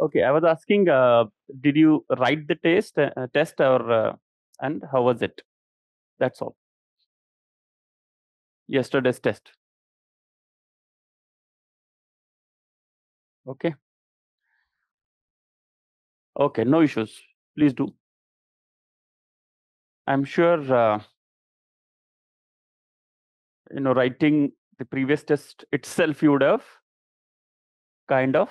Okay, I was asking, did you write the test, or and how was it? That's all. Yesterday's test. Okay. Okay, no issues. Please do. I'm sure writing the previous test itself, you would have kind of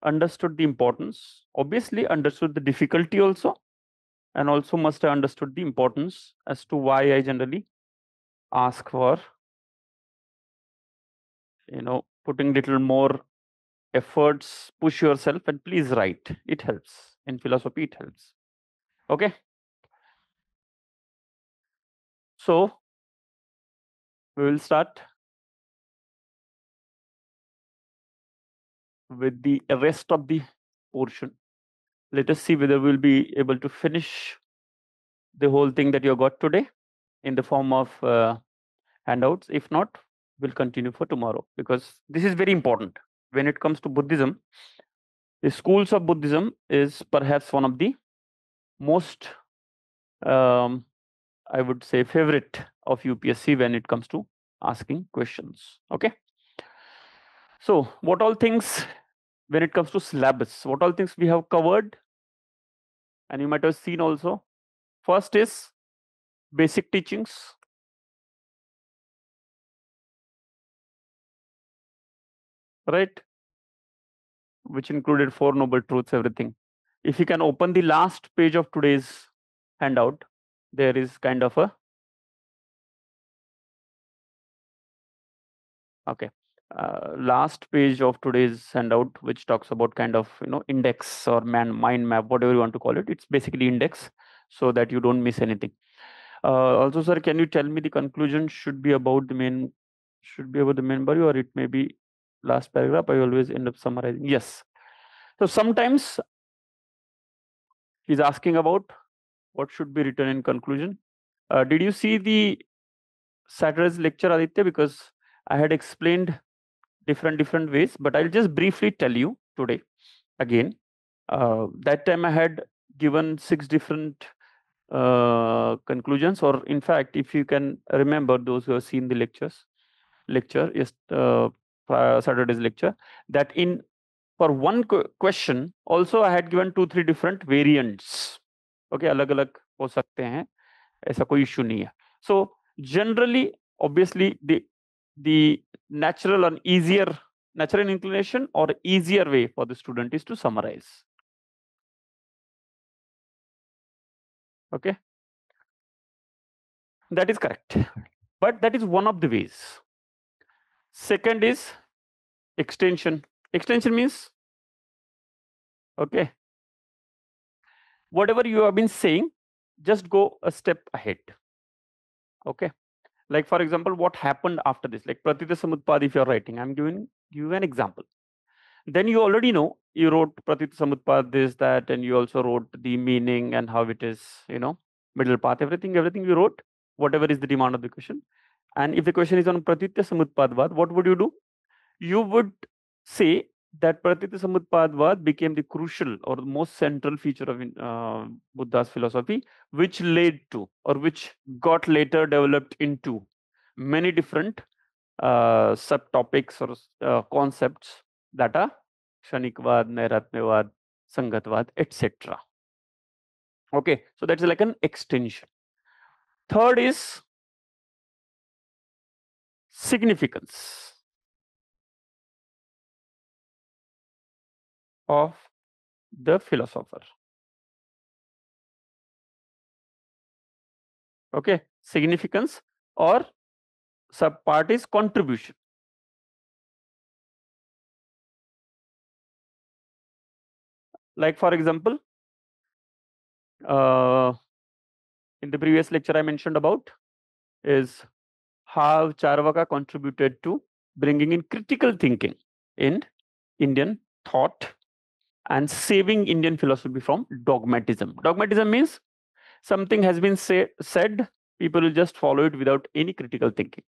understood the importance. Obviously, understood the difficulty also, and also must have understood the importance as to why I generally ask for putting little more efforts, push yourself, and please write. It helps. In philosophy, it helps. Okay. So we will start with the rest of the portion. Let us see whether we'll be able to finish the whole thing that you got today in the form of handouts. If not, we'll continue for tomorrow, because this is very important. When it comes to Buddhism, the schools of Buddhism is perhaps one of the most, I would say, favorite of UPSC when it comes to asking questions. Okay. So what all things, when it comes to syllabus, what all things we have covered, and you might have seen also. First is basic teachings. Right, which included Four Noble Truths, everything. If you can open the last page of today's handout, there is kind of a last page of today's handout, which talks about kind of index or mind map, whatever you want to call it. It's basically index, so that you don't miss anything. Also, sir, can you tell me the conclusion should be about the main body, or it may be last paragraph? I always end up summarizing. Yes. So sometimes he's asking about what should be written in conclusion. Did you see the Saturday's lecture, Aditya? Because I had explained different ways, but I'll just briefly tell you today again. That time I had given 6 different conclusions, or in fact, if you can remember, those who have seen the lecture is Saturday's lecture, that in for one question also I had given 2-3 different variants. Okay, अलग अलग हो सकते हैं, ऐसा कोई issue नहीं है. So generally, obviously, the natural inclination or easier way for the student is to summarize. Okay, that is correct, but that is one of the ways. Second is extension. Extension means, okay, whatever you have been saying, just go a step ahead. Okay, like for example, what happened after this, like Pratitya Samutpad, if you're writing, I'm giving you an example. Then you already know, you wrote Pratitya Samutpad, this, that, and you also wrote the meaning and how it is, middle path, everything you wrote, whatever is the demand of the question. And if the question is on Pratitya Samutpadvad, what would you do? You would say that Pratitya Samutpadvad became the crucial or the most central feature of Buddha's philosophy, which led to, or which got later developed into, many different subtopics or concepts that are Kshanikvad, Nairatmyavad, Sangatvad, etc. Okay, so that's like an extension. Third is significance of the philosopher. Okay, significance, or subpart is contribution. Like for example, in the previous lecture I mentioned about is how Charvaka contributed to bringing in critical thinking in Indian thought and saving Indian philosophy from dogmatism. Dogmatism means something has been said, people will just follow it without any critical thinking.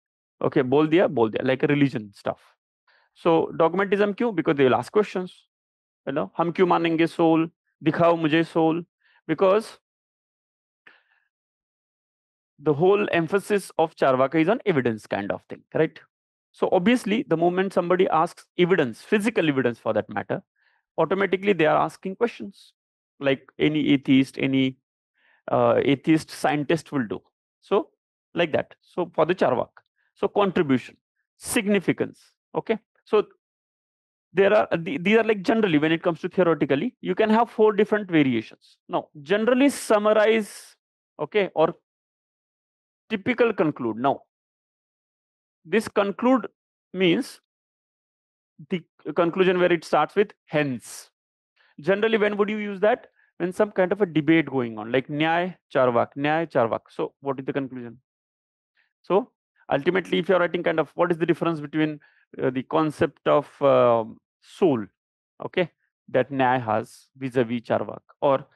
Okay, bol diya, like a religion stuff. So dogmatism kyun? Because they will ask questions. हम क्यों मानेंगे soul, दिखाओ मुझे soul, because the whole emphasis of Charvaka is on evidence kind of thing, right? So obviously, the moment somebody asks evidence, physical evidence for that matter, automatically they are asking questions, like any atheist, any atheist scientist will do. So like that. So for the Charvak, so contribution, significance. Okay. So there are these are like generally when it comes to theoretically, you can have 4 different variations. Now, generally summarize, okay, or typical conclude. Now, this conclude means the conclusion where it starts with hence. Generally, when would you use that? When some kind of a debate going on, like Nyay Charvak, Nyay Charvak. So, what is the conclusion? So, ultimately, if you're writing kind of what is the difference between the concept of soul, okay, that Nyay has vis-a-vis Charvak, or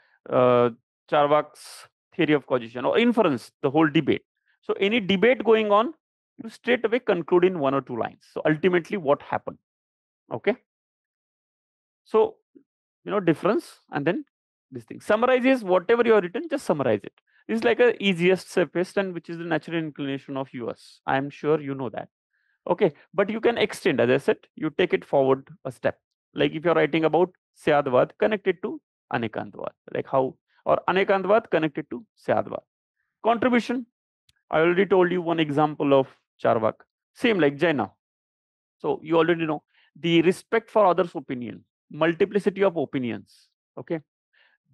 Charvak's theory of causation, or inference, the whole debate. So, any debate going on, you straight away conclude in 1 or 2 lines. So, ultimately, what happened? Okay. So, difference, and then this thing. Summarize is whatever you have written, just summarize it. It's like a easiest, safest, and which is the natural inclination of yours. I am sure you know that. Okay, but you can extend, as I said, you take it forward a step. Like if you're writing about Syadvad connected to Anekantvad, like how, or Anekantvad connected to Syadvad. Contribution, I already told you one example of Charvak. Same like Jaina. So you already know the respect for others' opinion, multiplicity of opinions. Okay,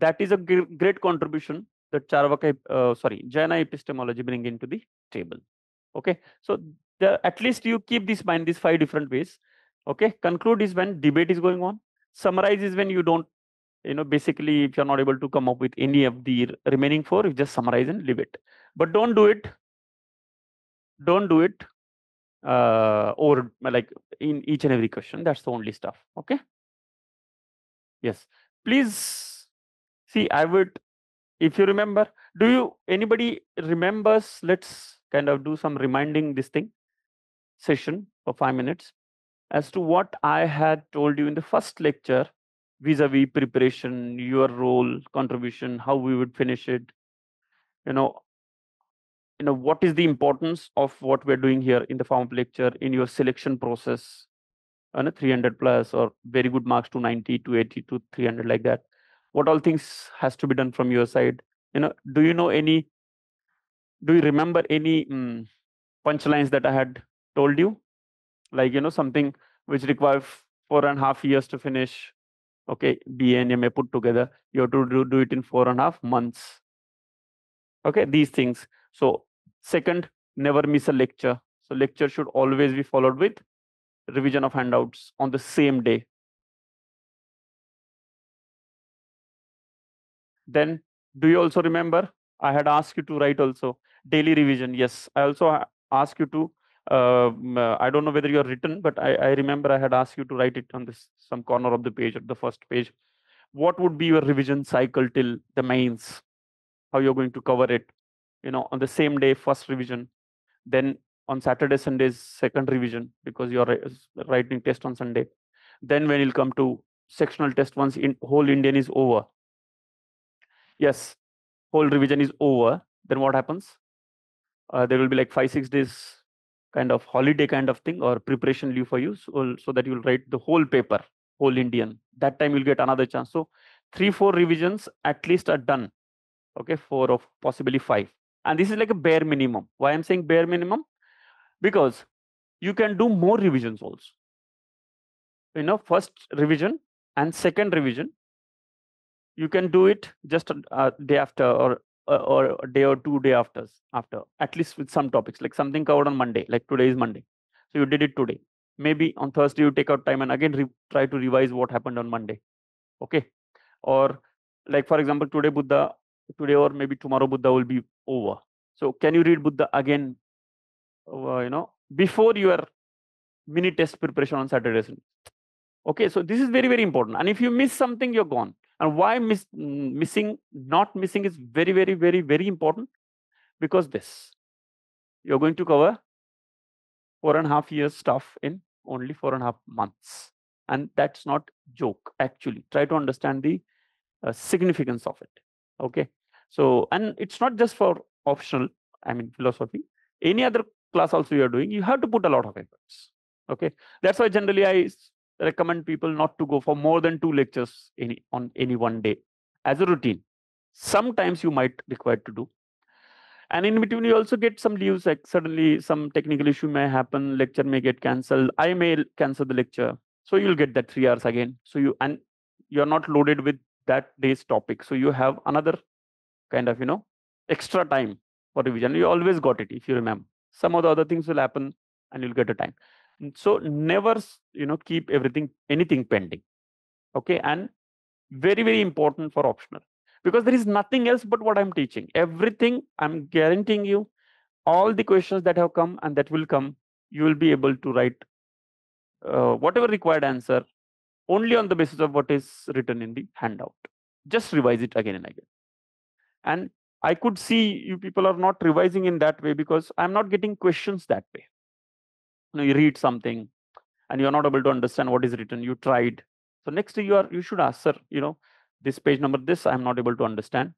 that is a great contribution that Jaina epistemology bring into the table. Okay, so at least you keep this mind, these 5 different ways. Okay, conclude is when debate is going on. Summarize is when you don't, basically if you're not able to come up with any of the remaining 4, you just summarize and leave it. But don't do it or like in each and every question. That's the only stuff. Okay. Yes, please see, I would, if you remember, anybody remembers, let's kind of do some reminding this thing session for 5 minutes as to what I had told you in the first lecture vis-a-vis preparation, your role, contribution, how we would finish it. You know, what is the importance of what we're doing here in the form of lecture in your selection process, on a 300 plus or very good marks, 290, 280 to 300, like that. What all things has to be done from your side? Do you know any? Do you remember any punchlines that I had told you? Like something which requires 4.5 years to finish. Okay, BA and MA put together. You have to do it in 4.5 months. Okay, these things. So second, never miss a lecture. So lecture should always be followed with revision of handouts on the same day. Then, do you also remember I had asked you to write also daily revision? Yes, I also asked you to. I don't know whether you are written, but I remember I had asked you to write it on this some corner of the page, or the first page. What would be your revision cycle till the mains? How you're going to cover it? On the same day, first revision. Then on Saturday, Sundays, second revision, because you're writing test on Sunday. Then when you'll come to sectional test, once whole Indian is over. Yes, whole revision is over, then what happens? There will be like 5-6 days kind of holiday kind of thing, or preparation leave for you, so that you'll write the whole paper, whole Indian. That time you'll get another chance. So 3-4 revisions at least are done. Okay, 4 or possibly 5. And this is like a bare minimum. Why I'm saying bare minimum? Because you can do more revisions also. First revision and second revision, you can do it just a day after, or a day or 2 day after, at least with some topics, like something covered on Monday, like today is Monday. So you did it today. Maybe on Thursday you take out time and again try to revise what happened on Monday. Okay. Or like, for example, today or maybe tomorrow Buddha will be over. So can you read Buddha again, before your mini test preparation on Saturday? Okay, so this is very, very important. And if you miss something, you're gone. And why not missing is very, very, very, very important, because you're going to cover 4.5 years stuff in only 4.5 months. and that's not joke. Actually, try to understand the significance of it. Okay, so and it's not just for optional, I mean philosophy, any other class also you are doing, you have to put a lot of efforts. Okay, that's why generally recommend people not to go for more than 2 lectures on any one day as a routine. Sometimes you might require to do, and in between you also get some leaves, like suddenly some technical issue may happen, lecture may get cancelled, I may cancel the lecture, so you'll get that 3 hours again. So you're not loaded with that day's topic, so you have another kind of extra time for revision. You always got it if you remember. Some of the other things will happen and you'll get a time. So never keep anything pending. Okay, and very, very important for optional, because there is nothing else but what I'm teaching. Everything, I'm guaranteeing you, all the questions that have come and that will come, you will be able to write whatever required answer only on the basis of what is written in the handout. Just revise it again and again. And I could see you people are not revising in that way, because I'm not getting questions that way. You read something and you're not able to understand what is written. You tried. So next you should ask, sir, this page number, this I'm not able to understand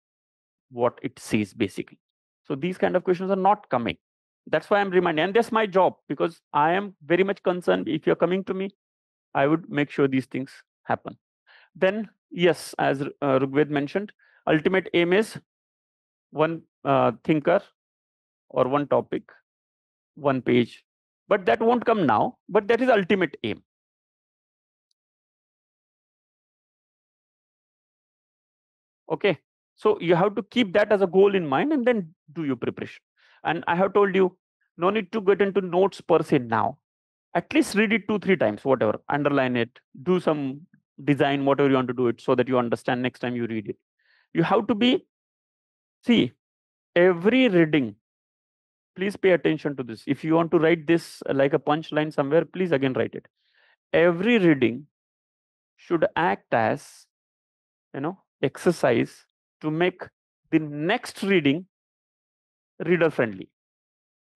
what it says basically. So these kind of questions are not coming. That's why I'm reminding, and that's my job, because I am very much concerned. If you're coming to me, I would make sure these things happen. Then yes, as Rugved mentioned, ultimate aim is one thinker or one topic, one page. But that won't come now, but that is ultimate aim. Okay, so you have to keep that as a goal in mind and then do your preparation. And I have told you, no need to get into notes per se now. At least read it 2-3 times, whatever, underline it, do some design, whatever you want to do it, so that you understand next time you read it. You have to see, every reading, please pay attention to this. If you want to write this like a punchline somewhere, please again write it. Every reading should act as exercise to make the next reading reader friendly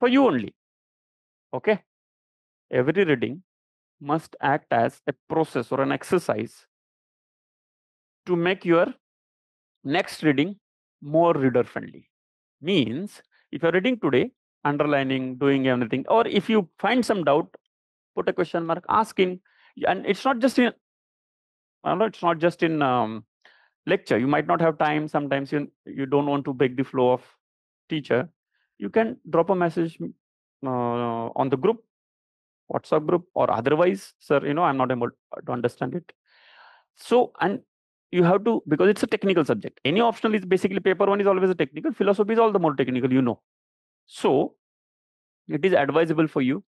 for you only. Okay, every reading must act as a process or an exercise to make your next reading more reader friendly. Means if you're reading today, underlining, doing everything, or if you find some doubt, put a question mark, asking. And it's not just in lecture. You might not have time. Sometimes you don't want to break the flow of teacher. You can drop a message on the group, WhatsApp group, or otherwise, sir, I'm not able to understand it. So, and you have to, because it's a technical subject. Any optional is basically, paper one is always a technical. Philosophy is all the more technical. So it is advisable for you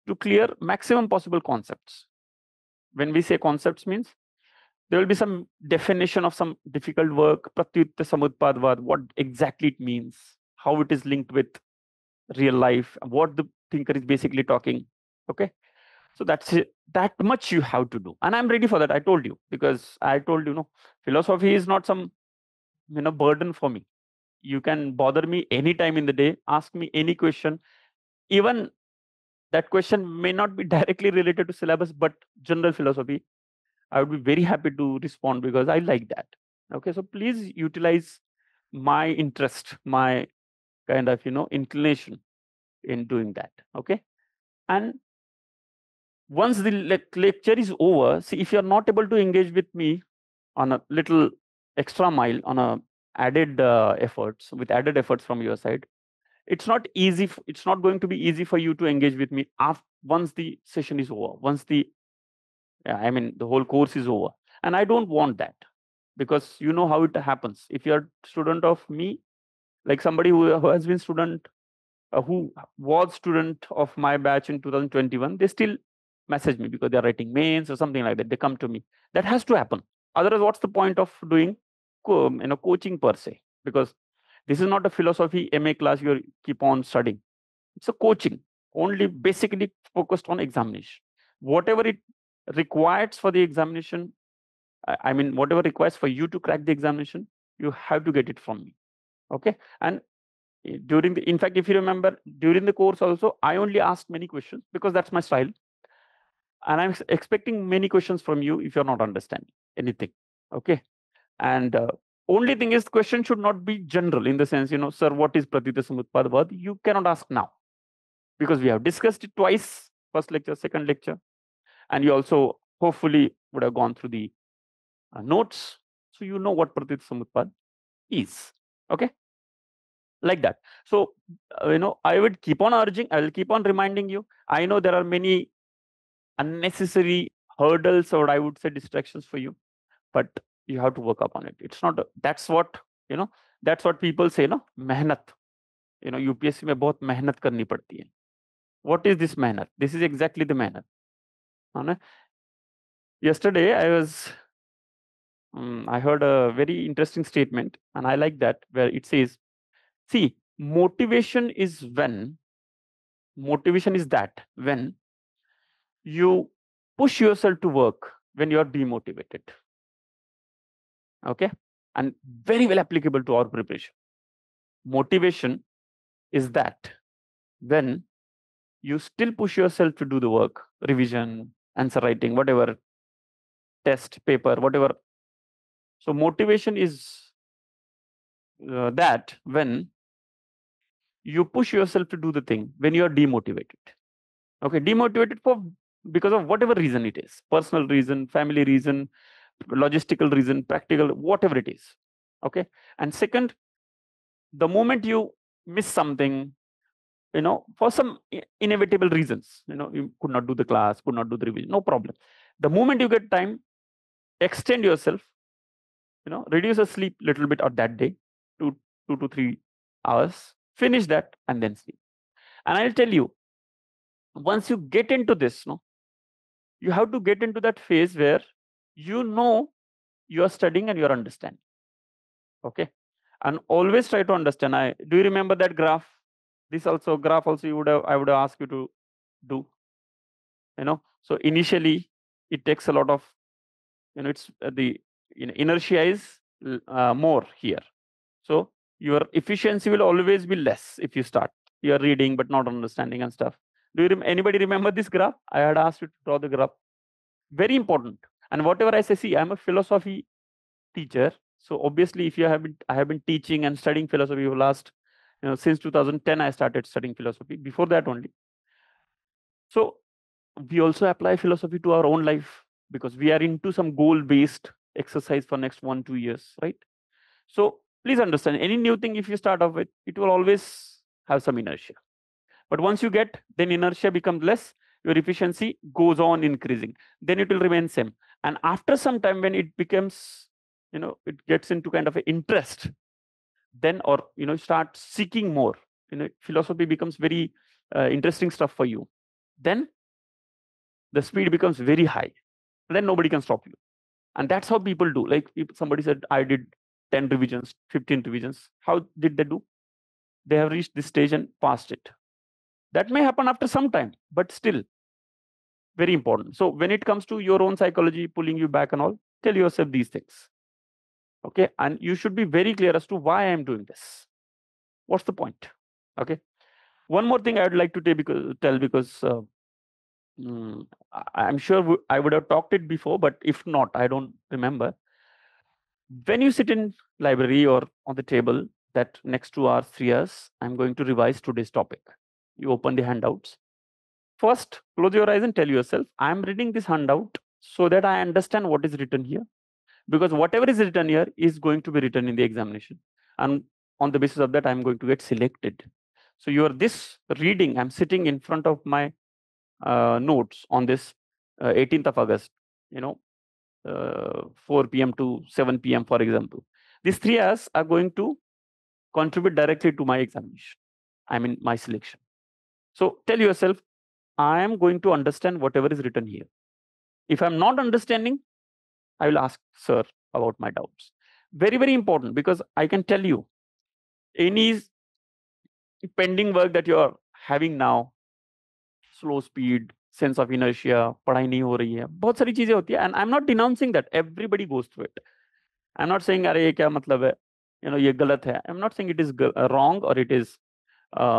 to clear maximum possible concepts. When we say concepts, means there will be some definition of some difficult work, Pratyutta Samutpadvad, what exactly it means, how it is linked with real life, what the thinker is basically talking. Okay, so that's it. That much you have to do, and I'm ready for that. I told you, because I told you, philosophy is not some burden for me. You can bother me anytime in the day, ask me any question. Even that question may not be directly related to syllabus, but general philosophy, I would be very happy to respond, because I like that. Okay, so please utilize my interest, my kind of inclination in doing that. Okay, and once the lecture is over, see, if you're not able to engage with me on a little extra mile, on a added efforts, with added efforts from your side, it's not easy. It's not going to be easy for you to engage with me once the session is over, once the the whole course is over. And I don't want that, because you know how it happens. If you're a student of me, like somebody who has been student, who was student of my batch in 2021, they still message me because they're writing mains or something like that. They come to me. That has to happen. Otherwise, what's the point of doing coaching per se? Because this is not a philosophy MA class you keep on studying. It's a coaching, only basically focused on examination. Whatever it requires for the examination, whatever requires for you to crack the examination, you have to get it from me. Okay, and in fact, if you remember, during the course also, I only asked many questions, because that's my style. and I'm expecting many questions from you if you're not understanding anything. Okay. And only thing is, question should not be general in the sense, sir, what is Pratitya Samutpadavad? You cannot ask now because we have discussed it twice, first lecture, second lecture, and you also hopefully would have gone through the notes. So you know what Pratitya Samutpad is. Okay. Like that. So, I would keep on urging, I will keep on reminding you. I know there are many unnecessary hurdles, or I would say distractions for you, but you have to work upon it. It's not, that's what, that's what people say, no? Mehnat. UPSC में बहुत मेहनत करनी पड़ती है. What is this mehnat? This is exactly the mehnat. Yesterday, I heard a very interesting statement, and I like that, where it says, see, motivation is that when you push yourself to work when you are demotivated. Okay. And very well applicable to our preparation. Motivation is that when you still push yourself to do the work, revision, answer writing, whatever, test, paper, whatever. So motivation is that when you push yourself to do the thing when you are demotivated. Okay, demotivated because of whatever reason it is, personal reason, family reason, logistical reason, practical, whatever it is. Okay. And second, the moment you miss something, for some inevitable reasons, you could not do the class, could not do the revision, no problem. The moment you get time, extend yourself, reduce the sleep little bit on that day, 2 to 3 hours, finish that and then sleep. And I'll tell you, once you get into this, you have to get into that phase where you are studying and you are understanding. Okay. And always try to understand. Do you remember that graph? This also graph also I would have asked you to do. So initially it takes a lot of, it's the inertia is more here. So your efficiency will always be less if you start. You are reading but not understanding and stuff. Do you anybody remember this graph? I had asked you to draw the graph. Very important. And whatever I say, see, I'm a philosophy teacher. So obviously, if I have been teaching and studying philosophy for last, since 2010, I started studying philosophy. Before that only. So we also apply philosophy to our own life because we are into some goal-based exercise for next 1-2 years, right? So please understand, any new thing, if you start off with, it will always have some inertia. But once you get, then inertia becomes less, your efficiency goes on increasing. Then it will remain same. And after some time, when it becomes, it gets into kind of an interest, then, or, start seeking more, philosophy becomes very interesting stuff for you. Then the speed becomes very high. Then nobody can stop you. And that's how people do. Like if somebody said, I did 10 revisions, 15 revisions. How did they do? They have reached this stage and passed it. That may happen after some time, but still very important. So when it comes to your own psychology, pulling you back and all, tell yourself these things. Okay. And you should be very clear as to why I'm doing this. What's the point? Okay. One more thing I would like to tell because I'm sure I would have talked it before, but if not, I don't remember. When you sit in library or on the table, that next 2 hours, 3 hours, I'm going to revise today's topic. You open the handouts. First, close your eyes and tell yourself, I'm reading this handout so that I understand what is written here. Because whatever is written here is going to be written in the examination. And on the basis of that, I'm going to get selected. So this reading, I'm sitting in front of my notes on this 18th of August, 4 p.m. to 7 p.m., for example. These 3 hours are going to contribute directly to my examination. I mean, my selection. So tell yourself, I am going to understand whatever is written here. If I'm not understanding, I will ask sir about my doubts. Very, very important, because I can tell you, any pending work that you are having now, slow speed, sense of inertia, पढ़ाई नहीं हो रही है, बहुत सारी चीजें होती है, and I'm not denouncing that. Everybody goes through it. I'm not saying अरे ये क्या मतलब है, ये गलत है. I'm not saying it is wrong or it is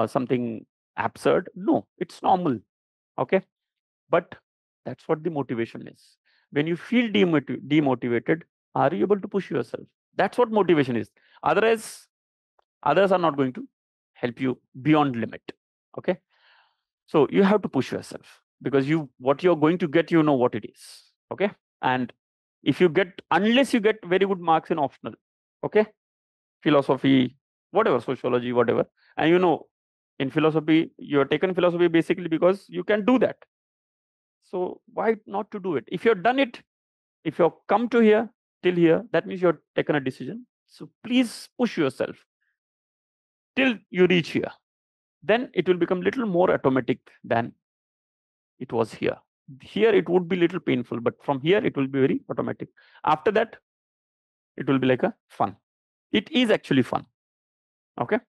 something absurd. No, it's normal. Okay, but That's what the motivation is. When you feel demotivated, are you able to push yourself? That's what motivation is. Otherwise, others are not going to help you beyond limit. Okay. So you have to push yourself, because what you're going to get, you know what it is. Okay. And if you get, unless you get very good marks in optional, okay, philosophy, whatever, sociology, whatever, and in philosophy, you're taken philosophy basically because you can do that. So why not to do it? If you've done it, if you've come to here, till here, that means you've taken a decision. So please push yourself till you reach here. Then it will become little more automatic than it was here. Here it would be little painful, but from here it will be very automatic. After that, it will be like a fun. It is actually fun. Okay.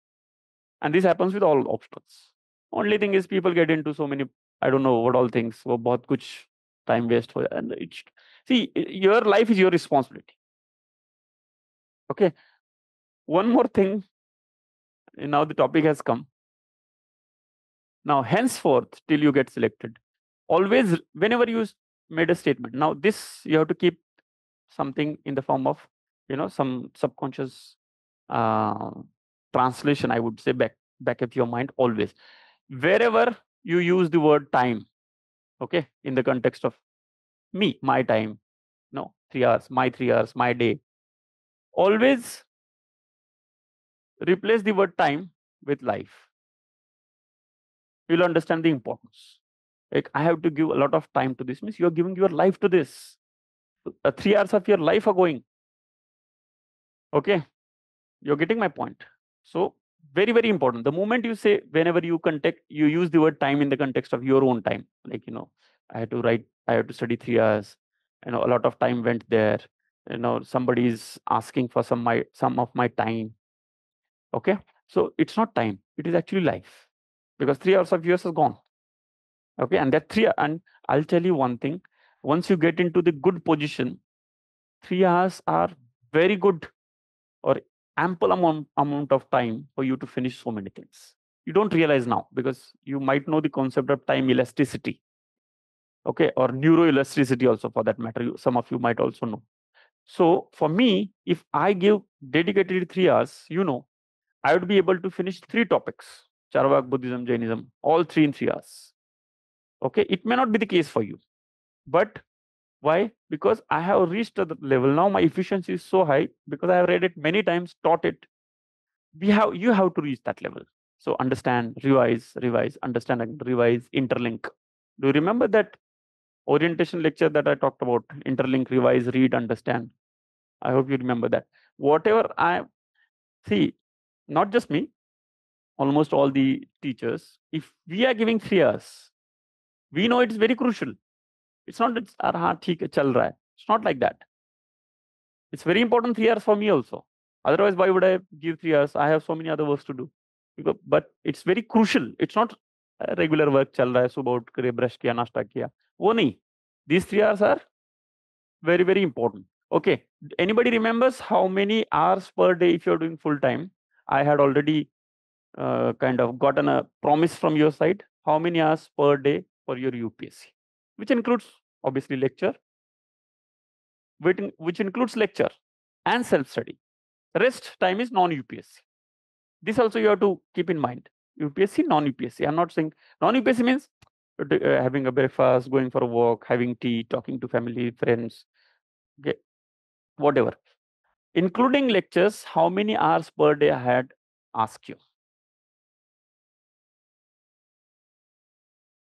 And this happens with all obstacles. Only thing is people get into so many, I don't know what all things, wo bahut kuch time waste ho, and see, your life is your responsibility. Okay. One more thing, now the topic has come. Now, henceforth, till you get selected, always, whenever you made a statement, now this you have to keep something in the form of, some subconscious translation, I would say, back of your mind always. Wherever you use the word time, okay, in the context of me, my time, no, 3 hours, my day, always replace the word time with life. You'll understand the importance. Like, I have to give a lot of time to this, means you're giving your life to this. 3 hours of your life are going. Okay, you're getting my point. So very, very important. The moment you say, whenever you use the word time in the context of your own time, like, I had to study 3 hours, a lot of time went there, somebody is asking for some of my time. Okay, so it's not time, it is actually life, because 3 hours of yours is gone. Okay, and and I'll tell you one thing, once you get into the good position, 3 hours are very good, or ample amount of time for you to finish so many things. You don't realize now, because you might know the concept of time elasticity, okay, or neuroelasticity also, for that matter. Some of you might also know. So for me, if I give dedicated 3 hours, I would be able to finish 3 topics: Charvak, Buddhism, Jainism, all 3 in 3 hours. Okay, it may not be the case for you, but why? Because I have reached the level now. My efficiency is so high because I have read it many times, taught it. You have to reach that level. So understand, revise, understand and revise, interlink. Do you remember that orientation lecture that I talked about? Interlink, revise, read, understand. I hope you remember that. Whatever I see, not just me, almost all the teachers, if we are giving 3 hours, we know it's very crucial. It's not that theek hai, chal raha hai. It's not like that. It's very important 3 hours for me also. Otherwise, why would I give 3 hours? I have so many other works to do. But it's very crucial. It's not regular work chal raha hai, subah uth kare brush kiya, nashta kiya. Wo nahi. These 3 hours are very, very important. Okay. Anybody remembers how many hours per day if you're doing full time? I had already kind of gotten a promise from your side. How many hours per day for your UPSC? Which includes obviously lecture, which includes lecture and self-study. Rest time is non-UPSC. This also you have to keep in mind. UPSC, non-UPSC. I'm not saying non-UPSC means having a breakfast, going for a walk, having tea, talking to family, friends, okay, whatever. Including lectures, how many hours per day I had asked you?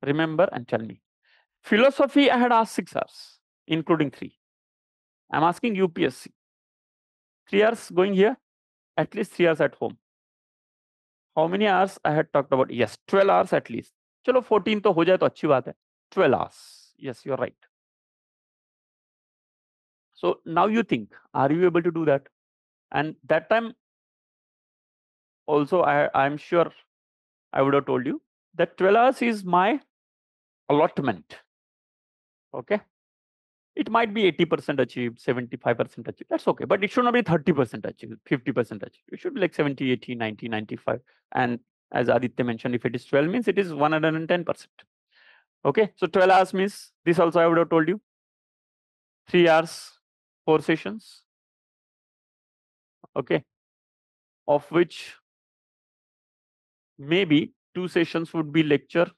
Remember and tell me. Philosophy, I had asked 6 hours, including 3. I'm asking UPSC. 3 hours going here, at least 3 hours at home. How many hours I had talked about? Yes, 12 hours at least. Chalo 14 to ho jaye to achhi baat hai. 12 hours. Yes, you're right. So now you think, are you able to do that? And that time also, I'm sure I would have told you that 12 hours is my allotment. Okay. It might be 80% achieved, 75% achieved. That's okay. But it should not be 30% achieved, 50% achieved. It should be like 70, 80, 90, 95. And as Aditya mentioned, if it is 12 means it is 110%. Okay, so 12 hours means this also I would have told you. 3 hours, 4 sessions. Okay, of which maybe 2 sessions would be lecture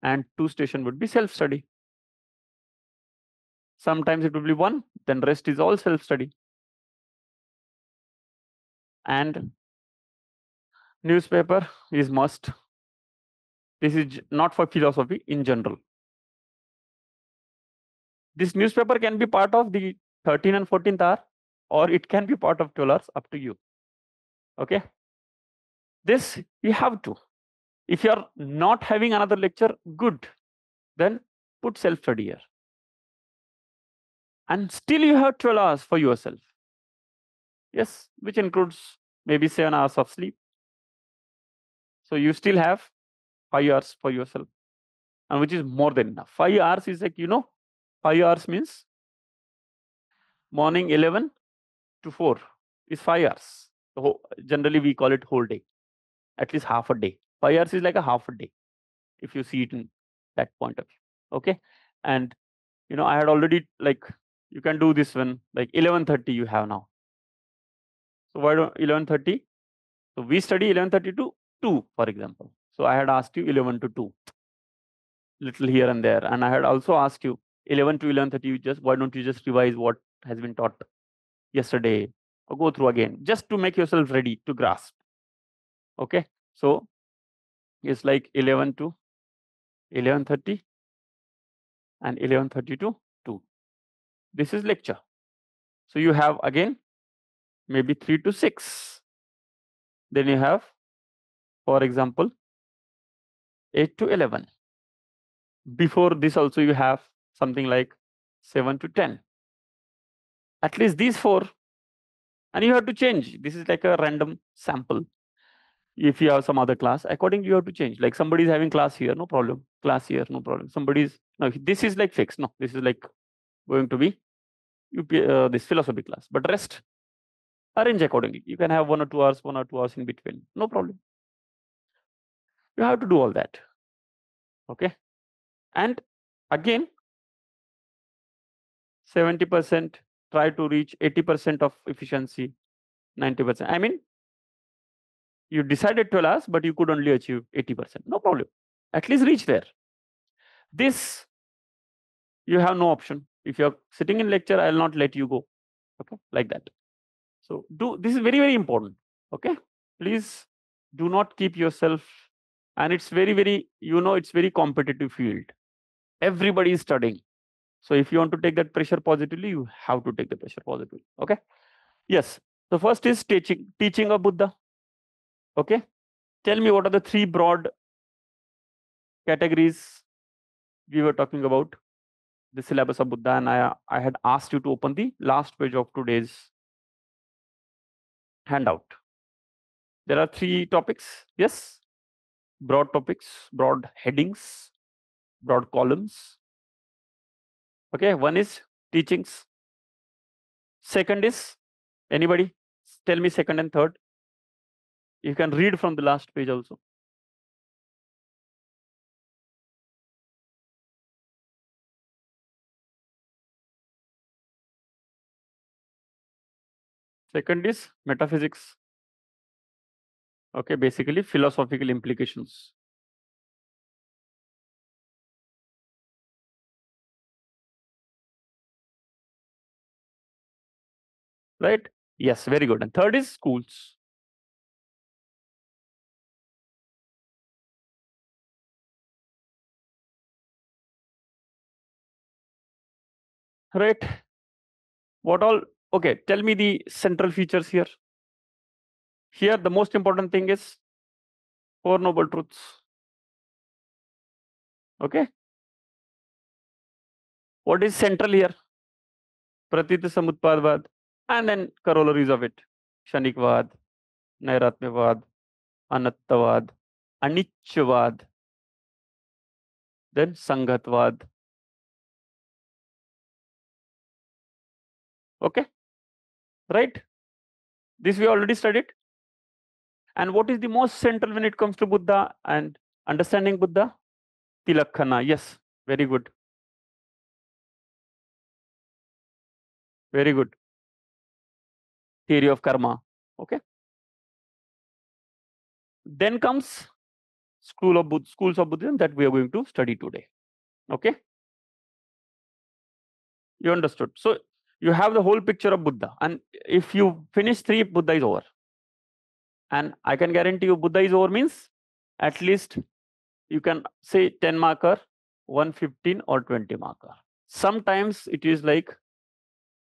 and 2 sessions would be self-study. Sometimes it will be 1, then rest is all self-study. And newspaper is must. This is not for philosophy in general. This newspaper can be part of the 13th and 14th hour, or it can be part of 12 hours, up to you. Okay, this you have to. If you are not having another lecture, good, then put self-study here. And still you have 12 hours for yourself. Yes, which includes maybe 7 hours of sleep. So you still have 5 hours for yourself, and which is more than enough. 5 hours is like, 5 hours means morning 11 to 4 is 5 hours. So generally we call it whole day, at least half a day. 5 hours is like a half a day, if you see it in that point of view. Okay, and I had already, like, you can do this one like 11:30 you have now. So why don't 11:30? So we study 11:30 to 2, for example. So I had asked you 11 to 2, little here and there, and I had also asked you 11 to 11:30. Why don't you just revise what has been taught yesterday, or go through again, just to make yourself ready to grasp. Okay, so it's like 11 to 11:30 and 11:30 to 2. This is lecture. So you have again maybe 3 to 6. Then you have, for example, 8 to 11. Before this also you have something like 7 to 10. At least these 4, and you have to change. This is like a random sample. If you have some other class, accordingly you have to change. Like somebody is having class here, no problem. Class here, no problem. Somebody's, no, this is like fixed. No, this is like going to be this philosophy class. But rest, arrange accordingly. You can have 1 or 2 hours in between. No problem. You have to do all that. Okay. And again, 70%, try to reach 80% of efficiency, 90%. I mean, you decided 12 hours, but you could only achieve 80%. No problem. At least reach there. This, you have no option. If you're sitting in lecture, I'll not let you go. Okay, like that. So this is very, very important. Okay, please do not keep yourself, and it's very, very, it's very competitive field. Everybody is studying. So if you want to take that pressure positively, you have to take the pressure positively. Okay. Yes. The first is teaching of Buddha. Okay. Tell me, what are the 3 broad categories we were talking about? The syllabus of Buddha, and I had asked you to open the last page of today's handout. There are 3 topics. Yes. Broad topics, broad headings, broad columns. Okay. One is teachings. Second is, anybody tell me second and third? You can read from the last page also. Second is metaphysics. Okay, basically philosophical implications. Right? Yes, very good. And third is schools. Right? What all? Okay, tell me the central features here. Here, the most important thing is 4 noble truths. Okay. What is central here? Pratitya Samutpadvad, and then corollaries of it: Shanikvad, Nairatmyavad, Anattavad, Anichavad, then Sangatvad. Okay. Right? This we already studied. And what is the most central when it comes to Buddha and understanding Buddha? Tilakkana, yes, very good. Very good. Theory of karma. Okay. Then comes schools of Buddhism that we are going to study today. Okay. You understood. So you have the whole picture of Buddha, and if you finish 3, Buddha is over. And I can guarantee you, Buddha is over means at least you can say 10 marker, 115 or 20 marker. Sometimes it is like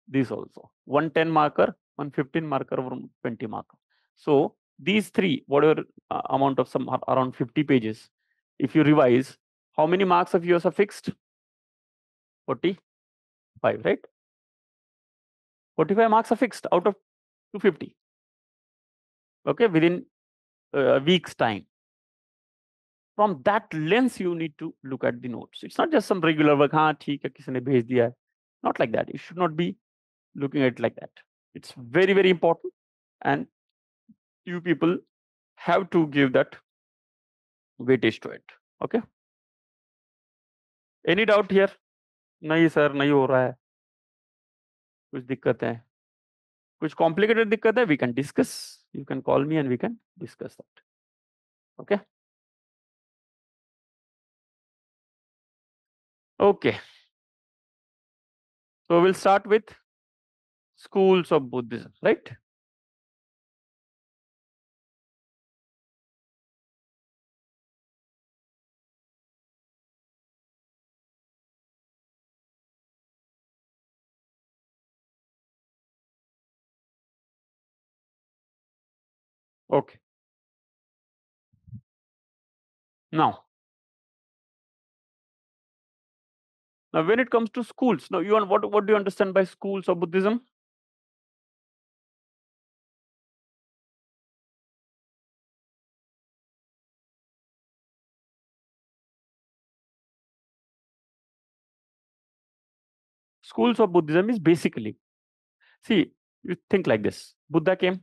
this also 110 marker, 115 marker, or 20 marker. So these 3, whatever amount of some around 50 pages, if you revise, how many marks of yours are fixed? 45, right? 45 marks are fixed out of 250. Okay, within a week's time. From that lens, you need to look at the notes. It's not just some regular work. हाँ ठीक है किसी ने भेज दिया है. Not like that. You should not be looking at it like that. It's very, very important, and you people have to give that weightage to it. Okay. Any doubt here? नहीं sir, नहीं हो रहा है. कुछ दिक्कत है. कुछ complicated दिक्कत है, we can discuss. You can call me and we can discuss that. Okay. Okay. So we'll start with schools of Buddhism, right? Okay. Now when it comes to schools, now you want what do you understand by schools of Buddhism? Schools of Buddhism is basically, see, you think like this. Buddha came,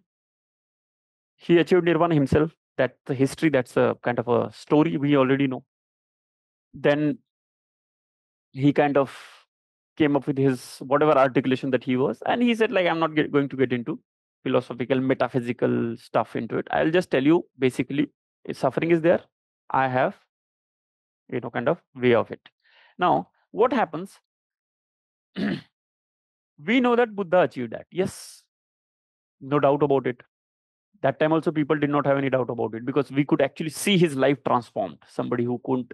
he achieved nirvana himself. That's the history, that's a kind of a story we already know. Then he kind of came up with his whatever articulation that he was, and he said, like, I'm not going to get into philosophical, metaphysical stuff into it. I'll just tell you basically, if suffering is there, I have, kind of way of it. Now, what happens? We know that Buddha achieved that. Yes, no doubt about it. That time also people did not have any doubt about it, because we could actually see his life transformed. Somebody who couldn't,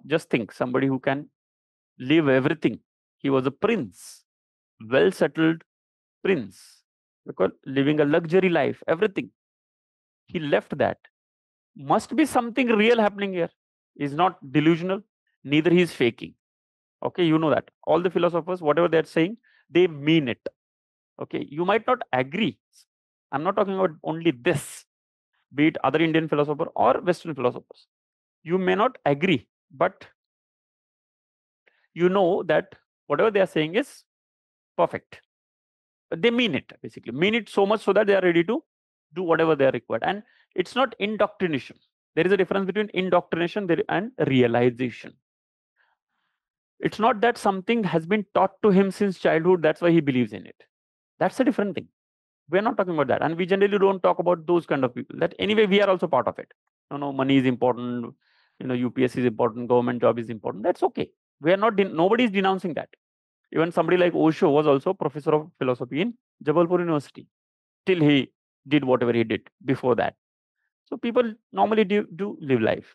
just think, somebody who can live everything. He was a prince, well settled prince, because living a luxury life, everything. He left that. Must be something real happening here. He's not delusional, neither he is faking. Okay, you know that. All the philosophers, whatever they're saying, they mean it. Okay, you might not agree. I'm not talking about only this, be it other Indian philosopher or Western philosophers. You may not agree, but you know that whatever they are saying is perfect. But they mean it, basically. Mean it so much so that they are ready to do whatever they are required. And it's not indoctrination. There is a difference between indoctrination and realization. It's not that something has been taught to him since childhood, that's why he believes in it. That's a different thing. We're not talking about that. And we generally don't talk about those kind of people. That anyway, we are also part of it. Money is important, UPS is important, government job is important. That's okay. We are not, nobody is denouncing that. Even somebody like Osho was also professor of philosophy in Jabalpur University. Till he did whatever he did before that. So people normally do live life.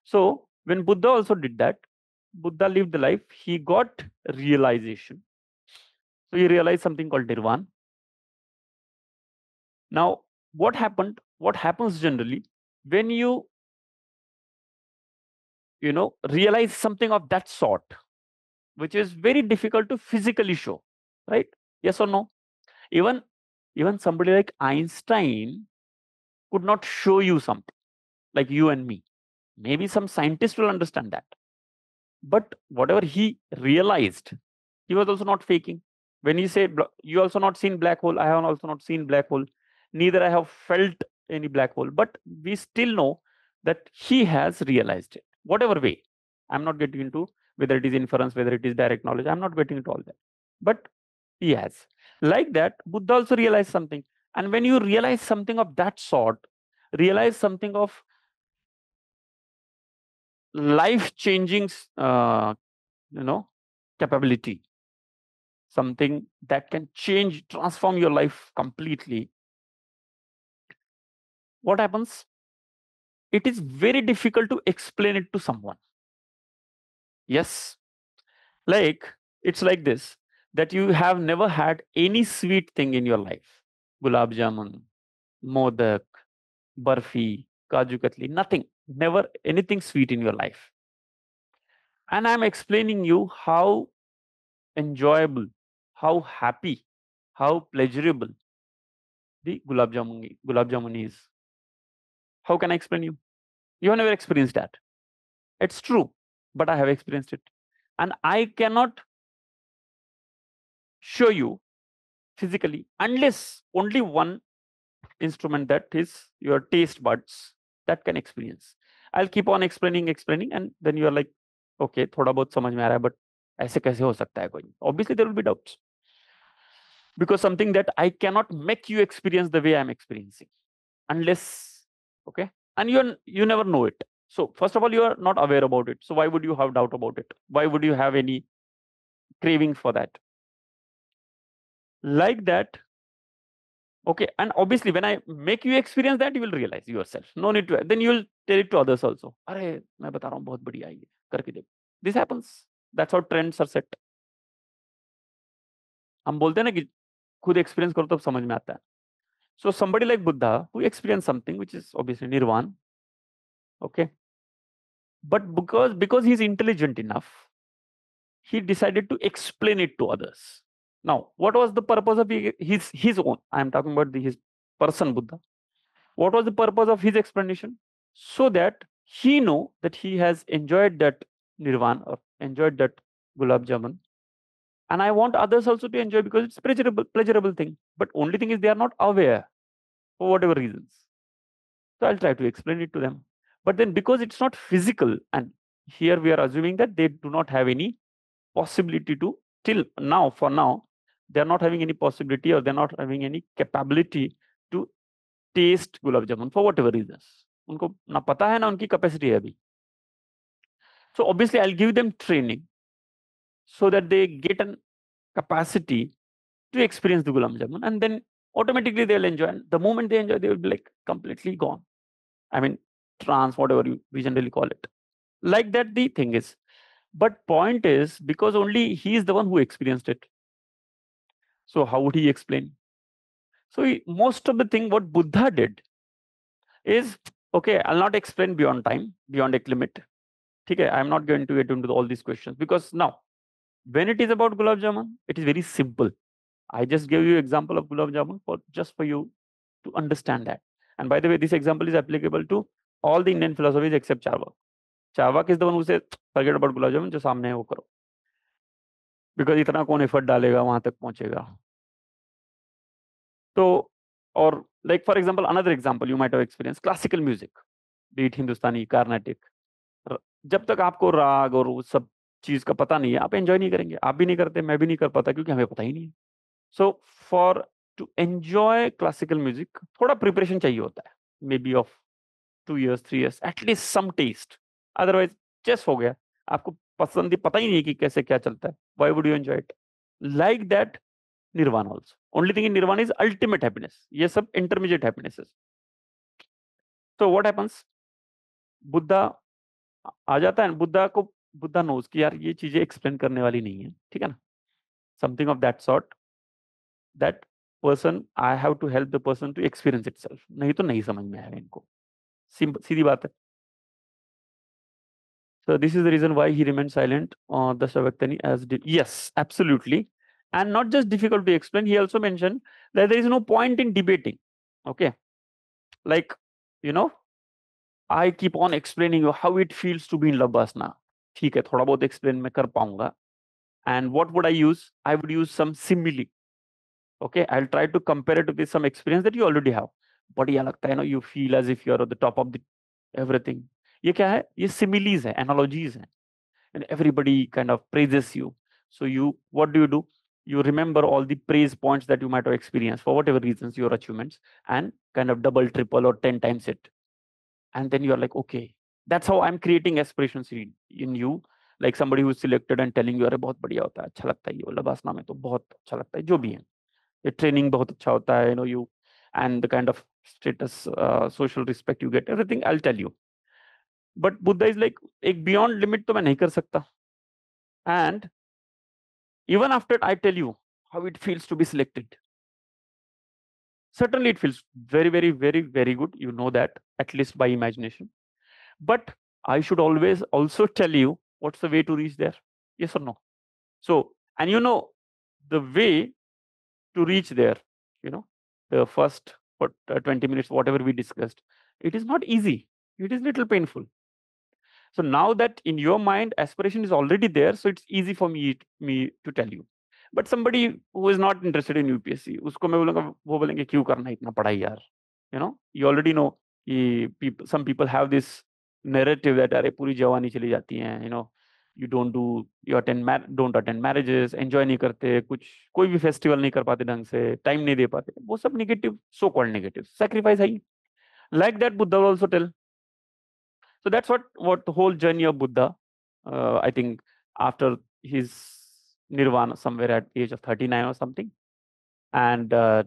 So when Buddha also did that, Buddha lived the life, he got realization. So he realized something called nirvana. Now, what happened? What happens generally when you realize something of that sort, which is very difficult to physically show, right? Yes or no? Even somebody like Einstein could not show you something, like you and me. Maybe some scientist will understand that. But whatever he realized, he was also not faking. When he said, you also not seen black hole, I have also not seen black hole, neither I have felt any black hole, but we still know that he has realized it, whatever way. I'm not getting into whether it is inference, whether it is direct knowledge. I'm not getting into all that. But he has. Like that, Buddha also realized something. And when you realize something of that sort, realize something of life-changing, capability, something that can change, transform your life completely. What happens? It is very difficult to explain it to someone. Yes, like it's like this, that you have never had any sweet thing in your life. Gulab jamun, modak, barfi, kaju katli, nothing. Never anything sweet in your life. And I'm explaining you how enjoyable, how happy, how pleasurable the gulab jamun is. How can I explain you? You have never experienced that. It's true, but I have experienced it. And I cannot show you physically unless only one instrument, that is your taste buds, that can experience. I'll keep on explaining, and then you are like, okay, थोड़ा बहुत समझ में आ रहा है, but ऐसे कैसे हो सकता है कोई? Obviously there will be doubts, because something that I cannot make you experience the way I'm experiencing, unless, okay, and you never know it. So first of all, you are not aware about it. So why would you have doubt about it? Why would you have any craving for that? Like that, okay, and obviously when I make you experience that, you will realize yourself. No need to, then you will tell it to others also. अरे मैं बता रहा हूँ बहुत बढ़िया है ये, करके देखो. This happens. That's how trends are set. हम बोलते हैं ना कि खुद एक्सपीरियंस करो तब समझ में आता है. So somebody like Buddha who experienced something which is obviously nirvana, okay, but because he's intelligent enough, he decided to explain it to others. Now, what was the purpose of his own? I am talking about his person Buddha. What was the purpose of his explanation? So that he know that he has enjoyed that nirvana or enjoyed that gulab jamun, and I want others also to enjoy because it's pleasurable thing. But only thing is they are not aware for whatever reasons. So I'll try to explain it to them. But then because it's not physical, and here we are assuming that they do not have any possibility to, till now, for now, they are not having any possibility or they're not having any capability to taste gulab jamun for whatever reasons. उनको ना पता है ना उनकी capacity है अभी. So obviously I'll give them training so that they get an capacity to experience the gulab jamun, and then automatically they'll enjoy. And the moment they enjoy, they will be like completely gone. I mean, trance, whatever we generally call it. Like that, the thing is. But point is, because only he is the one who experienced it. So how would he explain? So most of the thing what Buddha did is, okay, I'll not explain beyond time, beyond a limit. Okay, I'm not going to get into all these questions, because now, when it is about gulab jamun, it is very simple. I just gave you example of gulab jamun just for you to understand that. And by the way, this example is applicable to all the Indian philosophies except Charvak. Charvak is the one who says, forget about gulab jamun, जो सामने है वो करो. Because इतना कौन effort डालेगा वहां तक पहुंचेगा. So, or like for example, another example you might have experienced, classical music, be it Hindustani, Carnatic. जब तक आपको राग और वो सब चीज का पता नहीं है, आप एंजॉय नहीं करेंगे. आप भी नहीं करते, मैं भी नहीं कर पाता, क्योंकि हमें पता ही नहीं है. So for to enjoy classical music थोड़ा प्रिपरेशन चाहिए होता है, may be of 2 years 3 years, at least some taste. Otherwise चेस हो गया, आपको पसंद ही पता ही नहीं है कि कैसे क्या चलता है. Why would you enjoy it? Like that nirvana also. Only thing in nirvana is ultimate happiness. ये सब intermediate happinesses. So what happens, Buddha आ जाता है, बुद्धा नोज कि यार ये चीजें एक्सप्लेन करने वाली नहीं है, ठीक है ना, something of that sort. That person, I have to help the person to experience itself, नहीं तो नहीं समझ में आएगा इनको. सीधी बात है. So this is the reason why he remained silent. Dasavaktani as did. Yes, absolutely. And not just difficult to explain, he also mentioned that there is no point in debating. Okay. Like, you know, I keep on explaining you how it feels to be in Labasna. ठीक है, थोड़ा बहुत explain मैं कर पाऊंगा. And what would I use? I would use some simile. Okay, I'll try to compare it with some experience that you already have. बढ़िया लगता है ना, you feel as if you're at the top of the everything. ये क्या है? ये similes है, analogies है. and everybody kind of praises you. So what do? You remember all the praise points that you might have experienced for whatever reasons, your achievements, and kind of double, triple, or 10 times it. And then you're like, okay, that's how I'm creating aspirations in you. Like somebody who's selected and telling you, अरे बहुत बढ़िया होता है, अच्छा लगता है, ये लबासना में तो बहुत अच्छा लगता है, जो भी है, ये ट्रेनिंग बहुत अच्छा होता है, you and the kind of status, social respect you get, everything I'll tell you. But Buddha is like, एक beyond limit तो मैं नहीं कर सकता. And even after I tell you how it feels to be selected, certainly it feels very, very, very, very good. You know that, at least by imagination. But I should always also tell you what's the way to reach there. Yes or no? So, and the way to reach there, the first 20 minutes, whatever we discussed, it is not easy. It is little painful. So now that in your mind aspiration is already there, so it's easy for me to tell you. But somebody who is not interested in UPSC, उसको मैं बोलूँगा, वो बोलेंगे क्यों करना इतना पढ़ाई यार? You already know some people have this narrative that अरे पूरी जवानी चली जाती है, you don't attend marriages, enjoy नहीं करते, कोई भी फेस्टिवल नहीं कर पाते ढंग से, टाइम नहीं दे पाते, वो सब negative, so called negative, sacrifice है, like that Buddha will also tell. So that's what the whole journey of Buddha, I think after his nirvana somewhere at the age of 39 or something, and uh,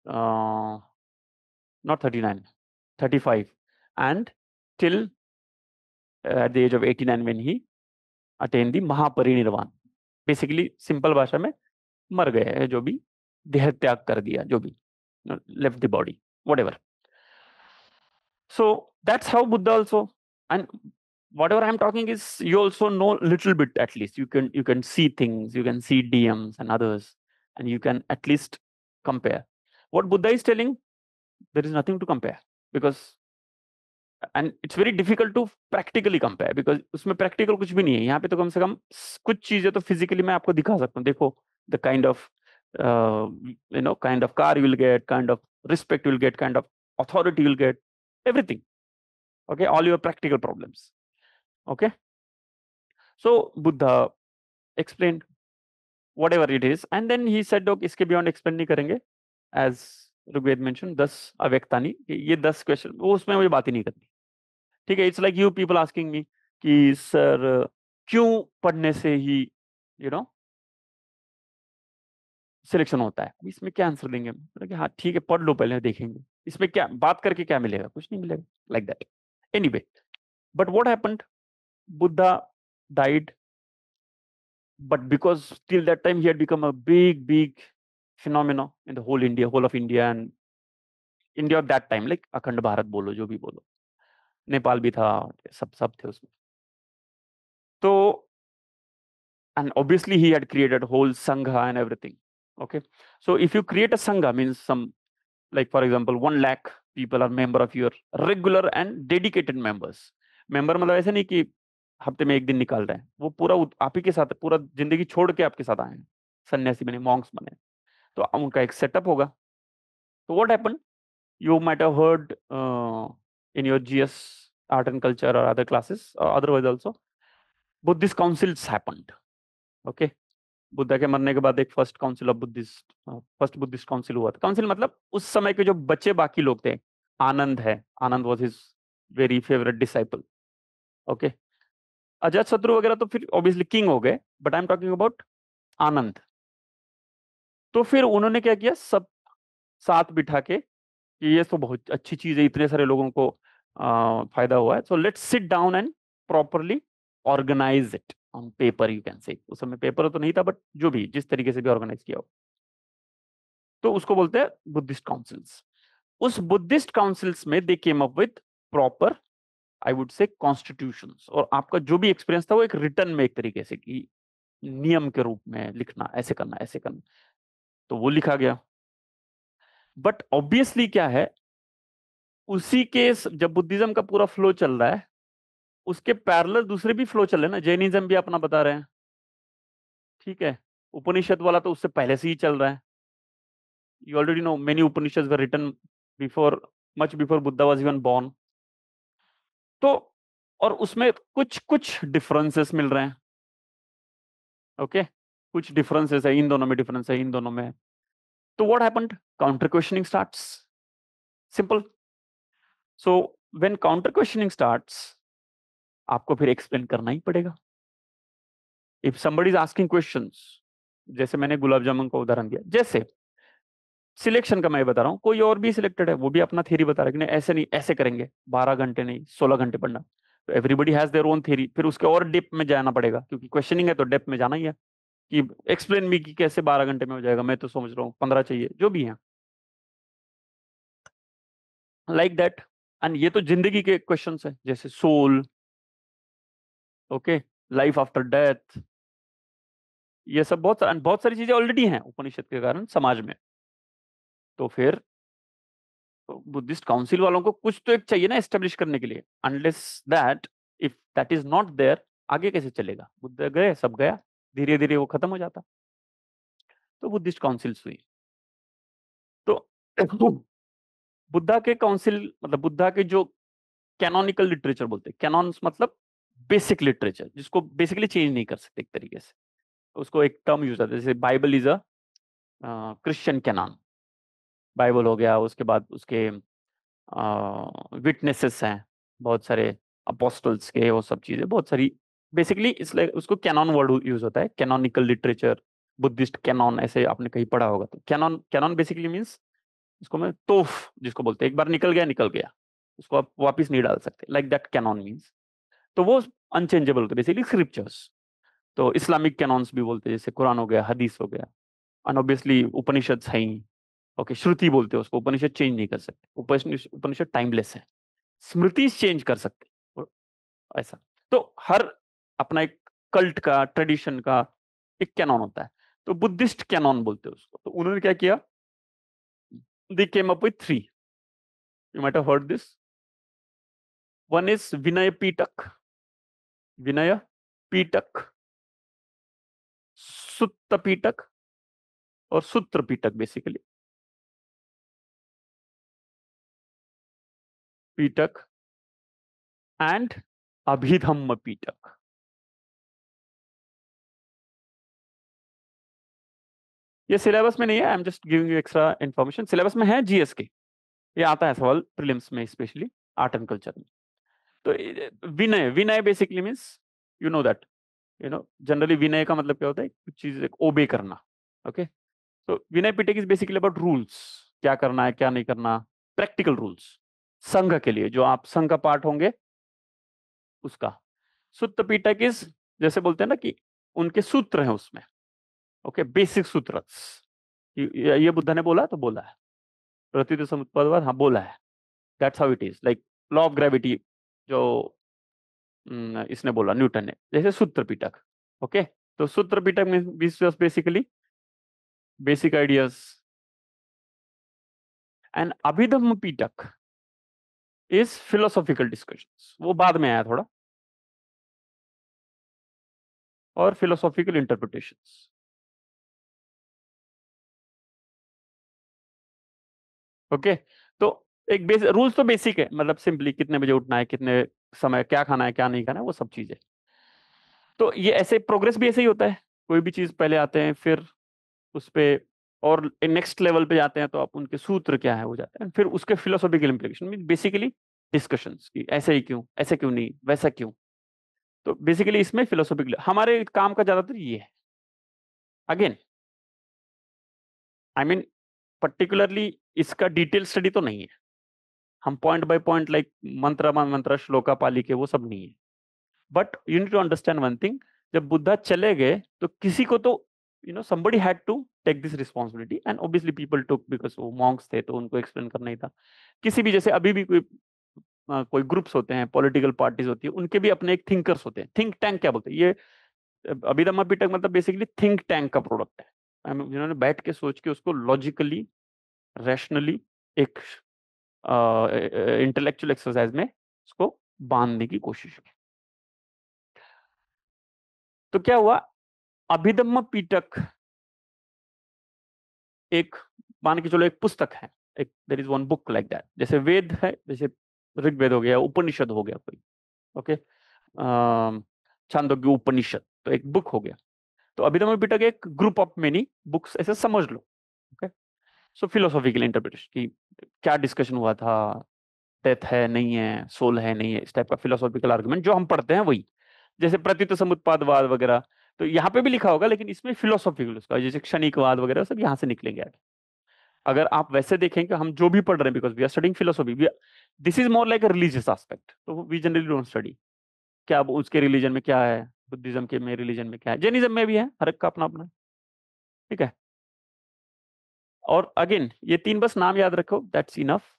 not 39, 35, and till at the age of 89 when he attained the Mahaparinirvana. Basically, simple भाषा में मर गए हैं, जो भी देह त्याग कर दिया, जो भी left the body, whatever. So that's how Buddha also, and whatever I'm talking is, you also know little bit, at least you can see things, you can see DMs and others, and you can at least compare. What Buddha is telling, there is nothing to compare, because and it's very difficult to practically compare, because उसमें practical कुछ भी नहीं है. यहाँ पे तो कम से कम कुछ चीजें तो physically मैं आपको दिखा सकता हूँ. देखो, the kind of kind of car you will get, kind of respect you will get, kind of authority you will get, everything. Okay, all your practical problems. Okay, so Buddha explained whatever it is, and then he said, okay, इसके beyond explain नहीं करेंगे, as Rigved mentioned, 10 अव्यक्तानि, ये 10 question, वो उसमें मुझे बात ही नहीं करनी. ठीक है, it's like you people asking me कि सर क्यों पढ़ने से ही सिलेक्शन होता है, इसमें क्या आंसर देंगे? हाँ ठीक है, पढ़ लो पहले, देखेंगे इसमें क्या बात करके क्या मिलेगा, कुछ नहीं मिलेगा, like that. Anyway, but what happened, Buddha died, but because till that time he had become a big phenomenon in the whole of India, and India of that time, like अखंड भारत बोलो, जो भी बोलो, नेपाल भी था, सब थे उसमें. तो and obviously he had created a whole sangha and everything. Okay, so if you create a sangha, means some, like for example 1 lakh people are member of your regular and dedicated members. member मतलब ऐसा नहीं कि हफ्ते में एक दिन निकाल रहे हैं, वो पूरा आप ही के साथ, पूरा जिंदगी छोड़ के आपके साथ आए हैं, सन्यासी बने, मॉन्क्स बने, तो उनका एक सेटअप होगा. तो what happen, you might have heard in your GS art and culture or other classes or otherwise also, Buddhist councils happened. Okay, Buddha के मरने के बाद एक फर्स्ट बुद्धिस्ट काउंसिल हुआ था. काउंसिल मतलब उस समय के जो बच्चे बाकी लोग थे, Ananda was his very favourite disciple. Okay, Ajatashatru वगैरह तो फिर ऑब्वियसली किंग हो गए, but I am talking about Ananda. तो फिर उन्होंने क्या किया, सब साथ बिठा के कि ये तो बहुत अच्छी चीज है, इतने सारे लोगों को फायदा हुआ है, so let's sit down and properly organise it on paper, you can say. उस समय पेपर तो नहीं था, बट जो भी जिस तरीके से भी ऑर्गेनाइज किया हो, तो उसको बोलते हैं बुद्धिस्ट काउंसिल्स. उस बुद्धिस्ट काउंसिल्स में they came up with proper, I would say, constitutions, और आपका जो भी एक्सपीरियंस था वो एक रिटर्न में, एक तरीके से कि नियम के रूप में लिखना, ऐसे करना, ऐसे करना. तो वो लिखा गया. बट ऑब्वियसली क्या है, उसी के जब बुद्धिज्म का पूरा फ्लो चल रहा है, उसके पैरेलल दूसरे भी फ्लो चल रहे हैं ना. जैनिज्म भी अपना बता रहे हैं, ठीक है, उपनिषद वाला तो उससे पहले से ही चल रहा है. You already know many Upanishads were written before, much before Buddha was even born. तो और उसमें कुछ कुछ डिफरेंसेस मिल रहे हैं। ओके, कुछ डिफरेंसेस है, इन दोनों में डिफरेंस है, इन दोनों में। तो what happened? Counter questioning starts. Simple. So when counter questioning starts, आपको फिर एक्सप्लेन करना ही पड़ेगा। If somebody is asking questions, जैसे मैंने गुलाब जामुन का उदाहरण दिया, जैसे सिलेक्शन का मैं बता रहा हूँ, कोई और भी सिलेक्टेड है, वो भी अपना थ्योरी बता रहा है कि नहीं ऐसे नहीं ऐसे करेंगे, 12 घंटे नहीं 16 घंटे पढ़ना। तो everybody has their own theory, फिर उसके और डेप्थ में जाना पड़ेगा, क्योंकि क्वेश्चनिंग है तो डेप्थ में जाना ही है कि एक्सप्लेन मी कि कैसे 12 घंटे में हो जाएगा, मैं तो समझ रहा हूँ 15 चाहिए, जो भी है लाइक दैट। एंड ये तो जिंदगी के क्वेश्चन है, जैसे soul, okay, life after death, ये सब बहुत सारी चीजें ऑलरेडी हैं उपनिषद के कारण समाज में। तो फिर बुद्धिस्ट काउंसिल वालों को कुछ तो एक चाहिए ना एस्टेब्लिश करने के लिए। Unless that, if that is not there, आगे कैसे चलेगा? बुद्ध गए, सब गया, धीरे धीरे वो खत्म हो जाता। तो बुद्धिस्ट काउंसिल्स हुई। तो बुद्धा के काउंसिल मतलब बुद्धा के जो कैनोनिकल लिटरेचर बोलते हैं, कैनॉन्स मतलब बेसिक लिटरेचर, जिसको बेसिकली चेंज नहीं कर सकते एक तरीके से। उसको एक टर्म यूज होता है, जैसे Bible is a Christian Canon, Bible हो गया, उसके बाद उसके विटनेसेस हैं बहुत सारे, अपोस्टल्स के, वो सब चीजें बहुत सारी। बेसिकली इसलिए उसको कैनॉन वर्ड यूज होता है, कैनोनिकल लिटरेचर, बुद्धिस्ट कैनॉन, ऐसे आपने कहीं पढ़ा होगा। तो कैनॉन, कैनॉन बेसिकली मींस, इसको मैं तोफ जिसको बोलते हैं, एक बार निकल गया निकल गया, उसको आप वापस नहीं डाल सकते, लाइक दैट कैनॉन मींस। तो वो अनचेंजेबल होते बेसिकली स्क्रिप्चर्स। तो इस्लामिक कैनॉन्स भी बोलते हैं, जैसे कुरान हो गया, हदीस हो गया, एंड ऑब्वियसली उपनिषद है ही। ओके, श्रुति बोलते हैं उसको, उपनिषद चेंज नहीं कर सकते, उपनिषद उपनिषद टाइमलेस है, स्मृति चेंज कर सकते और ऐसा। तो हर अपना एक कल्ट का, ट्रेडिशन का एक कैनॉन होता है, तो बुद्धिस्ट कैनॉन बोलते हैं उसको। तो उन्होंने क्या किया, they came up with three, you might have heard this. One is Vinaya Pitaka, Vinaya Pitaka, Sutta Pitaka और सूत्र पीटक। Basically Pitaka and Abhidhamma Pitaka. ये सिलेबस में नहीं है, I am just giving you extra information. Syllabus में है जीएस के, ये आता है सवाल प्रीलिम्स में, स्पेशली आर्ट एंड कल्चर में। तो Vinaya, Vinaya basically means, you know that, you know generally Vinaya का मतलब क्या होता है, कुछ चीज ओबे करना। ओके, तो Vinaya Pitaka is basically about rules, क्या करना है क्या नहीं करना, प्रैक्टिकल रूल्स संघ के लिए, जो आप संघ का पार्ट होंगे उसका। सुत्त पिटक इज, जैसे बोलते हैं ना कि उनके सूत्र हैं उसमें, ओके, बेसिक सूत्र। ये बुद्धा ने बोला तो बोला है, प्रतीत समुत्पादवाद, हाँ बोला है, that's how it is, like law of gravity जो इसने बोला, न्यूटन ने, जैसे सूत्र पिटक। ओके, तो सूत्र पिटक में basically basic ideas. And Abhidhamma Pitaka is philosophical discussions, वो बाद में आया थोड़ा, और फिलोसॉफिकल इंटरप्रिटेशंस। ओके, तो एक रूल्स तो बेसिक है, मतलब सिंपली कितने बजे उठना है, कितने समय, क्या खाना है क्या नहीं खाना है, वो सब चीजें। तो ये ऐसे प्रोग्रेस भी ऐसे ही होता है, कोई भी चीज पहले आते हैं, फिर उस पे और नेक्स्ट लेवल पे जाते हैं, तो आप उनके सूत्र क्या है वो जाते हैं, फिर उसके philosophical implication mean basically discussions की, ऐसे ही क्यों, ऐसे क्यों नहीं, वैसा क्यों। तो बेसिकली इसमें फिलोसॉफिकल हमारे काम का ज्यादातर ये है। अगेन आई मीन पर्टिकुलरली इसका डिटेल स्टडी तो नहीं है, हम पॉइंट बाय पॉइंट लाइक मंत्र मंत्र श्लोका पाली के वो सब नहीं है। But you need to understand one thing, जब बुद्धा चले गए तो किसी को तो somebody had to take this responsibility and obviously people took, because वो monks थे तो उनको एक्सप्लेन करना ही था। किसी भी, जैसे अभी भी कोई ग्रुप्स होते हैं, पॉलिटिकल पार्टीज होती है, उनके भी अपने एक थिंकर्स होते हैं, थिंक टैंक क्या बोलते हैं ये, अभिधम्म पिटक मतलब बेसिकली थिंक टैंक का प्रोडक्ट है, जिन्होंने बैठ के सोच के उसको लॉजिकली, रैशनली, एक इंटेलेक्चुअल एक्सरसाइज में उसको बांधने की कोशिश की। तो क्या हुआ, अभिधम्म पिटक एक, मान के चलो एक पुस्तक है, एक there is one book like that, जैसे वेद है, जैसे ऋग्वेद हो गया, उपनिषद हो गया कोई। ओके, छांदोग्य उपनिषद, तो एक बुक हो गया। तो अभिधम्म पिटक एक ग्रुप ऑफ मेनी बुक्स, ऐसे समझ लो। ओके, सो फिलोसॉफिकल इंटरप्रिटेशन की क्या डिस्कशन हुआ था, डेथ है नहीं है, सोल है नहीं है, इस टाइप का फिलोसॉफिकल आर्गुमेंट जो हम पढ़ते हैं वही, जैसे प्रतीत समुत्पादवाद वगैरह। तो यहाँ पे भी लिखा होगा, लेकिन इसमें फिलोसॉफिकल उसका, जैसे क्षणिकवाद वगैरह सब यहाँ से निकलेंगे आगे। अगर आप वैसे देखें कि हम जो भी पढ़ रहे हैं, because we are studying philosophy, this is more like a religious aspect, तो वी जनरली डोंट स्टडी क्या उसके रिलीजन में क्या है, बुद्धिज्म के में रिलीजन में क्या है, जैनिज्म में भी है, हर एक का अपना अपना। ठीक है, और अगेन ये तीन बस नाम याद रखो, दैट्स इनफ।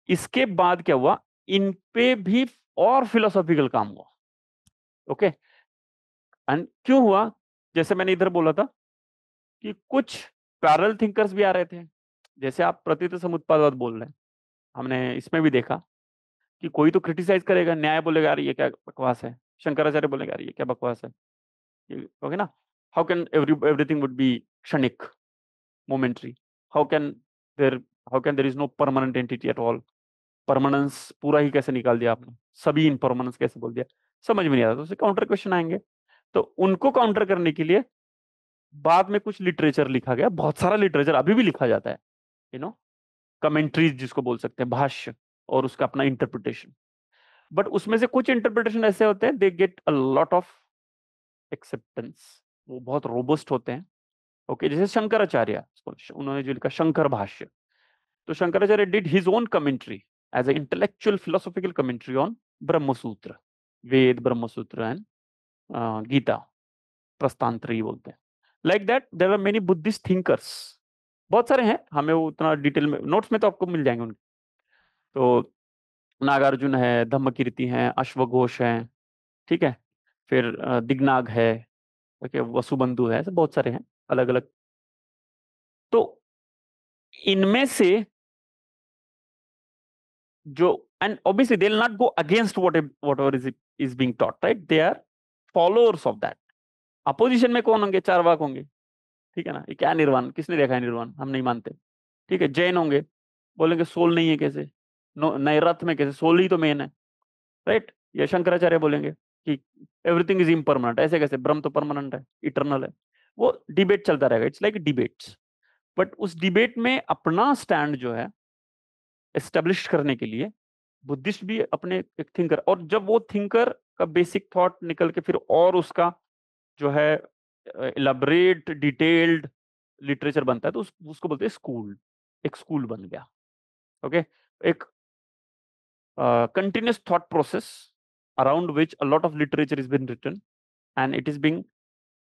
इसके बाद क्या हुआ, इन पे भी और फिलोसॉफिकल काम हुआ। ओके, एंड क्यों हुआ, जैसे मैंने इधर बोला था कि कुछ पैरेलल थिंकर्स भी आ रहे थे, जैसे आप प्रतीत समुत्पादवाद बोल रहे हैं, हमने इसमें भी देखा कि कोई तो क्रिटिसाइज करेगा, न्याय बोलेगा यार ये क्या बकवास है, शंकराचार्य बोलेगा यार ये क्या बकवास है, ओके ना, how can everything would be क्षणिक, momentary, how can there how can there is no permanent entity at all, permanence पूरा ही कैसे निकाल दिया आपने, सभी इनपरमानेंस कैसे बोल दिया, समझ में नहीं आता, तो उससे काउंटर क्वेश्चन आएंगे। तो उनको काउंटर करने के लिए बाद में कुछ लिटरेचर लिखा गया, बहुत सारा लिटरेचर अभी भी लिखा जाता है, यू नो, कमेंट्रीज जिसको बोल सकते हैं, भाष्य, और उसका अपना इंटरप्रिटेशन। बट उसमें से कुछ इंटरप्रिटेशन ऐसे होते हैं, they get a lot of acceptance, वो बहुत रोबस्ट होते हैं। ओके, जैसे शंकराचार्य, उन्होंने जो लिखा शंकर भाष्य, तो Shankaracharya did his own commentary as a intellectual philosophical commentary on Brahmasutra, Veda Brahmasutra and Gita, Prasthanatrayi बोलते हैं। Like that there are many Buddhist thinkers, बहुत सारे हैं, हमें वो उतना डिटेल में नोट्स में तो आपको मिल जाएंगे उनके। तो नागार्जुन है, धम्मकीर्ति है, अश्वघोष है, ठीक है, फिर दिग्नाग है, ओके, वसुबंधु है, ऐसे बहुत सारे हैं अलग अलग। तो इनमें से जो, and obviously they will not go against whatever is being taught, right, they are followers of that. Opposition में कौन होंगे, चारवाक होंगे, ठीक है ना, ये क्या निर्वाण, किसने देखा है निर्वाण, हम नहीं मानते। ठीक है, जैन होंगे, बोलेंगे सोल नहीं है कैसे, नए रथ में कैसे, सोल ही तो मेन है, राइट। या शंकराचार्य बोलेंगे कि एवरीथिंग इज इम्परमानेंट, ऐसे कैसे, ब्रह्म तो परमानेंट है, इटर्नल है। वो डिबेट चलता रहेगा, इट्स लाइक डिबेट्स। बट उस डिबेट में अपना स्टैंड जो है एस्टेब्लिश करने के लिए बुद्धिस्ट भी अपने एक थिंकर, और जब वो थिंकर का बेसिक थॉट निकल के फिर और उसका जो है इलाबरेट डिटेल्ड लिटरेचर बनता है, तो उसको बोलते हैं स्कूल, एक स्कूल बन गया। ओके, एक continuous thought process around which a lot of literature has been written, and it is being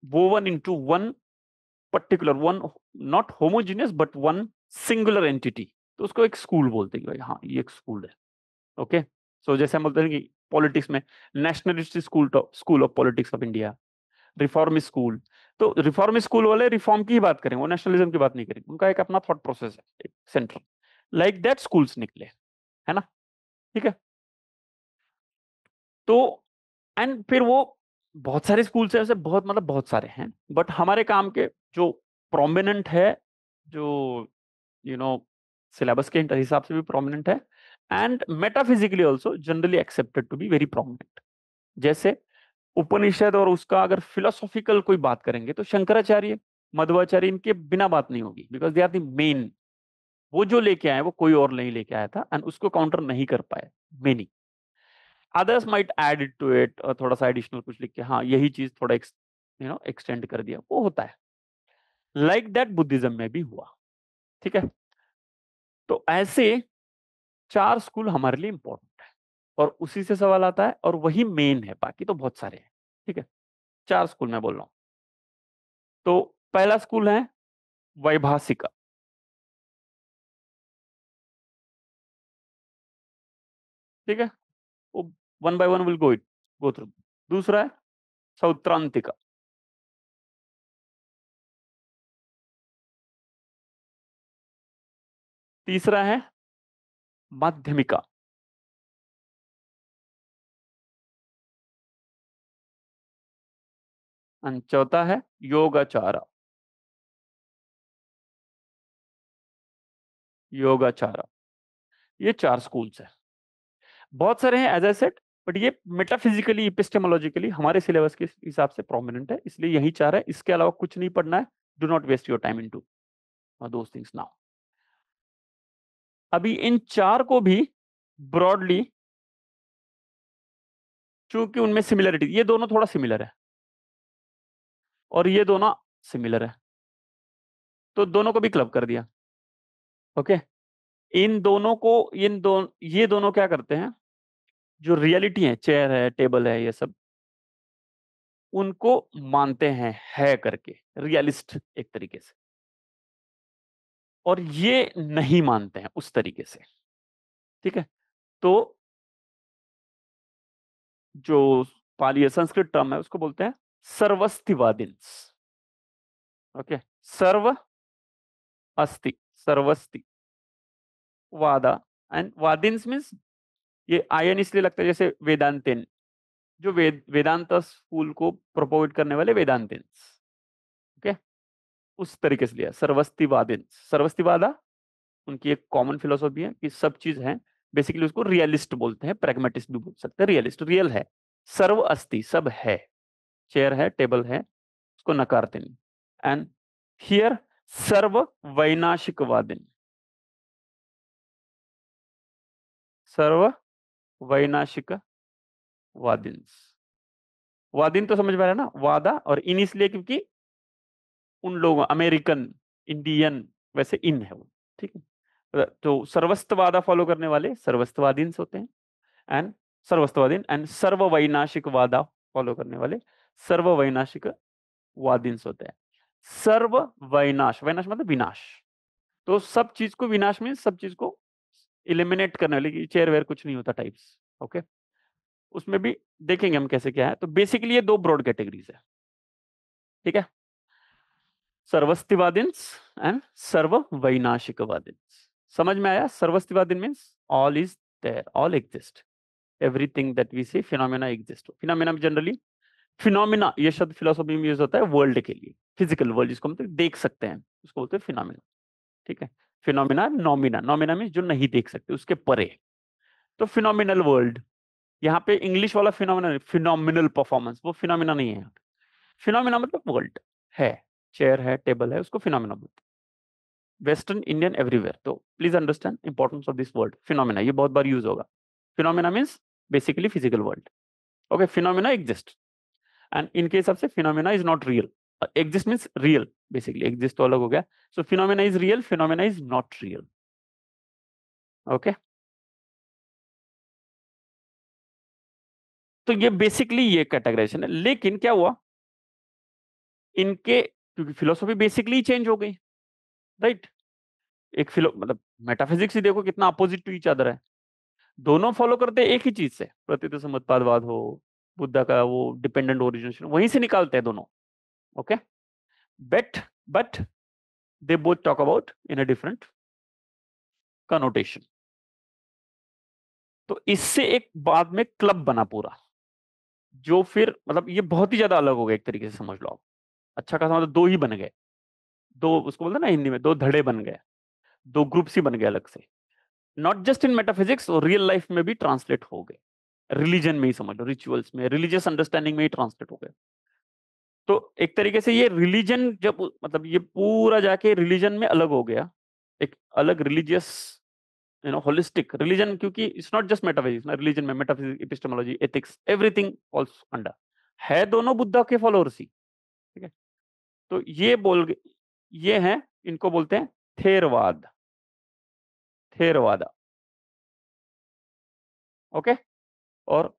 woven into one particular one, not homogeneous but one singular entity, तो उसको एक स्कूल बोलते हैं कि भाई हाँ ये एक स्कूल है। ओके, सो जैसे हम बोलते हैं कि पॉलिटिक्स में nationalist school, school of politics of India, reform school, तो रिफॉर्म स्कूल वाले रिफॉर्म की ही बात करेंगे, वो नेशनलिज्म की बात नहीं करेंगे, उनका एक अपना थॉट प्रोसेस है, एक सेंट्रल, लाइक दैट स्कूल्स निकले, है ना। ठीक है, तो एंड फिर वो बहुत सारे स्कूल्स हैं ऐसे, बहुत मतलब बहुत सारे हैं, बट हमारे काम के जो प्रोमिनेंट है, जो यू नो सिलेबस के हिसाब से भी प्रोमिनेंट है, and metaphysically also generally accepted to be very prominent. जैसे उपनिषद और उसका अगर फिलोसॉफिकल कोई बात करेंगे तो शंकराचार्य, मध्वाचार्य, इनके बिना बात नहीं होगी, because they are the main. वो जो लेके आए वो कोई और नहीं लेके आया था, एंड उसको काउंटर नहीं कर पाए many. Others might add it to it, और थोड़ा सा एडिशनल कुछ लिख के हाँ यही चीज थोड़ा एक्सटेंड कर दिया, वो होता है। लाइक दैट बुद्धिज्म में भी हुआ। ठीक है, तो ऐसे चार स्कूल हमारे लिए इंपॉर्टेंट है, और उसी से सवाल आता है, और वही मेन है, बाकी तो बहुत सारे हैं। ठीक है, चार स्कूल मैं बोल रहा हूं। तो पहला स्कूल है वैभाषिका। ठीक है, वो one by one will go through. दूसरा है सौत्रांतिका। तीसरा है माध्यमिका। एंड चौथा है योगाचारा। योगाचारा, ये चार स्कूल्स है, बहुत सारे हैं एज आई सेड, बट ये मेटाफिजिकली इपिस्टेमोलॉजिकली हमारे सिलेबस के हिसाब से प्रोमिनेंट है, इसलिए यही चाह रहा है, इसके अलावा कुछ नहीं पढ़ना है। Do not waste your time into those things now. अभी इन चार को भी ब्रॉडली, चूंकि उनमें सिमिलरिटी, ये दोनों थोड़ा सिमिलर है और ये दोनों सिमिलर है, तो दोनों को भी क्लब कर दिया। ओके, इन दोनों को, ये दोनों क्या करते हैं, जो रियलिटी है, चेयर है, टेबल है, ये सब उनको मानते हैं है करके, रियलिस्ट एक तरीके से, और ये नहीं मानते हैं उस तरीके से। ठीक है, तो जो पाली संस्कृत टर्म है उसको बोलते हैं सर्वस्तिवादिन्स। ओके, सर्व अस्ति, सर्वस्ति वादा, एंड वादिन्स मीन्स, ये आयन इसलिए लगता है जैसे वेदांतिन, जो वेदांत स्कूल को प्रोपोगेट करने वाले वेदांतिन्स। ओके, उस तरीके से लिया सर्वस्तिवादिन्स। सर्वस्तिवादा उनकी एक कॉमन फिलोसॉफी है कि सब चीज है, बेसिकली उसको रियलिस्ट बोलते हैं, प्रैग्मेटिस्ट भी बोल सकते हैं, रियलिस्ट, रियल है, सर्व अस्ति, सब है, चेयर है, टेबल है, उसको नकारते नहीं। एंड हियर सर्व वैनाशिकवादिन, सर्व वैनाशिक वादिन, वादिन तो समझ में आ रहा है ना, वादा, और इन इसलिए क्योंकि उन लोगों, अमेरिकन, इंडियन, वैसे इन है वो। ठीक है, तो सर्वस्ववादा फॉलो करने वाले सर्वस्ववादीन होते हैं, एंड सर्वस्ववादीन, एंड सर्व वैनाशिक वादा फॉलो करने वाले सर्व वैनाशिक वादीन होते हैं। सर्व वैनाश, वैनाश मतलब विनाश, तो सब चीज को विनाश में, सब चीज को इलिमिनेट करने वाले, चेयर वेयर कुछ नहीं होता टाइप्स। ओके, उसमें भी देखेंगे हम कैसे क्या है। तो बेसिकली ये दो ब्रॉड कैटेगरीज है। ठीक है, सर्वस्तिवादिन्स एंड सर्व वैनाशिकवादिन्स। समझ में आया? Sarvastivadin means all is there, all exist, everything that we see phenomena exist. Phenomena generally, phenomena ये शब्द फिलोसॉफी में यूज होता है वर्ल्ड के लिए, फिजिकल वर्ल्ड जिसको मतलब देख सकते हैं उसको बोलते हैं फिनोमेना। ठीक है, फिनोमेना, नोमिना, नोमिना मीन्स जो नहीं देख सकते, उसके परे। तो फिनोमिनल वर्ल्ड, यहाँ पे इंग्लिश वाला फिनोमिना, फिनोमिनल परफॉर्मेंस, वो फिनोमिना नहीं है। फिनोमिना मतलब वर्ल्ड है, चेयर है, टेबल है, उसको फिनोमिना बोलते हैं, वेस्टर्न, इंडियन, एवरीवेयर। तो please understand importance of this word phenomena, ये बहुत बार यूज होगा। Phenomena means basically physical world. Okay, phenomena exist, and इनके हिसाब से phenomena is not real. Exist means real, basically exist तो अलग हो गया। So phenomena is real, phenomena is not real. Okay, तो ये बेसिकली ये कैटेगराइजेशन है। लेकिन क्या हुआ इनके, क्योंकि फिलोसॉफी बेसिकली चेंज हो गई, राइट। एक फिलो मतलब मेटाफिजिक्स ही देखो कितना अपोजिट टू ईच अदर है, दोनों फॉलो करते हैं एक ही चीज से, प्रतीत समुत्पादवाद हो, बुद्धा का वो डिपेंडेंट ओरिजिनेशन, वहीं से निकालते हैं दोनों। Okay, but but they both talk about in a different connotation. तो इससे एक बाद में क्लब बना पूरा, जो फिर मतलब ये बहुत ही ज्यादा अलग हो गया एक तरीके से, समझ लो आप। अच्छा खासा मतलब दो ही बन गए, दो उसको बोलते हैं ना हिंदी में, दो धड़े बन गए, दो ग्रुप्स ही बन गए अलग से। नॉट जस्ट इन मेटाफिजिक्स, और रियल लाइफ में भी ट्रांसलेट हो गए, रिलीजन में ही समझ लो, रिचुअल्स में, रिलीजियस अंडरस्टैंडिंग में ही ट्रांसलेट हो गए। तो एक तरीके से ये रिलीजन जब मतलब ये पूरा जाके रिलीजन में अलग हो गया, एक अलग रिलीजियस, होलिस्टिक रिलीजन, क्योंकि इट्स नॉट जस्ट मेटाफिजिक्स ना, रिलीजन में metaphysics, epistemology, ethics, everything falls under, है दोनों बुद्धा के फॉलोअर्स ही। ठीक है, तो ये ये हैं, इनको बोलते हैं थेरवाद, थेरवादा। ओके, और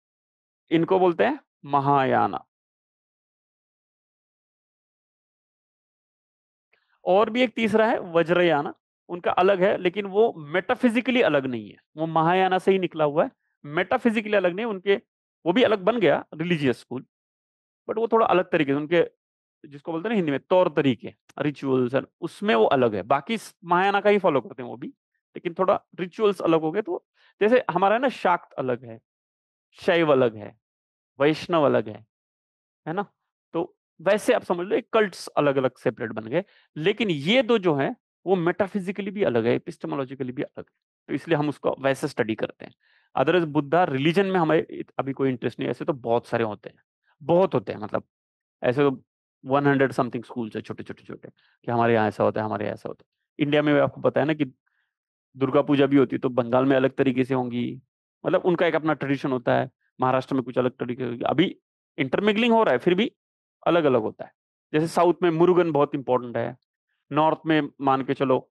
इनको बोलते हैं महायाना। और भी एक तीसरा है वज्रयाना, उनका अलग है, लेकिन वो मेटाफिजिकली अलग नहीं है, वो महायाना से ही निकला हुआ है, मेटाफिजिकली अलग नहीं उनके, वो भी अलग बन गया रिलीजियस स्कूल, बट वो थोड़ा अलग तरीके से उनके, जिसको बोलते हैं ना हिंदी में तौर तरीके, रिचुअल्स, उसमें वो अलग है। बाकी महायाना का ही फॉलो करते हैं वो भी, लेकिन थोड़ा रिचुअल्स अलग हो गए। तो जैसे हमारा है ना, शाक्त अलग है, शैव अलग है, वैष्णव अलग है ना। तो वैसे आप समझ लो एक कल्ट्स अलग अलग सेपरेट बन गए, लेकिन ये दो जो है वो मेटाफिजिकली भी अलग है, एपिस्टेमोलॉजिकली भी अलग है, तो इसलिए हम उसको वैसे स्टडी करते हैं। अदरवाइज बुद्धा रिलीजन में हमें अभी कोई इंटरेस्ट नहीं है। ऐसे तो बहुत सारे होते हैं, बहुत होते हैं, मतलब ऐसे तो 100 समथिंग स्कूल्स है छोटे छोटे छोटे, कि हमारे यहाँ ऐसा होता है, हमारे यहाँ ऐसा होता है। इंडिया में आपको पता है ना कि दुर्गा पूजा भी होती है तो बंगाल में अलग तरीके से होंगी, मतलब उनका एक अपना ट्रेडिशन होता है। महाराष्ट्र में कुछ अलग तरीके से होगी। अभी इंटरमिंगलिंग हो रहा है, फिर भी अलग अलग होता है। जैसे साउथ में मुरुगन बहुत इंपॉर्टेंट है, नॉर्थ में मान के चलो,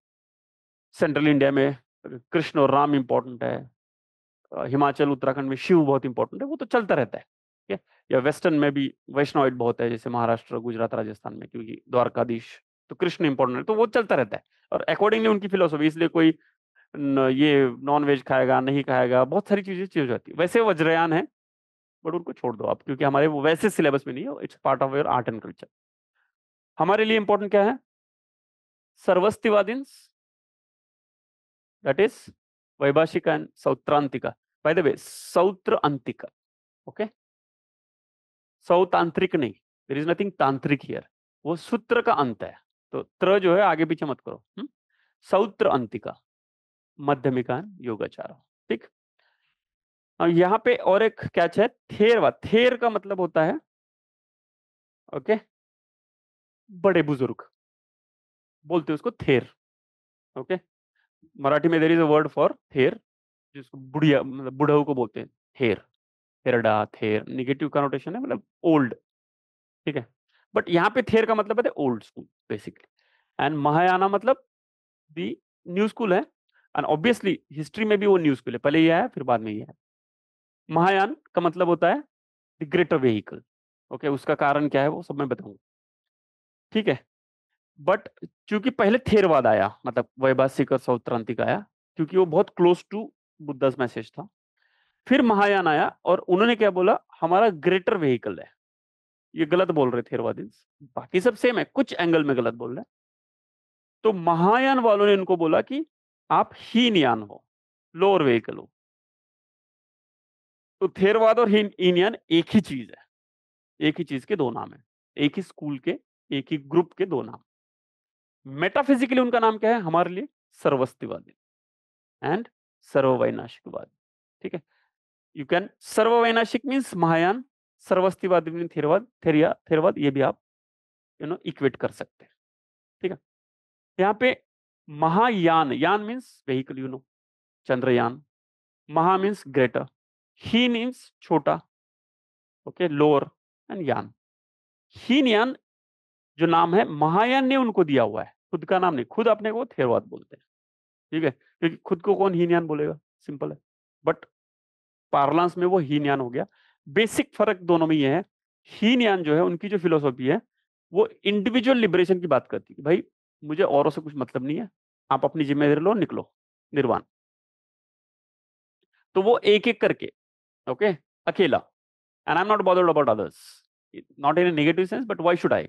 सेंट्रल इंडिया में कृष्ण और राम इंपॉर्टेंट है, हिमाचल उत्तराखंड में शिव बहुत इंपॉर्टेंट है, वो तो चलता रहता है। ठीक है। या वेस्टर्न में भी वैष्णवाइट बहुत है, जैसे महाराष्ट्र गुजरात राजस्थान में, क्योंकि द्वारकाधीश तो कृष्ण इंपॉर्टेंट है, तो वो चलता रहता है। और अकॉर्डिंगली उनकी फिलोसफी, इसलिए कोई ये नॉन वेज खाएगा नहीं खाएगा, बहुत सारी चीजें चेंज होती है। वैसे वज्रयान है, बट उनको छोड़ दो आप, क्योंकि हमारे वो वैसे सिलेबस में नहीं है, it's part of your art and culture. हमारे लिए इंपॉर्टेंट क्या है? Sarvastivadins, that is Vaibhashika and Sautrantika. By the way, Sautrantika, okay, Sautantrika नहीं, there is nothing tantric here, वो सूत्र का अंत है। तो त्र जो है आगे पीछे मत करो। सौत्र अंतिका, मध्यमिका, योगाचार। ठीक। अब यहाँ पे और एक कैच है, थेरवाद। थेर का मतलब होता है, ओके, बड़े बुजुर्ग, बोलते हैं उसको थेर। ओके। मराठी में there is a word for थेर, जिसको बुढ़िया मतलब बुढ़ऊ को बोलते हैं थेर। थेरडा, थेर निगेटिव कनोटेशन है, मतलब ओल्ड। ठीक है। बट यहाँ पे थेर का मतलब है old school basically. And Mahayana मतलब दी न्यू स्कूल है। एंड ऑब्वियसली हिस्ट्री में भी वो न्यू स्कूल है, पहले ये आया फिर बाद में ये आया। महायान का मतलब होता है द ग्रेटर व्हीकल। ओके, उसका कारण क्या है वो सब मैं बताऊंगा। ठीक है। बट चूंकि पहले थेरवाद आया, मतलब वैभाषिक और सौत्रांतिक आया, क्योंकि वो बहुत क्लोज टू बुद्धा's मैसेज था। फिर महायान आया और उन्होंने क्या बोला, हमारा ग्रेटर व्हीकल है। ये गलत बोल रहे थेरवादी, बाकी सब सेम है, कुछ एंगल में गलत बोल रहे हैं। तो महायान वालों ने इनको बोला कि आप हीनयान हो, लोअर व्हीकल हो। तो थेरवाद और हीनयान एक ही चीज है, एक ही चीज के दो नाम है, एक ही स्कूल के, एक ही ग्रुप के दो नाम। मेटाफिजिकली उनका नाम क्या है हमारे लिए? सर्वस्तिवादी एंड सर्ववैनाशिकवाद। ठीक है। You can, Sarvavainashika means Mahayana, Sarvastivadi mean Theravada, Theravada, ये भी आप इक्वेट कर सकते हैं। ठीक है। यहाँ पे महायान, यान मीन्स व्हीकल, चंद्रयान। महा मीन्स ग्रेटर, ही मीन्स छोटा, ओके, लोअर, एंड यान। हीनयान जो नाम है महायान ने उनको दिया हुआ है, खुद का नाम नहीं, खुद अपने को थेरवाद बोलते हैं। ठीक है, क्योंकि खुद को कौन हीनयान बोलेगा, सिंपल है। बट पार्लांस में वो हीनयान हो गया। बेसिक फर्क दोनों में ये है, हीनयान जो है उनकी जो फिलोसॉफी है, वो इंडिविजुअल लिबरेशन की बात करती है, भाई मुझे औरों से कुछ मतलब नहीं है, आप अपनी जिम्मेदारी लो, निकलो, निर्वाण। तो वो एक एक करके, ओके, अकेला, and I am not bothered about others, not in A negative sense, but why should I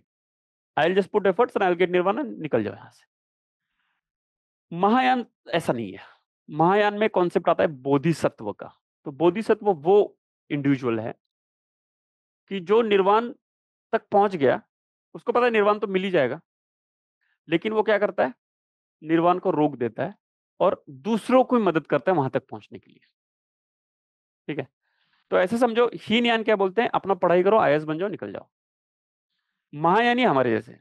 will just put efforts and I will get निर्वाण, निकल जाओ यहां से। महायान ऐसा नहीं है। महायान में कॉन्सेप्ट आता है बोधिसत्व का। तो बोधिसत्व वो इंडिविजुअल है कि जो निर्वाण तक पहुंच गया, उसको पता है निर्वाण तो मिल ही जाएगा, लेकिन वो क्या करता है, निर्वाण को रोक देता है और दूसरों को मदद करता है वहां तक पहुंचने के लिए। ठीक है। तो ऐसे समझो, हीनयान क्या बोलते हैं, अपना पढ़ाई करो, आईएएस बन जाओ, निकल जाओ। महायानी हमारे जैसे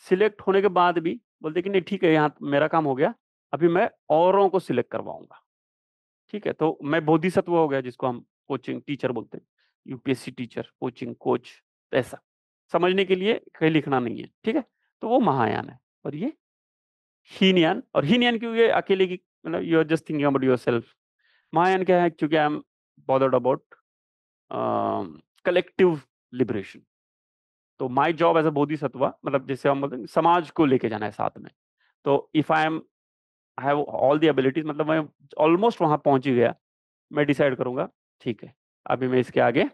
सिलेक्ट होने के बाद भी बोलते कि नहीं ठीक है, यहाँ मेरा काम हो गया, अभी मैं औरों को सिलेक्ट करवाऊंगा। ठीक है। तो मैं बोधिसत्व हो गया, जिसको हम कोचिंग टीचर बोलते हैं, यूपीएससी टीचर, कोचिंग कोच, ऐसा समझने के लिए कहीं लिखना नहीं है। ठीक है। तो वो महायान है। और ये हीनयान, और हीनयान क्यों, ये अकेले की, मतलब you are just thinking about yourself. Mahayana क्या है, क्योंकि I am bothered about collective liberation. तो my job as a bodhisattva, मतलब जैसे हम बोलते हैं समाज को लेके जाना है साथ में। तो if I am have all the abilities, मतलब मैं ऑलमोस्ट वहां पहुंच ही गया, मैं डिसाइड करूंगा ठीक है, अभी मैं इसके आगे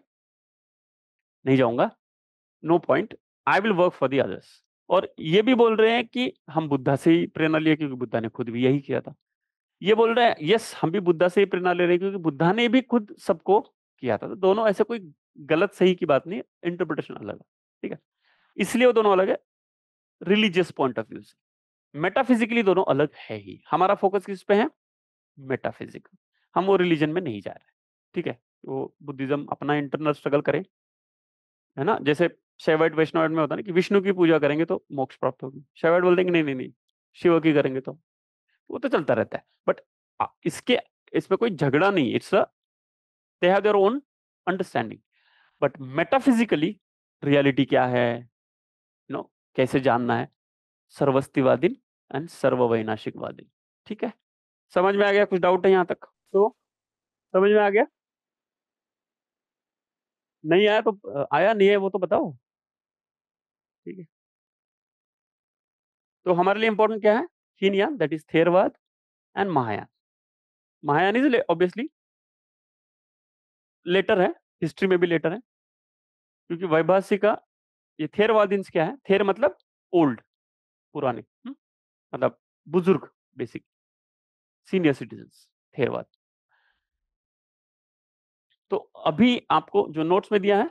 नहीं जाऊंगा, no point, I will work for the others. और ये भी बोल रहे हैं कि हम बुद्धा से ही प्रेरणा लिए, क्योंकि बुद्धा ने खुद भी यही किया था। ये बोल रहे हैं यस, हम भी बुद्धा से ही प्रेरणा ले रहे हैं, क्योंकि बुद्धा ने भी खुद सबको किया था। तो दोनों ऐसे कोई गलत सही की बात नहीं, इंटरप्रिटेशन अलग है। ठीक है। इसलिए वो दोनों अलग है रिलीजियस पॉइंट ऑफ व्यू से। मेटाफिजिकली दोनों अलग है ही। हमारा फोकस किस पे है? मेटाफिजिकल। हम वो रिलीजन में नहीं जा रहे। ठीक है, वो बुद्धिज्म अपना इंटरनल स्ट्रगल करे, है ना। जैसे शैवाइट वैष्णवाइट में होता है ना कि विष्णु की पूजा करेंगे तो मोक्ष प्राप्त होगी, शैवाइट बोल देंगे नहीं नहीं नहीं, शिव की करेंगे तो, वो तो चलता रहता है। बट इसके इसमें कोई झगड़ा नहीं, it's they have their own understanding. But metaphysically reality क्या है, नो, कैसे जानना है, सर्वस्तिवादी एंड सर्ववैनाशिकवादी। ठीक है, समझ में आ गया? कुछ डाउट है यहाँ तक? तो समझ में आ गया? नहीं आया तो आया नहीं है वो तो बताओ। ठीक है, तो हमारे लिए इंपॉर्टेंट क्या है? Hinayana, that is Theravada and Mahayana. Mahayana is obviously later है, हिस्ट्री में भी लेटर है, क्योंकि वैभाषिका, ये थेरवादीन्स क्या है, थेर मतलब ओल्ड, पुराने, मतलब बुजुर्ग, बेसिक सीनियर सिटीजन्स, थेरवाद। तो अभी आपको जो नोट्स में दिया है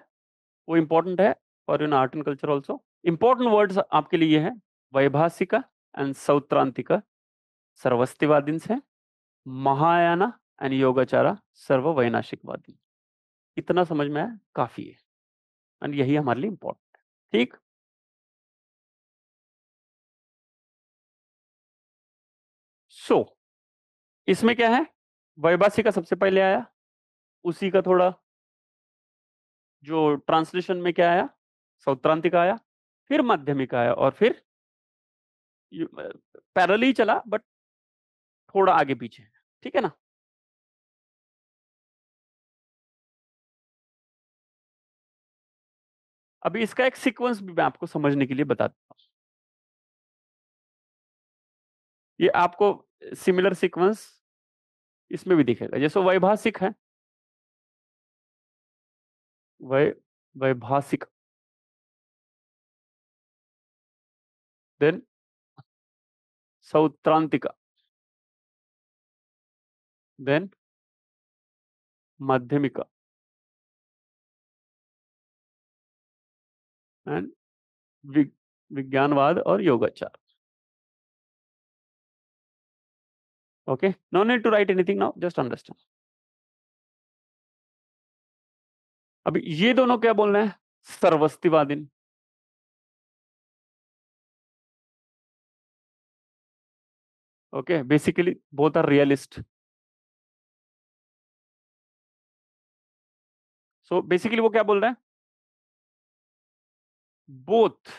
वो इंपॉर्टेंट है for in art and culture also. Important words आपके लिए है वैभाषिका एंड सौत्रांतिका सर्वस्तिवादीन्स है, महायाना एंड योगाचारा सर्व वैनाशिकवादी। इतना समझ में आया काफी है, एंड यही हमारे लिए इंपॉर्टेंट है। ठीक, सो इसमें क्या है, वैभाषिका सबसे पहले आया, उसी का थोड़ा जो ट्रांसलेशन में क्या आया, सौत्रांतिक आया, फिर माध्यमिक आया, और फिर पैरेलल ही चला बट थोड़ा आगे पीछे। ठीक है ना। अभी इसका एक सीक्वेंस भी मैं आपको समझने के लिए बता देता हूं। ये आपको सिमिलर सीक्वेंस इसमें भी दिखेगा। जैसे वैभाषिक है, वै Vaibhashika, then Sautrantika, then Madhyamika, and Vijnanavada और Yogachara. Okay, no need to write anything now, just understand. अभी ये दोनों क्या बोल रहे हैं, Sarvastivadi. Okay, basically both are realist. So basically वो क्या बोल रहे हैं, both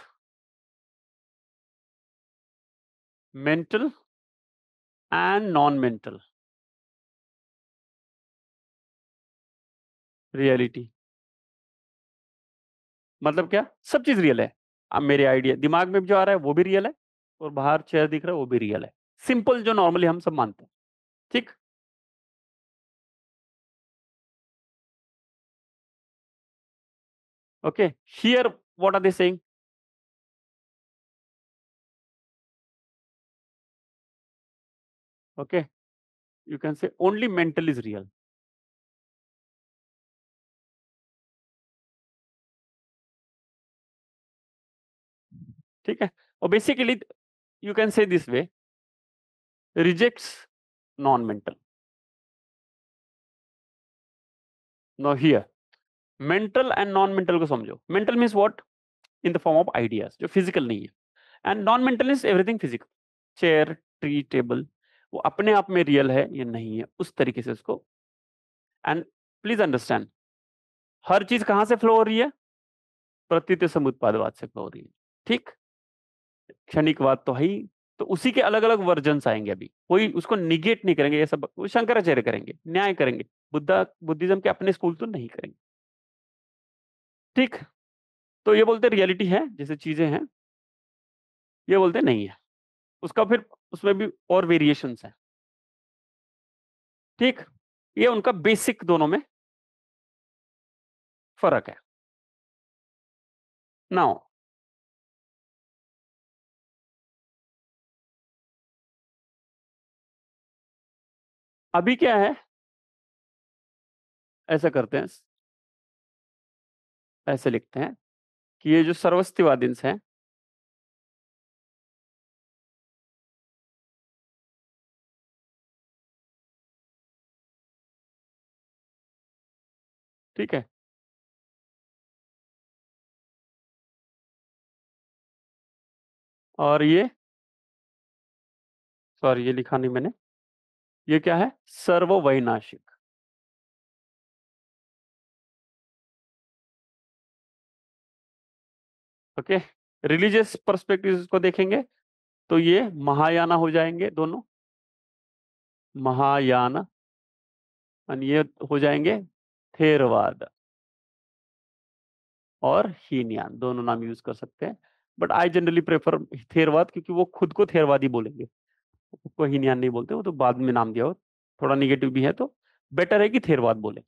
mental and non mental reality. मतलब क्या, सब चीज रियल है। अब मेरे आइडिया दिमाग में जो आ रहा है वो भी रियल है, और बाहर चेयर दिख रहा है वो भी रियल है। सिंपल, जो नॉर्मली हम सब मानते हैं। ठीक, okay, here what are they saying, okay, you can say only mental is real. ठीक है, और basically you can say this way, rejects non mental. No, here mental and non mental को समझो। Mental means what, in the form of ideas, जो physical नहीं है, and non mental is everything physical, chair, tree, table, वो अपने आप में real है या नहीं है, उस तरीके से उसको। एंड प्लीज अंडरस्टैंड, हर चीज कहां से फ्लो हो रही है, प्रतीत समुत्पादवाद से फ्लो हो रही है। ठीक, क्षणिकवाद तो है ही, तो उसी के अलग अलग वर्जन्स आएंगे। अभी कोई उसको निगेट नहीं करेंगे, ये सब वो शंकराचार्य करेंगे, न्याय करेंगे, बुद्धिज्म के अपने स्कूल तो नहीं करेंगे। ठीक, तो ये बोलते रियलिटी है, जैसे चीजें हैं, ये बोलते नहीं है। उसका फिर उसमें भी और वेरिएशंस हैं। ठीक, ये उनका बेसिक दोनों में फर्क है। नाउ अभी क्या है, ऐसा करते हैं, ऐसे लिखते हैं कि ये जो सर्वस्तिवादिन्स हैं, ठीक है। और ये, सॉरी ये लिखा नहीं मैंने, ये क्या है? सर्ववैनाशिक। ओके। रिलीजियस पर्सपेक्टिव को देखेंगे तो ये महायाना हो जाएंगे दोनों, महायान, और ये हो जाएंगे थेरवाद और हीनयान, दोनों नाम यूज कर सकते हैं। But I generally prefer Theravada, क्योंकि वो खुद को थेरवादी बोलेंगे, उसको हीनयान नहीं बोलते, वो तो बाद में नाम दिया हो, थोड़ा निगेटिव भी है, तो बेटर है कि थेरवाद बोले।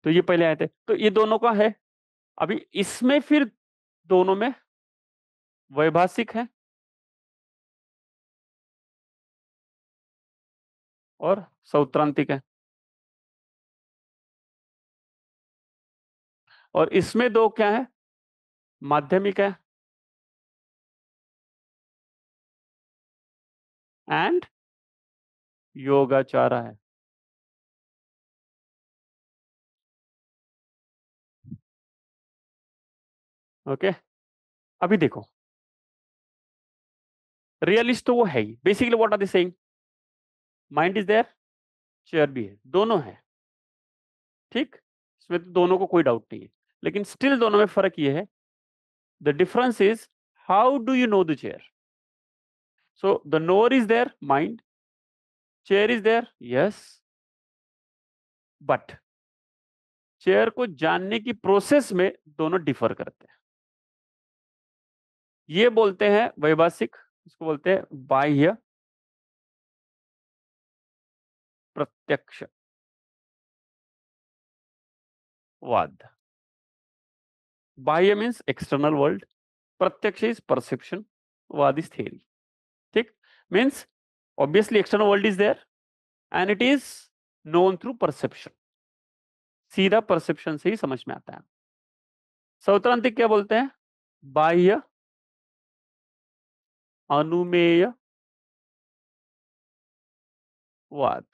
तो ये पहले आए थे, तो ये दोनों का है। अभी इसमें फिर दोनों में वैभाषिक है और सौत्रांतिक है, और इसमें दो क्या है? माध्यमिक है एंड योगाचारा है। ओके। अभी देखो, रियलिस्ट तो वो है ही, basically what are they saying, mind is there, chair भी है, दोनों है, ठीक, इसमें तो दोनों को कोई डाउट नहीं है। लेकिन स्टिल दोनों में फर्क ये है, the difference is how do you know the chair. So the knower is there, mind, chair is there, yes, but chair को जानने की प्रोसेस में दोनों डिफर करते हैं। ये बोलते हैं वैभाषिक, इसको बोलते हैं बाह्य प्रत्यक्षवाद। बाह्य मीन्स एक्सटर्नल वर्ल्ड, प्रत्यक्ष इज परसेप्शन, वाद इज theory, ठीक, means obviously external world is there and it is known through perception, सीधा परसेप्शन से ही समझ में आता है। सौत्रांतिक क्या बोलते हैं? Bahya Anumeyavada.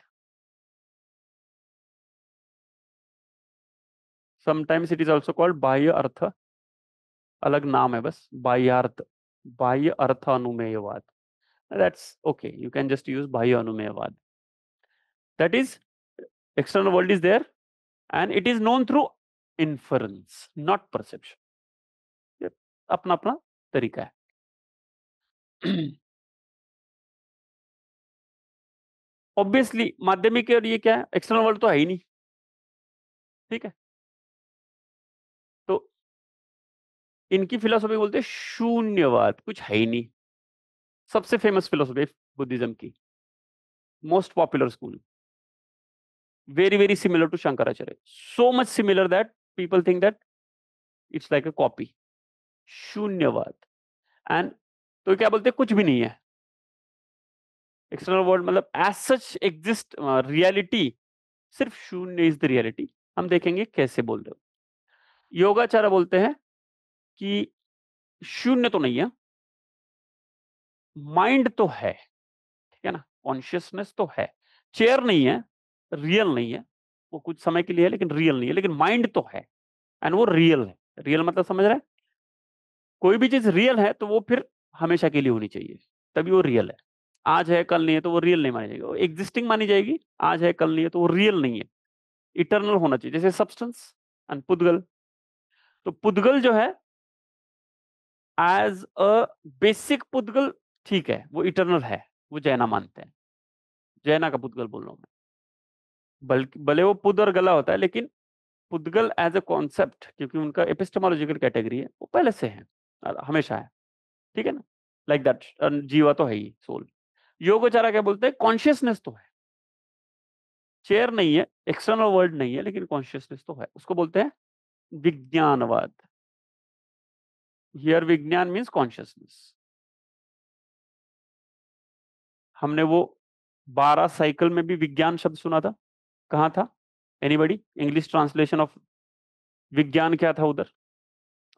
Sometimes it is also called Bahya Artha, अलग नाम है बस, Bahyartha, Bahya Artha Anumeyavada. That's okay, you can just use Bahya Anumeyavada. That is external world is there and it is known through inference, not perception। ये अपना अपना तरीका है। ऑब्वियसली माध्यमिक और ये क्या है? एक्सटर्नल वर्ल्ड तो है ही नहीं, ठीक है। तो इनकी फिलोसफी बोलते हैं शून्यवाद, कुछ है ही नहीं। सबसे फेमस फिलोसफी बुद्धिज्म की, most popular school, very very similar to Shankaracharya, so much similar that people think that it's like a copy, Shunyavada. And तो क्या बोलते हैं? कुछ भी नहीं है एक्सटर्नल वर्ल्ड, मतलब एज सच एग्जिस्ट रियलिटी, सिर्फ शून्य इज द रियलिटी। हम देखेंगे कैसे बोल रहे हो। योगाचार्य बोलते हैं कि शून्य तो नहीं है, माइंड तो है, ठीक है ना, कॉन्शियसनेस तो है, चेयर नहीं है, रियल नहीं है, वो कुछ समय के लिए है लेकिन रियल नहीं है, लेकिन माइंड तो है एंड वो रियल है। रियल मतलब समझ रहे हैं? कोई भी चीज रियल है तो वो फिर हमेशा के लिए होनी चाहिए, तभी वो रियल है। आज है कल नहीं है तो वो रियल नहीं मानी जाएगी, वो एग्जिस्टिंग मानी जाएगी। आज है कल नहीं है तो वो रियल नहीं है, इटर्नल होना चाहिए, जैसे सब्सटेंस एंड पुद्गल। तो पुद्गल जो है एज अ बेसिक पुद्गल, ठीक है, वो इटर्नल है, वो जैना मानते हैं, जैना का पुद्गल बोल रहा हूं मैं। बल्कि भले वो पुद और गला होता है, लेकिन पुद्गल एज अ कॉन्सेप्ट, क्योंकि उनका एपिस्टेमोलॉजिकल कैटेगरी है, वो पहले से है और हमेशा है, ठीक है ना, लाइक दैट। जीवा तो है ही, सोल। योगाचारा क्या बोलते हैं? कॉन्शियसनेस तो है, चेयर नहीं है, एक्सटर्नल वर्ल्ड नहीं है, लेकिन कॉन्शियसनेस तो है, उसको बोलते हैं विज्ञानवाद। हियर विज्ञान मीन्स कॉन्शियसनेस। हमने वो 12 साइकिल में भी विज्ञान शब्द सुना था, कहाँ था? एनीबॉडी? इंग्लिश ट्रांसलेशन ऑफ विज्ञान क्या था उधर,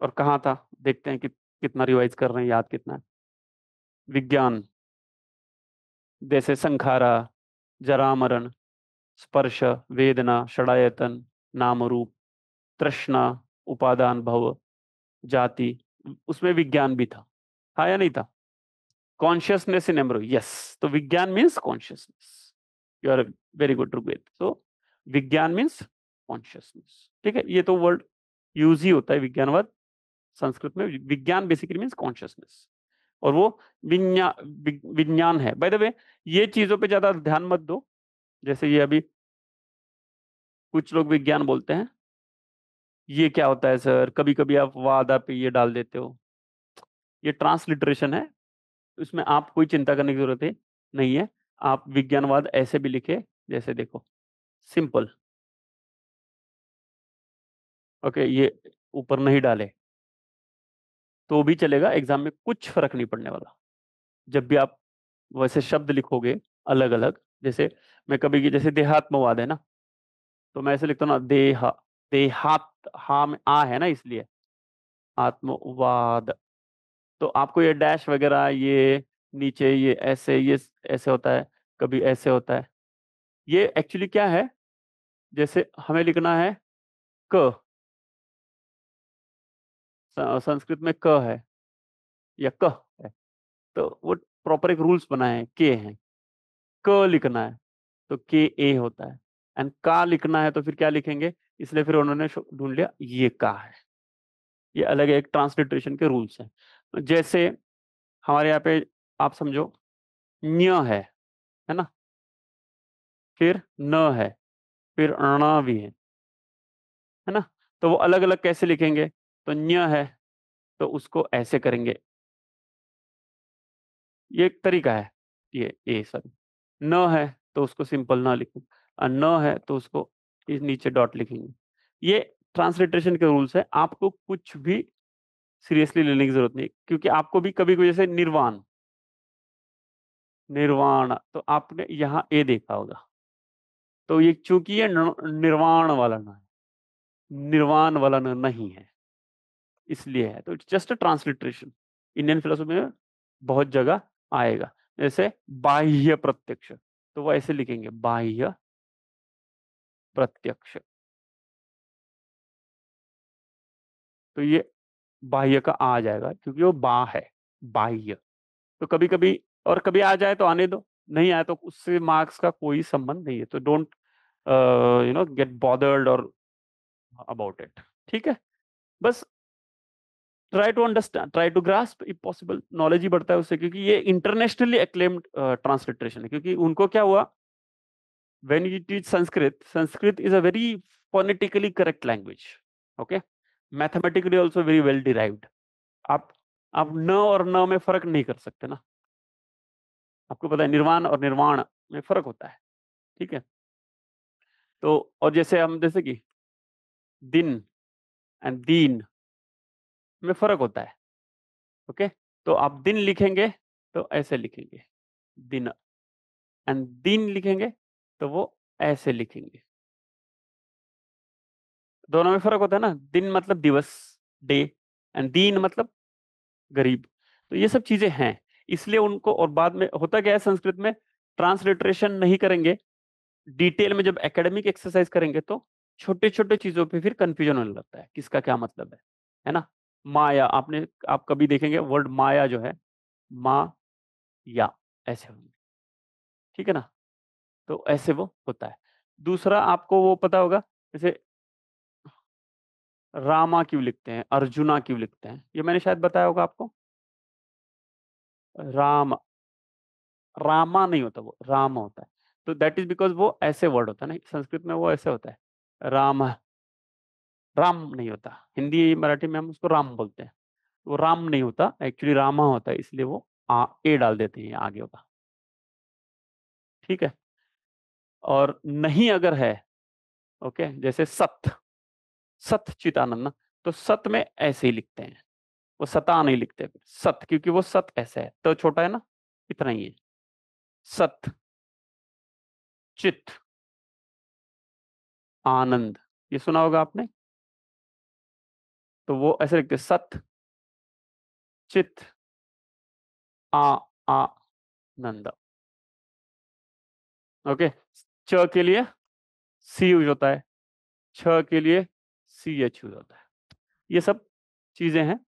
और कहाँ था? देखते हैं कि कितना रिवाइज कर रहे हैं, याद कितना है। विज्ञान जैसे संखारा, जरामरण, स्पर्श, वेदना, षडायतन, नाम रूप, तृष्णा, उपादान, भव, जाति, उसमें विज्ञान भी था या नहीं था? Consciousness in embryo, yes. तो विज्ञान means consciousness. You are very good Rigveda. तो विज्ञान मीन्स कॉन्शियसनेस, ठीक है। ये तो वर्ड यूज ही होता है विज्ञानवाद संस्कृत में। विज्ञान बेसिकली मीन्स कॉन्शियसनेस, और वो विज्ञान है। बाय द वे, ये चीजों पे ज्यादा ध्यान मत दो। जैसे ये अभी कुछ लोग विज्ञान बोलते हैं, ये क्या होता है सर? कभी कभी आप वादा पे ये डाल देते हो, ये ट्रांसलिटरेशन है। इसमें आप कोई चिंता करने की जरूरत है नहीं है। आप विज्ञानवाद ऐसे भी लिखे, जैसे देखो, सिंपल। ओके, ये ऊपर नहीं डाले तो भी चलेगा, एग्जाम में कुछ फर्क नहीं पड़ने वाला। जब भी आप वैसे शब्द लिखोगे अलग अलग, जैसे मैं कभी की, जैसे देहात्मवाद है ना, तो मैं ऐसे लिखता हूँ ना, देहात, हा में आ है ना, इसलिए आत्मवाद। तो आपको ये डैश वगैरह, ये नीचे ये ऐसे, ये ऐसे होता है, कभी ऐसे होता है। ये एक्चुअली क्या है? जैसे हमें लिखना है क, संस्कृत में क है या क है, तो वो प्रॉपर एक रूल्स बनाए हैं, के हैं। क लिखना है तो के ए होता है, एंड का लिखना है तो फिर क्या लिखेंगे? इसलिए फिर उन्होंने ढूंढ लिया ये का है। ये अलग एक ट्रांसलिटरेशन के रूल्स हैं। जैसे हमारे यहाँ पे आप समझो, न्य है ना, फिर न है, फिर ण भी है ना। तो वो अलग अलग कैसे लिखेंगे? तो न्य है तो उसको ऐसे करेंगे, ये एक तरीका है। ये ए सॉरी, न है तो उसको सिंपल न लिखेंगे, और न है तो उसको इस नीचे डॉट लिखेंगे। ये ट्रांसलिटरेशन के रूल्स है, आपको कुछ भी सीरियसली लेने की जरूरत नहीं, क्योंकि आपको भी कभी कभी, जैसे निर्वाण, निर्वाण, तो आपने यहाँ ए देखा होगा, तो ये चूंकि ये निर्वाण वाला न है, निर्वाण वाला न नहीं है, इसलिए है। तो it's just a transliteration. Indian philosophy में बहुत जगह आएगा। जैसे बाह्य प्रत्यक्ष, तो वो ऐसे लिखेंगे, बाह्य प्रत्यक्ष। तो ये बाह्य का आ जाएगा, क्योंकि वो बा है, बाह्य। तो कभी कभी, और कभी आ जाए तो आने दो, नहीं आए तो उससे मार्क्स का कोई संबंध नहीं है। तो डोंट गेट बॉदर्ड और अबाउट इट, ठीक है। बस try to understand, try to grasp, if possible. Knowledge ही बढ़ता है उससे, क्योंकि ये इंटरनेशनली एक्लेम्ड ट्रांसलिटरेशन है। क्योंकि उनको क्या हुआ, when you teach Sanskrit, Sanskrit is a very phonetically correct language, okay, mathematically also very well derived. आप आप न और न में फर्क नहीं कर सकते ना। आपको पता है निर्वाण और निर्वाण में फर्क होता है, ठीक है। तो और जैसे हम, जैसे कि दिन एंड दीन में फर्क होता है, ओके। तो आप दिन लिखेंगे तो ऐसे लिखेंगे, दिन, एंड दिन लिखेंगे तो वो ऐसे लिखेंगे। दोनों में फर्क होता है ना। दिन मतलब दिवस, डे, एंड दीन मतलब गरीब। तो ये सब चीजें हैं, इसलिए उनको। और बाद में होता क्या है, संस्कृत में ट्रांसलिटरेशन नहीं करेंगे, डिटेल में जब एकेडमिक एक्सरसाइज करेंगे तो छोटे छोटे चीजों पे फिर कंफ्यूजन होने लगता है, किसका क्या मतलब है ना। माया, आप कभी देखेंगे वर्ड माया जो है, मा या, ऐसे होंगे, ठीक है ना। तो ऐसे वो होता है। दूसरा आपको वो पता होगा, जैसे रामा क्यों लिखते हैं, अर्जुना क्यों लिखते हैं, ये मैंने शायद बताया होगा आपको। राम, रामा नहीं होता, वो राम होता है। तो दैट इज बिकॉज वो ऐसे वर्ड होता है ना, संस्कृत में वो ऐसे होता है, राम, राम नहीं होता। हिंदी मराठी में हम उसको राम बोलते हैं, वो राम नहीं होता, एक्चुअली रामा होता है, इसलिए वो ए डाल देते हैं आगे होगा, ठीक है। और नहीं अगर है, ओके, जैसे सत, सत चितानंद ना, तो सत में ऐसे ही लिखते हैं, वो सता नहीं लिखते फिर, सत, क्योंकि वो सत ऐसे है तो छोटा है ना, इतना ही है। सत, चित, आनंद, ये सुना होगा आपने। तो वो ऐसे लिखते हैं, सत, चित, आ, नंद, ओके। च के लिए सी यूज होता है, छ के लिए सी एच यूज होता है। ये सब चीजें हैं,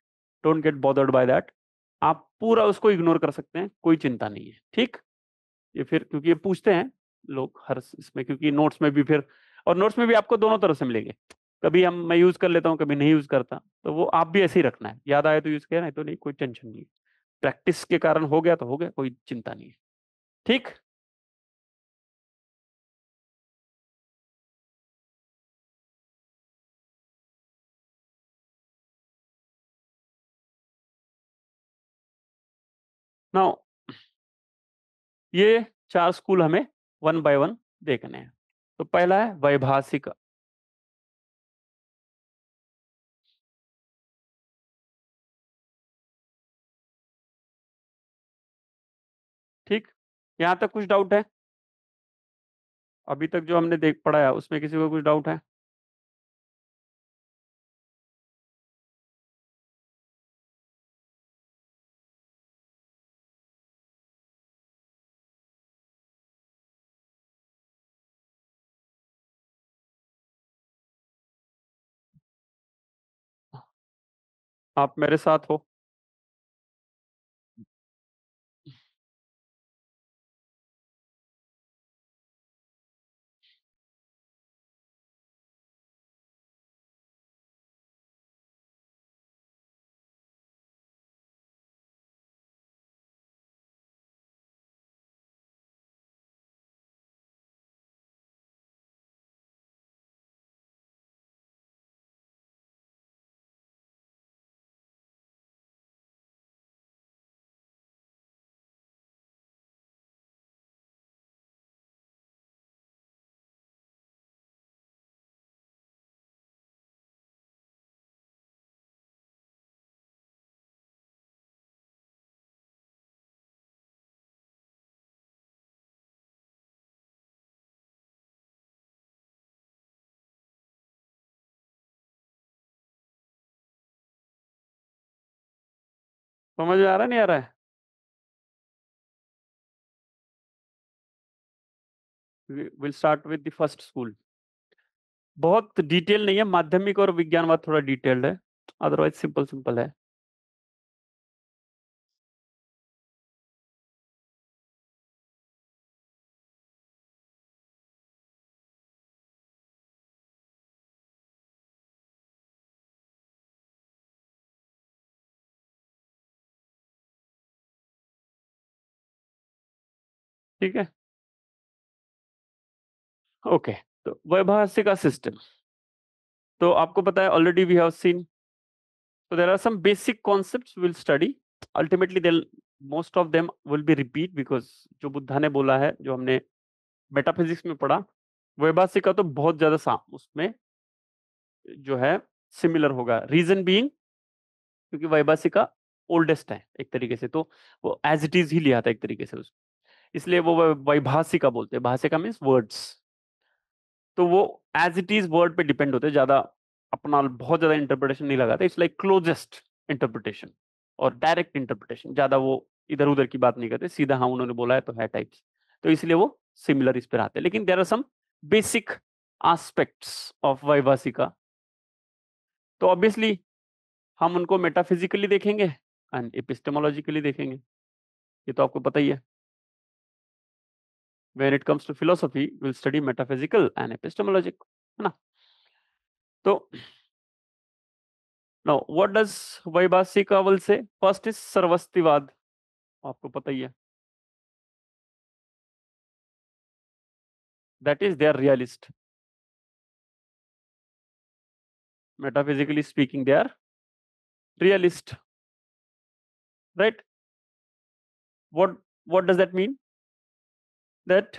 don't get bothered by that. आप पूरा उसको इग्नोर कर सकते हैं, कोई चिंता नहीं है, ठीक। ये फिर क्योंकि ये पूछते हैं लोग हर इसमें, क्योंकि नोट्स में भी फिर, और नोट्स में भी आपको दोनों तरफ से मिलेंगे। कभी मैं यूज कर लेता हूँ, कभी नहीं यूज करता, तो वो आप भी ऐसे ही रखना है, याद आए तो यूज किया, नहीं तो नहीं, कोई टेंशन नहीं है। प्रैक्टिस के कारण हो गया तो हो गया, कोई चिंता नहीं है, ठीक। नाउ ये चार स्कूल हमें वन बाय वन देखने हैं। तो पहला है वैभाषिक। ठीक, यहां तक कुछ डाउट है? अभी तक जो हमने देख पढ़ाया उसमें किसी को कुछ डाउट है? आप मेरे साथ हो? समझ में आ रहा है, नहीं आ रहा है? Will start with the first school. बहुत डिटेल नहीं है, माध्यमिक और विज्ञानवाद थोड़ा डिटेल्ड है, अदरवाइज सिंपल सिंपल है। ठीक है, ओके। तो वैभाषिक सिस्टम, तो आपको पता है, already we have seen. So there are some basic concepts we'll study. Ultimately, they'll most of them will be repeat because जो बुद्धा ने बोला है, जो हमने मेटाफिजिक्स में पढ़ा, वैभाषिक का तो बहुत ज्यादा उसमें जो है सिमिलर होगा। रीजन बीइंग, क्योंकि वैभाषिक का ओल्डेस्ट है एक तरीके से, तो वो एज इट इज ही लिया था एक तरीके से उसको, इसलिए वो वैभाषिका बोलते हैं। भाषिका मीन्स वर्ड्स, तो वो एज इट इज वर्ड पे डिपेंड होते हैं, ज्यादा अपना बहुत ज्यादा इंटरप्रिटेशन नहीं लगाते। इट्स लाइक क्लोजेस्ट इंटरप्रिटेशन और डायरेक्ट इंटरप्रिटेशन, ज्यादा वो इधर उधर की बात नहीं करते, सीधा हाँ उन्होंने बोला है तो है टाइप्स। तो इसलिए वो सिमिलर इस पर आते हैं, लेकिन there are some basic aspects of Vaibhashika. तो ऑब्वियसली हम उनको मेटाफिजिकली देखेंगे एंड एपिस्टेमोलॉजिकली देखेंगे, ये तो आपको पता ही है। When it comes to philosophy, we'll study metaphysical and epistemologic, है ना? तो now what does Vaibhasika will say? First is सर्वस्तिवाद, आपको पता ही है, that is they are realist. Metaphysically speaking, they are realist, right? What what does that mean? That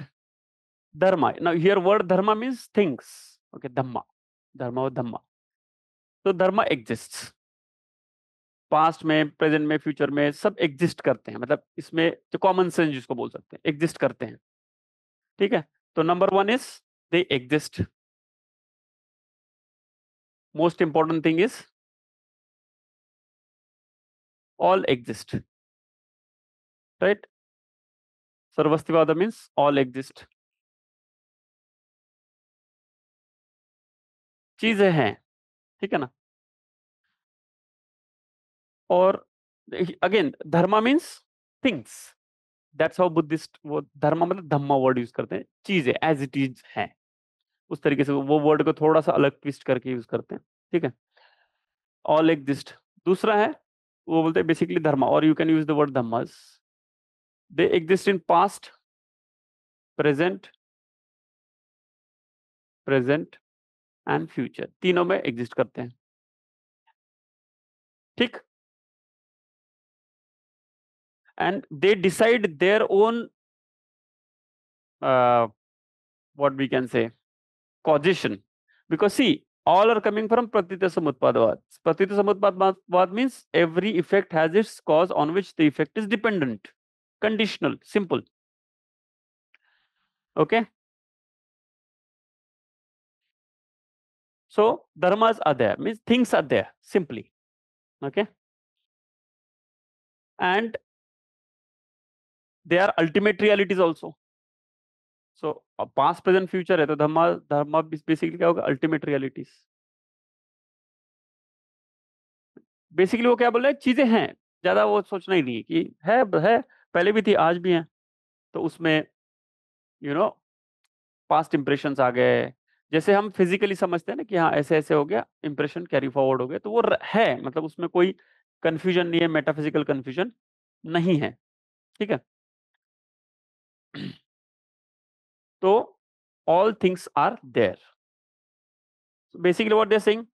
dharma. Now here word dharma means things. Okay, dhamma, dharma or dhamma. तो धर्म exists, past में, present में, future में, सब exist करते हैं, मतलब इसमें जो कॉमन सेंस जिसको बोल सकते हैं, एग्जिस्ट करते हैं। ठीक है, तो number one is they exist. Most important thing is all exist, right? Sarvastivada means all exist. चीजें हैं, ठीक है ना। और again Dharma means things, that's how Buddhist वो धर्मा मतलब धम्मा वर्ड यूज करते हैं, चीजें एज इट इज है, उस तरीके से वो वर्ड को थोड़ा सा अलग ट्विस्ट करके यूज करते हैं, ठीक है। All exist. दूसरा है वो बोलते हैं बेसिकली धर्मा, और you can use the word dhammas, they exist in past, present, present and future, तीनों में एग्जिस्ट करते हैं, ठीक। And they decide their own what we can say causation, because see all are coming from pratitya samutpadavad. Pratitya samutpadavad means every effect has its cause on which the effect is dependent, conditional, simple, okay. So dharmas are there means things are there simply, okay, and they are ultimate realities also. So past present future है तो धर्मा basically क्या होगा, ultimate realities. Basically वो क्या बोल रहे हैं, चीजें हैं, ज्यादा वो सोचना ही नहीं है कि है पहले भी थी आज भी है, तो उसमें यू नो पास्ट इंप्रेशंस आ गए, जैसे हम फिजिकली समझते हैं ना कि हाँ ऐसे ऐसे हो गया, इंप्रेशन कैरी फॉरवर्ड हो गया, तो वो है, मतलब उसमें कोई कंफ्यूजन नहीं है, मेटाफिजिकल कंफ्यूजन नहीं है, ठीक है। तो all things are there, basically what they are saying,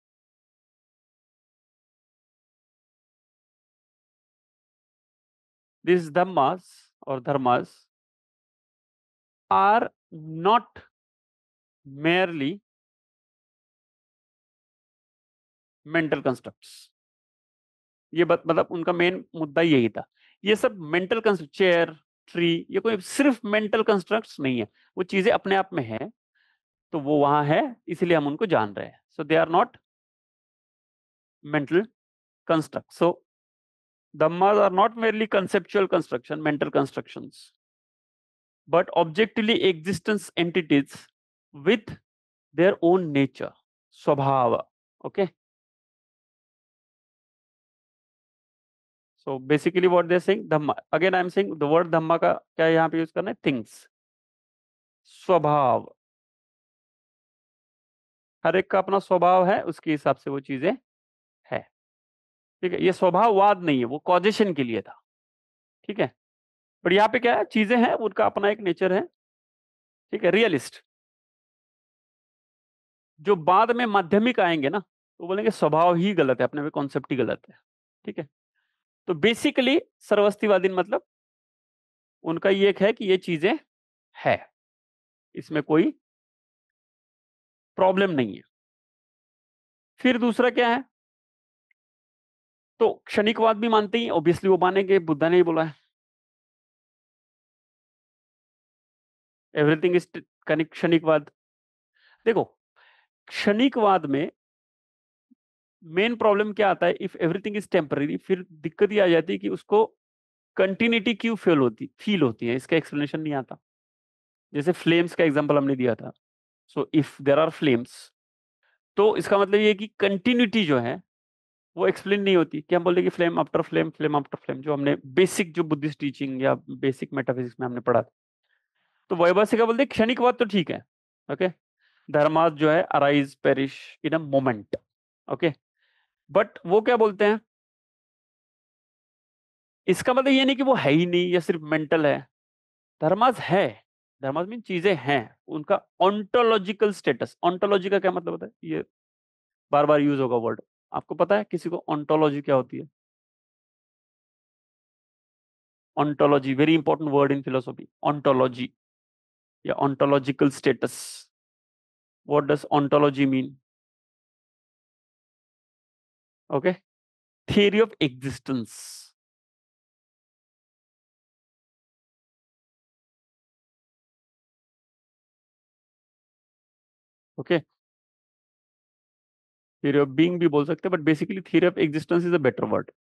this dhammas और dharmas are not merely mental constructs. ये मतलब उनका मेन मुद्दा यही था, ये सब मेंटल कंस्ट्रक्ट, चेयर, ट्री, ये कोई सिर्फ मेंटल कंस्ट्रक्ट्स नहीं है, वो चीजें अपने आप में है, तो वो वहां है, इसलिए हम उनको जान रहे हैं, so they are not mental construct. So dhammas are not merely conceptual construction, mental constructions, but objectively existence entities with their own nature, swabhava, okay. So basically what they're saying, dhamma, again I'm saying the word dhamma का क्या यहाँ पे use करना है, things, स्वभाव, हर एक का अपना स्वभाव है, उसके हिसाब से वो चीजें है, ठीक है। ये स्वभाववाद नहीं है, वो कॉजेशन के लिए था, ठीक है। पर यहाँ पे क्या है, चीजें हैं, उनका अपना एक नेचर है, ठीक है। रियलिस्ट जो बाद में माध्यमिक आएंगे ना, तो बोलेंगे स्वभाव ही गलत है, अपने में कॉन्सेप्ट ही गलत है, ठीक है। तो बेसिकली सर्वस्तिवादी मतलब उनका ये एक है कि ये चीजें है, इसमें कोई प्रॉब्लम नहीं है। फिर दूसरा क्या है, तो क्षणिकवाद भी मानते ही, ऑब्वियसली वो मानेंगे, बुद्धा ने ही बोला है एवरीथिंग इज क्षणिकवाद। देखो क्षणिकवाद में मेन प्रॉब्लम क्या आता है, इफ एवरीथिंग इज टेम्पररी, फिर दिक्कत ये आ जाती है कि उसको कंटिन्यूटी क्यों फील होती है, इसका एक्सप्लेनेशन नहीं आता। जैसे फ्लेम्स का एग्जांपल हमने दिया था, so if there are flames, तो इसका मतलब ये है कि कंटिन्यूटी जो है वो एक्सप्लेन नहीं होती, कि हम बोलते कि flame after flame, flame after flame, जो हमने बेसिक जो बुद्धिस्ट टीचिंग या बेसिक मेटाफिजिक्स में हमने पढ़ा था। तो वैभाषिक का बोलते हैं क्षणिकवाद तो ठीक है, ओके, धर्मास जो है arise perish in a moment, okay. But वो क्या बोलते हैं, इसका मतलब ये नहीं कि वो है ही नहीं या सिर्फ मेंटल है, धर्मास है, धर्मास मीन चीजें हैं, उनका ऑन्टोलॉजिकल स्टेटस। ऑन्टोलॉजी का क्या मतलब होता है, ये बार बार यूज होगा वर्ड, आपको पता है किसी को ऑन्टोलॉजी क्या होती है? Ontology very important word in philosophy, ontology या ontological status. What does ontology mean? Okay, theory of existence, okay, theory of being भी बोल सकते हैं, but basically theory of existence is a better word.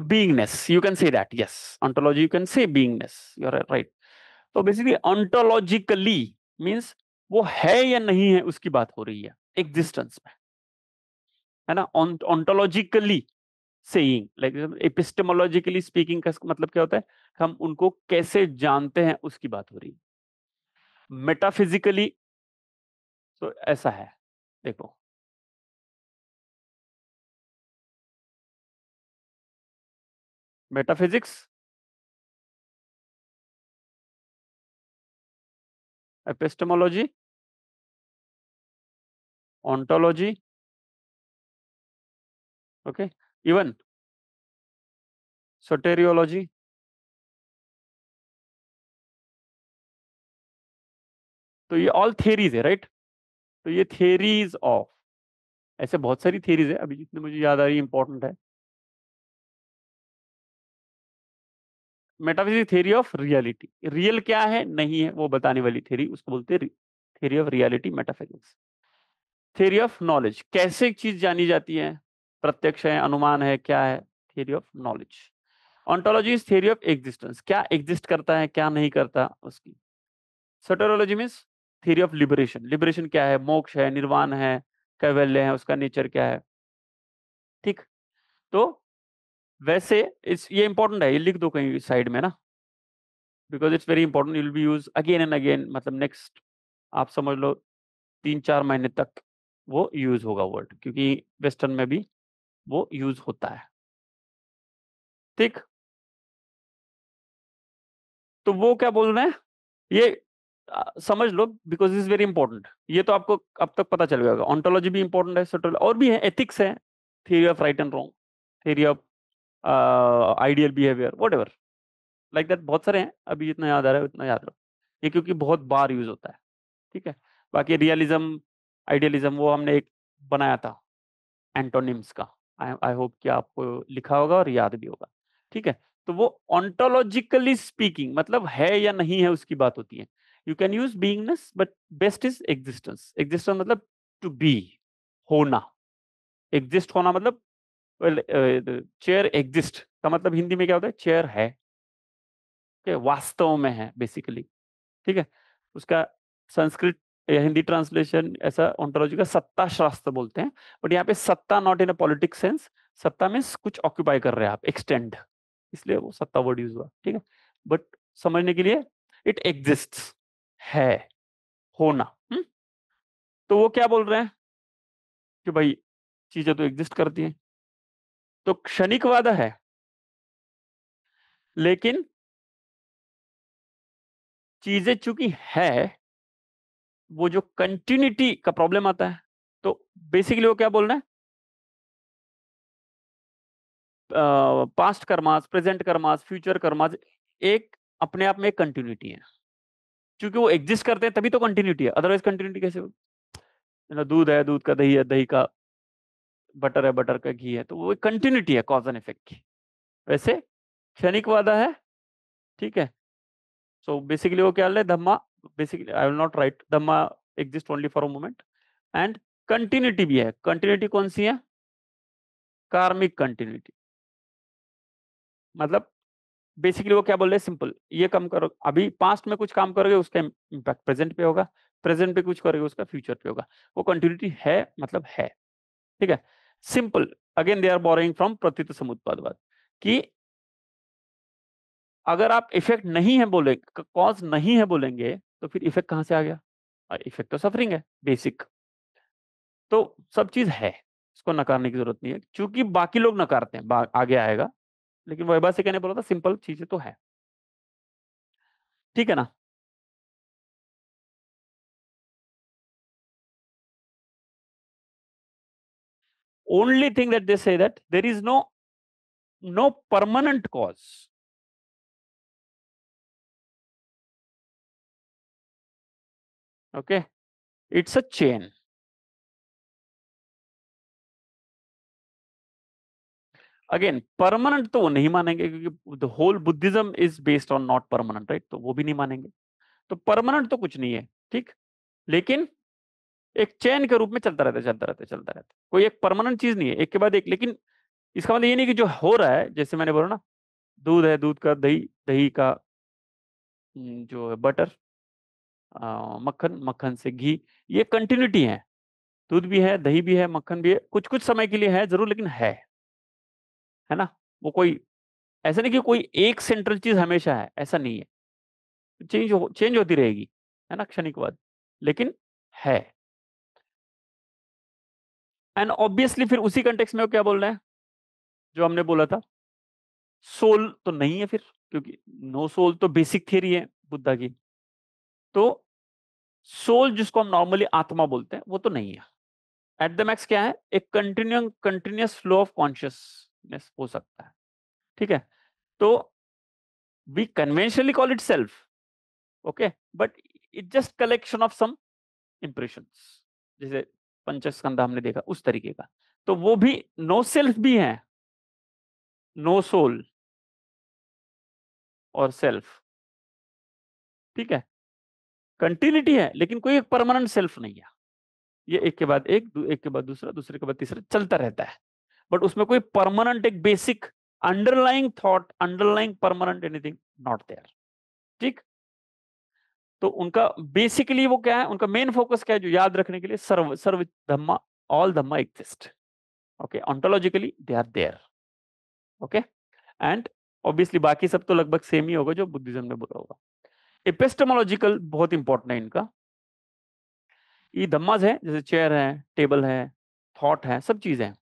Beingness, you can say that, yes. Ontology, you can say beingness. You're right. So basically, ontologically, means वो है या नहीं है उसकी बात हो रही है एग्जिस्टेंस में, है ना। ऑन्टोलॉजिकली सेइंग, लाइक एपिस्टेमोलॉजिकली स्पीकिंग का मतलब क्या होता है, हम उनको कैसे जानते हैं उसकी बात हो रही है। मेटाफिजिकली तो ऐसा है, देखो metaphysics, epistemology, ontology, okay, even soteriology. तो ये ऑल थियरीज है, राइट। तो ये थियरीज ऑफ, ऐसे बहुत सारी थियरीज है, अभी जितने मुझे याद आ रही है इंपॉर्टेंट है। Metaphysics theory of reality, real क्या है नहीं है वो बताने वाली थियरी, उसको बोलते हैं theory of reality, metaphysics. Theory of knowledge, कैसे एक चीज जानी जाती है, प्रत्यक्ष है, अनुमान है, क्या है, theory of knowledge. Ontology is theory of existence, क्या एग्जिस्ट करता है क्या नहीं करता उसकी। Soteriology means theory of liberation, liberation क्या है, मोक्ष है, निर्वाण है, कैवल्य है, उसका नेचर क्या है, ठीक। तो वैसे इस ये इंपॉर्टेंट है, ये लिख दो कहीं साइड में ना, because it's very important, you will be use again and again, मतलब नेक्स्ट आप समझ लो 3-4 महीने तक वो यूज होगा वर्ड, क्योंकि वेस्टर्न में भी वो यूज होता है, ठीक। तो वो क्या बोल रहे हैं, ये समझ लो, बिकॉज इज वेरी इंपॉर्टेंट। ये तो आपको अब तक पता चल गया, ऑन्टोलॉजी भी इंपॉर्टेंट है, और भी है, एथिक्स है, theory of right and wrong, theory of ideal behaviour, what ever, like that बहुत सारे हैं, अभी जितना याद आ रहा है उतना याद रखो, ये क्योंकि बहुत बार यूज होता है, ठीक है। बाकी रियलिज्म, आइडियलिज्म वो हमने एक बनाया था एंटोनिम्स का, आई आई होप कि आपको लिखा होगा और याद भी होगा, ठीक है। तो वो ऑन्टोलॉजिकली स्पीकिंग मतलब है या नहीं है उसकी बात होती है। You can use beingness but best is existence, existence मतलब टू बी, होना, एग्जिस्ट होना मतलब, चेयर एग्जिस्ट का मतलब हिंदी में क्या होता है, चेयर है, okay, वास्तव में है बेसिकली, ठीक है। उसका संस्कृत या हिंदी ट्रांसलेशन ऐसा ओंटोलॉजी का सत्ता शास्त्र बोलते हैं, बट यहाँ पे सत्ता not in a politics sense, सत्ता मीन्स कुछ ऑक्यूपाई कर रहे हैं आप, एक्सटेंड, इसलिए वो सत्ता वर्ड यूज हुआ, ठीक है। बट समझने के लिए इट एग्जिस्ट, है, होना, तो वो क्या बोल रहे हैं कि भाई चीजें तो एग्जिस्ट करती हैं, तो क्षणिकवाद है, लेकिन चीजें चूंकि है, वो जो कंटिन्यूटी का प्रॉब्लम आता है, तो बेसिकली वो क्या बोल रहे हैं, past karmas, present karmas, future karmas, एक अपने आप में एक कंटिन्यूटी है, क्योंकि वो एग्जिस्ट करते हैं तभी तो कंटिन्यूटी है, अदरवाइज कंटिन्यूटी कैसे होगी। ना दूध है, दूध का दही है, दही का बटर है, बटर का घी है, तो वो कंटिन्यूटी है कॉज एंड इफेक्ट की। वैसे क्षणिक वादा है, ठीक है। सो बेसिकली वो क्या है, dhamma, basically I will not write dhamma exist only for a moment, and continuity भी है, कंटिन्यूटी कौन सी है, कार्मिक कंटिन्यूटी, मतलब बेसिकली वो क्या बोल रहे हैं, सिंपल, ये काम करो अभी, पास्ट में कुछ काम करोगे उसका इम्पैक्ट प्रेजेंट पे होगा, प्रेजेंट पे कुछ करोगे उसका फ्यूचर पे होगा, वो कंटिन्यूटी है मतलब है, ठीक है। Simple, again they are borrowing from प्रतीत समुत्पादवाद, कि अगर आप इफेक्ट नहीं है बोले, कॉज नहीं है बोलेंगे, तो फिर इफेक्ट कहां से आ गया, इफेक्ट तो सफरिंग है बेसिक, तो सब चीज है, इसको नकारने की जरूरत नहीं है, क्योंकि बाकी लोग नकारते हैं, आगे आएगा, लेकिन वह बात से कहने बोला था सिंपल चीजें तो है, ठीक है ना। Only thing that they say that there is no permanent cause. Okay, it's a chain. Again permanent तो वो नहीं मानेंगे, क्योंकि the whole Buddhism is based on not permanent, right, तो वो भी नहीं मानेंगे, तो परमानेंट तो कुछ नहीं है, ठीक। लेकिन एक चेन के रूप में चलता रहता है, चलता रहता है, चलता रहता है, कोई एक परमानेंट चीज नहीं है, एक के बाद एक। लेकिन इसका मतलब ये नहीं कि जो हो रहा है, जैसे मैंने बोला ना, दूध है, दूध का दही, दही का जो है बटर, मक्खन, मक्खन से घी, ये कंटिन्यूटी है। दूध भी है, दही भी है, मक्खन भी है, कुछ कुछ समय के लिए है जरूर, लेकिन है ना। वो कोई ऐसा नहीं कि कोई एक सेंट्रल चीज हमेशा है, ऐसा नहीं है। चेंज होती रहेगी, है ना, क्षणिकवाद, लेकिन है। एंड ऑब्वियसली फिर उसी कंटेक्स्ट में वो क्या बोल रहे हैं, जो हमने बोला था, सोल तो नहीं है फिर, क्योंकि नो सोल तो बेसिक थियरी है बुद्धा की। तो सोल जिसको हम नॉर्मली आत्मा बोलते हैं, वो तो नहीं है। एट द मैक्स क्या है, एक कंटिन्यूअस फ्लो ऑफ कॉन्शियसनेस हो सकता है। ठीक है, तो we conventionally call it self, okay, but it just collection of some impressions, जैसे पंचस्कंध हमने देखा उस तरीके का। तो वो भी नो सेल्फ भी है, नो सोल और सेल्फ। ठीक है, कंटिन्यूटी है, लेकिन कोई एक परमानेंट सेल्फ नहीं है। ये एक के बाद एक के बाद दूसरा, दूसरे के बाद तीसरा चलता रहता है, बट उसमें कोई परमानेंट एक basic underlying thought, underlying permanent anything not there. ठीक, तो उनका बेसिकली वो क्या है, उनका मेन फोकस क्या है, जो याद रखने के लिए, सर्व सर्व dhamma, all dhamma exist, okay, ontologically they are there, okay. And obviously बाकी सब तो लगभग सेम ही होगा जो बुद्धिज्म में बोला होगा। एपिस्टेमोलॉजिकल बहुत इंपॉर्टेंट है इनका। ये धम्मास है, जैसे चेयर है, टेबल है, थॉट है, सब चीजें हैं।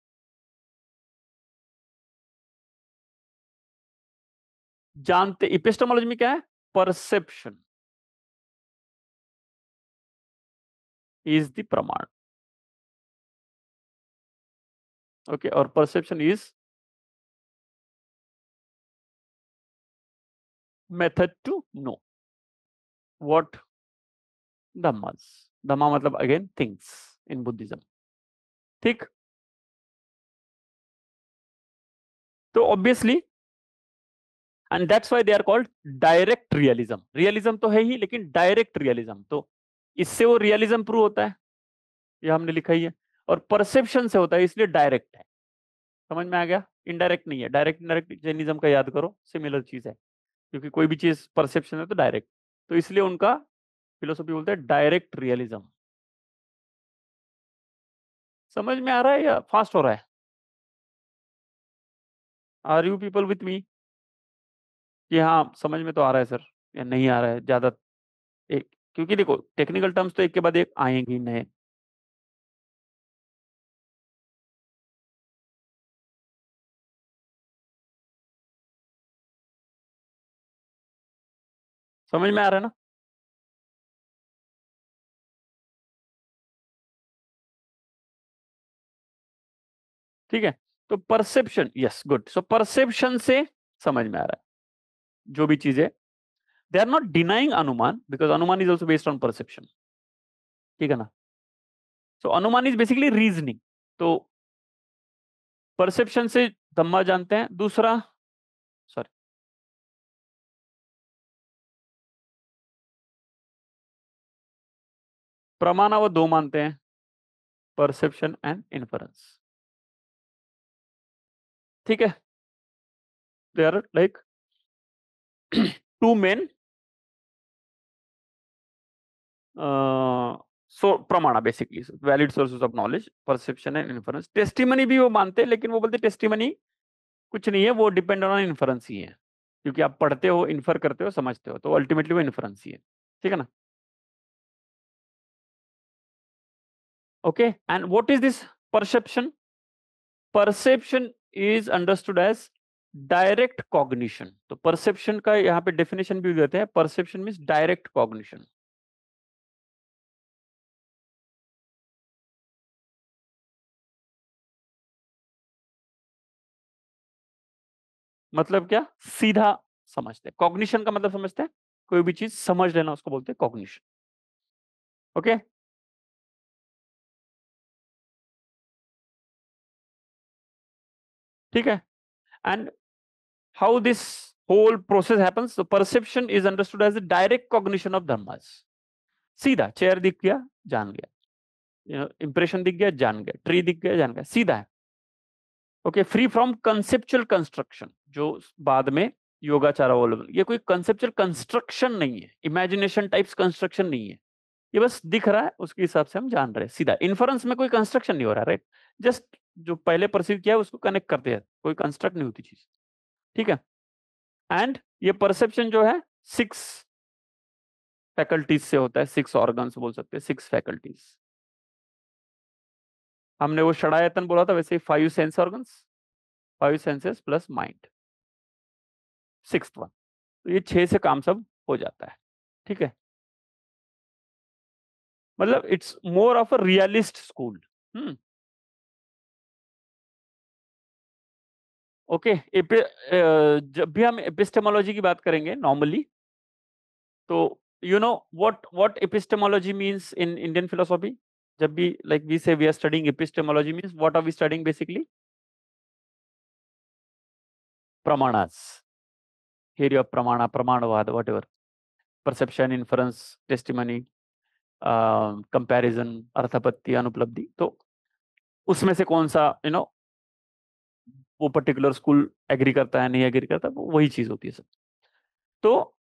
जानते, एपिस्टेमोलॉजी में क्या है, perception is the pramana, okay, और perception is method to know what dhammas. Dhamma मतलब अगेन थिंग्स इन बुद्धिज्म। ठीक, तो obviously, and that's why they are called direct realism. Realism तो है ही, लेकिन डायरेक्ट रियलिज्म, तो इससे वो रियलिज्म प्रूव होता है, ये हमने लिखा ही है। और परसेप्शन से होता है, इसलिए डायरेक्ट है। समझ में आ गया, इनडायरेक्ट नहीं है। डायरेक्ट इनडायरेक्ट जैनिज्म का याद करो, सिमिलर चीज है, क्योंकि कोई भी चीज परसेप्शन है तो डायरेक्ट, तो इसलिए उनका फिलोसफी बोलते हैं डायरेक्ट रियलिज्म। समझ में आ रहा है या फास्ट हो रहा है? Are you people with me? कि हाँ समझ में तो आ रहा है सर, या नहीं आ रहा है ज्यादा? एक, क्योंकि देखो टेक्निकल टर्म्स तो एक के बाद एक आएंगे नए। समझ में आ रहा है ना? ठीक है, तो perception, yes good, so perception से समझ में आ रहा है जो भी चीजें, दे आर नॉट डिनाइंग अनुमान, बिकॉज अनुमान is also based on perception. ठीक है ना, सो अनुमान इज बेसिकली रीजनिंग। तो परसेप्शन से धम्मा जानते हैं। दूसरा, सॉरी, प्रमाण वो दो मानते हैं, परसेप्शन एंड इन्फरेंस। ठीक है, they are like two main so pramana, basically valid sources of knowledge, perception and inference. Testimony भी वो मानते हैं, लेकिन वो बोलते टेस्टिमनी कुछ नहीं है, वो डिपेंड ऑन इन्फरेंस ही है, क्योंकि आप पढ़ते हो, इन्फर करते हो, समझते हो, तो अल्टीमेटली वो इन्फरेंस ही है। ठीक है ना, okay. And what is this perception? Perception is understood as direct cognition. तो परसेप्शन का यहाँ पे डेफिनेशन भी देते हैं, परसेप्शन मीन्स डायरेक्ट कॉग्निशन। मतलब क्या, सीधा समझते हैं। कॉग्निशन का मतलब समझते हैं, कोई भी चीज समझ लेना, उसको बोलते हैं कॉग्निशन, ओके। ठीक है, and how this whole process happens, so perception is understood as the direct cognition of dhammas। सीधा चेयर दिख गया, जान गया, इंप्रेशन दिख गया, जान गया, ट्री दिख गया, जान गया, सीधा है, okay. Free from conceptual construction, जो बाद में योगाचार अवेलेबल, ये कोई कंसेप्चुअल कंस्ट्रक्शन नहीं है, इमेजिनेशन टाइप्स कंस्ट्रक्शन नहीं है, ये बस दिख रहा है, उसके हिसाब से हम जान रहे हैं सीधा। इन्फरेंस में कोई कंस्ट्रक्शन नहीं हो रहा, राइट? जस्ट जो पहले परसीव किया है उसको कनेक्ट करते हैं, कोई कंस्ट्रक्ट नहीं होती चीज, ठीक है। एंड ये परसेप्शन जो है 6 फैकल्टीज से होता है, 6 ऑर्गन्स बोल सकते हैं, 6 फैकल्टीज। हमने वो षडायतन बोला था, वैसे ही 5 sense organs, 5 senses plus mind, 6th one. तो ये 6 से काम सब हो जाता है, ठीक है। मतलब it's more of a realist school. Okay. जब भी हम एपिस्टेमोलॉजी की बात करेंगे नॉर्मली, तो you know what epistemology means in Indian philosophy. जब भी like we say we are studying epistemology means what are we studying basically? Pramanas, theory of pramana, pramanavad, whatever, perception, inference, testimony, comparison, अर्थापत्ति, अनुपलब्धि। तो उसमें से कौन सा वो पर्टिकुलर स्कूल एग्री करता है नहीं एग्री करता, वो वही चीज होती है सब। तो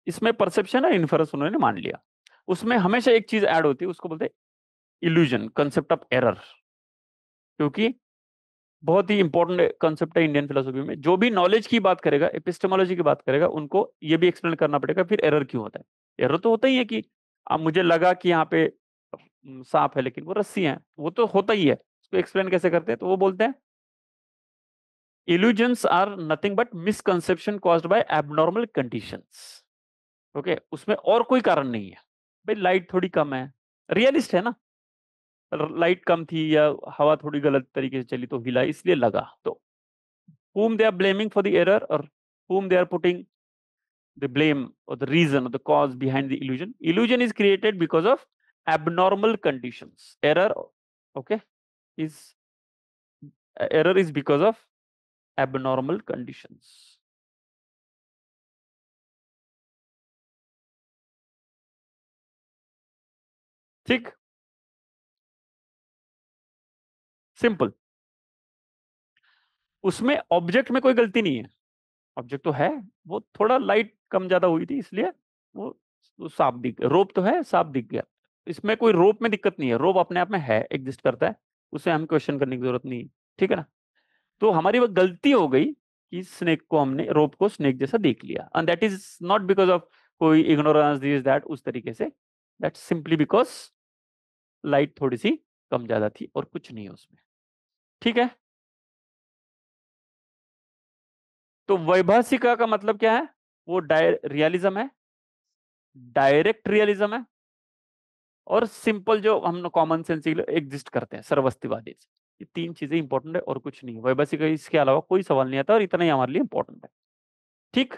इसमें परसेप्शन और इन्फरेंस उन्होंने मान लिया। उसमें हमेशा एक चीज ऐड होती है, उसको बोलते हैं इल्यूजन, कंसेप्ट ऑफ एरर। क्योंकि बहुत ही इंपॉर्टेंट कंसेप्ट है इंडियन फिलोसफी में, जो भी नॉलेज की बात करेगा, एपिस्टेमोलॉजी की बात करेगा, उनको ये भी एक्सप्लेन करना पड़ेगा फिर एरर क्यों होता है। एरर तो होता ही है कि अब मुझे लगा कि यहाँ पे सांप है लेकिन वो रस्सी है, वो तो होता ही है। उसको एक्सप्लेन कैसे करते हैं? तो वो बोलते हैं illusions are nothing but misconception caused by abnormal conditions. Okay, उसमें और कोई कारण नहीं है। भाई लाइट थोड़ी कम है, रियलिस्ट है ना, लाइट कम थी या हवा थोड़ी गलत तरीके से चली तो हिला, इसलिए लगा। तो whom they are blaming for the error, or whom they are putting the blame or the reason or the cause behind the illusion? Illusion is created because of abnormal conditions. Error, okay, is error is because of abnormal conditions. ठीक, simple. उसमें object में कोई गलती नहीं है, object तो है, वो थोड़ा लाइट कम ज्यादा हुई थी इसलिए वो साफ दिख, रोप तो है, साफ दिख गया। इसमें कोई रोप में दिक्कत नहीं है, रोप अपने आप में है, एग्जिस्ट करता है, उसे हम क्वेश्चन करने की जरूरत नहीं है, ठीक है ना। तो हमारी वो गलती हो गई कि स्नेक को हमने, रोप को स्नेक जैसा देख लिया, and that is not because of कोई इग्नोरेंस दिस दैट उस तरीके से, दैट सिंपली बिकॉज लाइट थोड़ी सी कम ज्यादा थी और कुछ नहीं है उसमें, ठीक है। तो वैभाषिका का मतलब क्या है? वो रियलिज्म है, डायरेक्ट रियलिज्म है, और सिंपल जो हम कॉमन सेंस एग्जिस्ट करते हैं, सर्वस्तिवादी। ये 3 चीजें इंपॉर्टेंट है और कुछ नहीं। वैभाषिका, इसके अलावा कोई सवाल नहीं आता और इतना ही हमारे लिए इंपॉर्टेंट है, ठीक।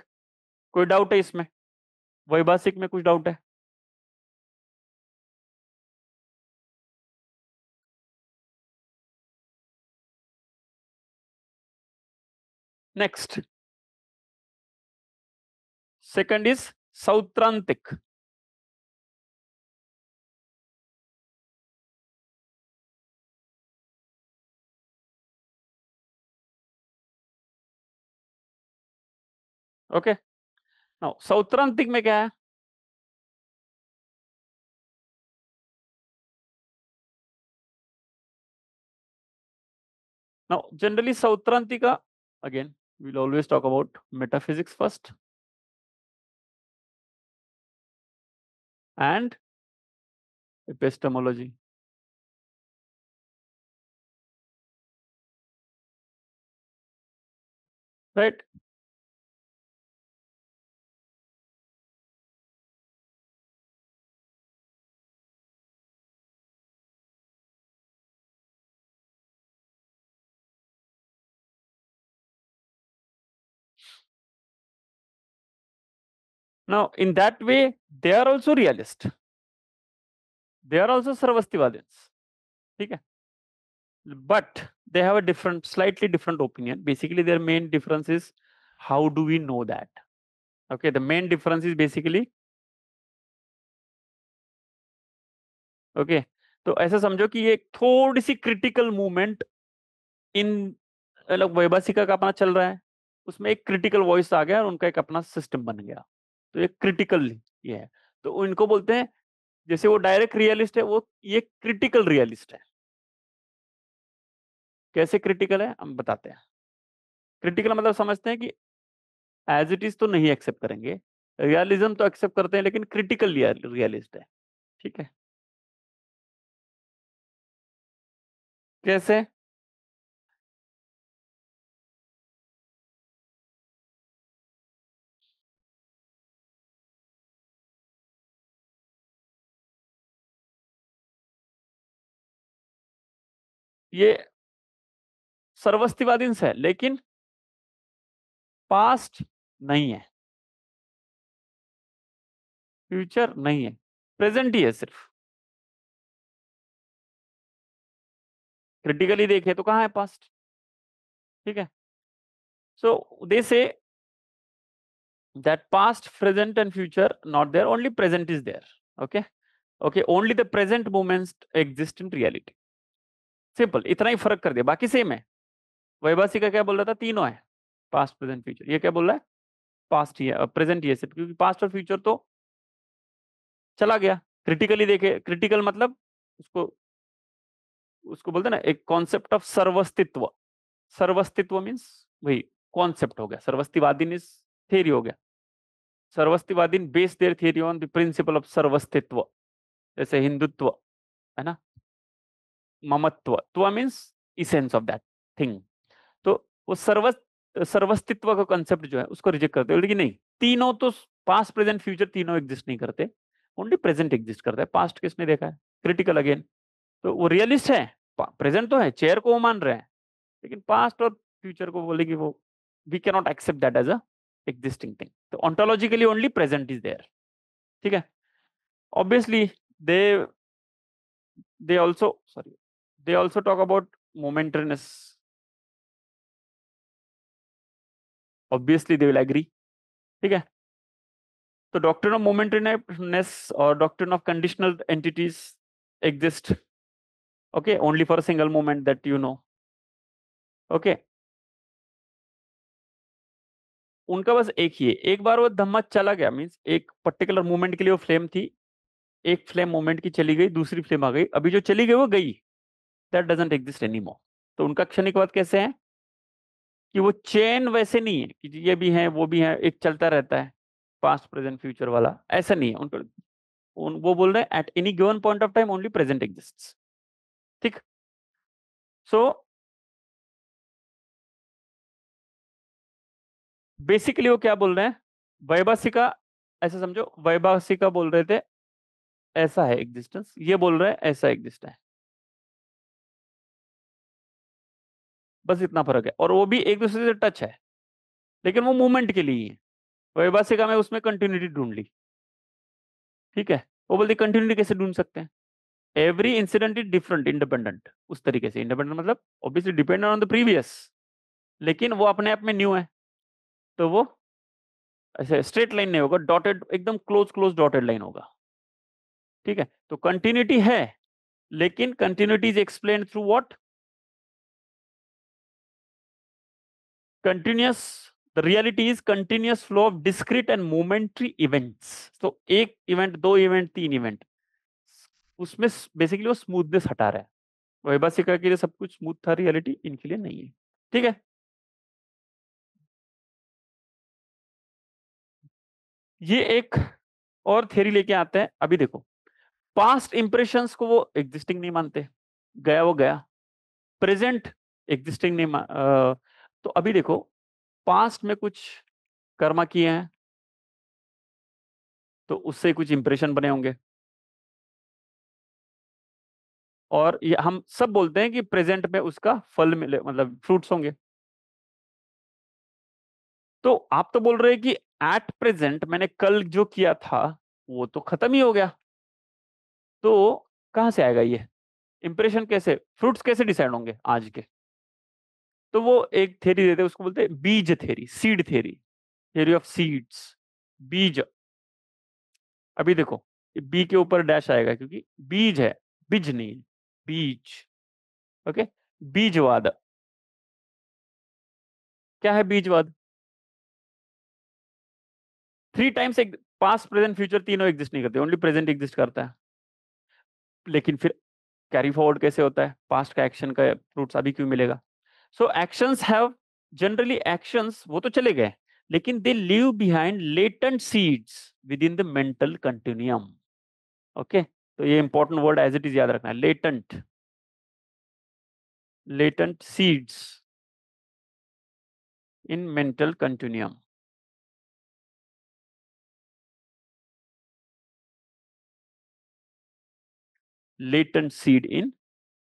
कोई डाउट है इसमें? वैभाषिक में कुछ डाउट है? Next, second is Sautrantika. Okay, now Sautrantika में क्या है? Now generally Sautrantika, again we'll always talk about metaphysics first and epistemology, right? Now in that way they are also realist, they are also sarvastivadins, ठीक है, but they have a different, slightly different opinion. Basically their main difference is how do we know that? Okay, the main difference is basically, okay, तो ऐसा समझो कि ये थोड़ी सी critical movement in, मतलब वैभाषिका का अपना चल रहा है, उसमें एक क्रिटिकल वॉइस आ गया और उनका एक अपना सिस्टम बन गया, तो ये क्रिटिकल ये है। तो इनको बोलते हैं, जैसे वो डायरेक्ट रियलिस्ट है, वो ये क्रिटिकल रियलिस्ट है। कैसे क्रिटिकल है हम बताते हैं। क्रिटिकल मतलब समझते हैं कि एज इट इज तो नहीं एक्सेप्ट करेंगे, रियलिज्म तो एक्सेप्ट करते हैं लेकिन क्रिटिकल रियलिस्ट है। ठीक है, कैसे? ये सर्वस्तिवादी है लेकिन पास्ट नहीं है, फ्यूचर नहीं है, प्रेजेंट ही है सिर्फ। क्रिटिकली देखे तो कहाँ है पास्ट? ठीक है, सो दे से that past, present and future not there, only present is there. Okay, okay, only the present moments exist in reality. Simple, इतना ही फर्क कर दिया, बाकी सेम है। वैभाषिक का क्या बोल रहा था, तीनों है, पास्ट प्रेजेंट फ्यूचर। ये क्या बोल रहा है, पास्ट ही है, प्रेजेंट ही है सिर्फ, क्योंकि पास्ट और फ्यूचर तो चला गया। क्रिटिकली देखे, क्रिटिकल मतलब उसको उसको बोलते हैं ना, एक concept of Sarvastitva. Sarvastitva means वही कॉन्सेप्ट हो गया, सर्वस्तिवादी मीन्स थियरी हो गया। Sarvastivadi base their theory on the principle of Sarvastitva, जैसे हिंदुत्व है ना, ममत्व, त्व means essence of that thing. तो वो सर्वस्तित्व का कंसेप्ट जो है उसको रिजेक्ट करते हैं, लेकिन नहीं, तीनों तो पास्ट प्रेजेंट फ्यूचर तीनों एग्जिस्ट नहीं करते, ओनली प्रेजेंट एग्जिस्ट करता है। पास्ट किसने देखा है, क्रिटिकल अगेन, तो वो रियलिस्ट है। प्रेजेंट तो है, चेयर को वो मान रहे हैं, लेकिन पास्ट और फ्यूचर को बोले कि वो we can not accept that as a existing thing, तो ontologically only present is there. ठीक है, obviously they they also sorry they also talk about momentariness, obviously they will agree। ठीक है, तो डॉक्ट्रिन ऑफ momentariness और doctrine of conditional entities exist, okay, only for a single moment that you know। okay, उनका बस एक ही है, एक बार वो धम्मा चला गया, मीन्स एक पर्टिकुलर मोमेंट के लिए वो फ्लेम थी, एक फ्लेम मोमेंट की चली गई, दूसरी फ्लेम आ गई, अभी जो चली गई वो गई, दैट डजंट एग्जिस्ट एनीमोर। तो उनका क्षणिकवाद कैसे है कि वो चेन वैसे नहीं है कि ये भी है वो भी है, एक चलता रहता है, पास्ट प्रेजेंट फ्यूचर वाला ऐसा नहीं है उनको। वो बोल रहे हैं at any given point of time only present exists. ठीक, सो बेसिकली वो क्या बोल रहे हैं, वैभाषिका, ऐसा समझो, वैभाषिका बोल रहे थे ऐसा है एग्जिस्टेंस, ये बोल रहे हैं ऐसा एग्जिस्ट है, बस इतना फर्क है, और वो भी एक दूसरे से टच है, लेकिन वो मूवमेंट के लिए ही है। वैभाषिका में उसमें कंटिन्यूटी ढूंढ ली। ठीक है, वो बोलते कंटिन्यूटी कैसे ढूंढ सकते हैं, every incident is different independent, उस तरीके से इंडिपेंडेंट मतलब obviously dependent on the previous, लेकिन वो अपने आप में न्यू है, तो वो ऐसे स्ट्रेट लाइन नहीं होगा, डॉटेड, एकदम क्लोज क्लोज डॉटेड लाइन होगा। ठीक है, तो कंटिन्यूटी है, लेकिन continuity is explain through what, continuous, the reality is continuous flow of discrete and momentary events. तो एक इवेंट, दो इवेंट, तीन इवेंट, उसमें बेसिकली वो स्मूथनेस हटा रहा है। वैभाषिका के लिए सब कुछ स्मूथ था, रियलिटी इनके लिए नहीं है। ठीक है, ये एक और थ्योरी लेके आते हैं। अभी देखो, पास्ट इंप्रेशंस को वो एग्जिस्टिंग नहीं मानते, गया वो गया, प्रेजेंट एग्जिस्टिंग नहीं तो अभी देखो, पास्ट में कुछ कर्मा किए हैं तो उससे कुछ इंप्रेशन बने होंगे, और ये हम सब बोलते हैं कि प्रेजेंट में उसका फल मिले, मतलब फ्रूट्स होंगे। तो आप तो बोल रहे हैं कि एट प्रेजेंट मैंने कल जो किया था वो तो खत्म ही हो गया, तो कहां से आएगा ये इंप्रेशन, कैसे फ्रूट्स कैसे डिसाइड होंगे आज के? तो वो एक थ्योरी देते हैं, उसको बोलते हैं बीज theory, seed theory, theory of seeds, बीज। अभी देखो, बी के ऊपर डैश आएगा क्योंकि बीज है, बीज नहीं, बीज। ओके, बीजवाद, क्या है बीजवाद? 3 टाइम्स पास्ट प्रेजेंट फ्यूचर तीनों एग्जिस्ट नहीं करते, ओनली प्रेजेंट एग्जिस्ट करता है। लेकिन फिर कैरी फॉरवर्ड कैसे होता है, पास्ट का एक्शन का फ्रूट्स अभी क्यों मिलेगा? So actions have generally, actions वो तो चले गए, लेकिन they leave behind latent seeds within the mental continuum. Okay, तो ये important word as it is याद रखना है, latent, latent seeds in mental continuum. Latent seed in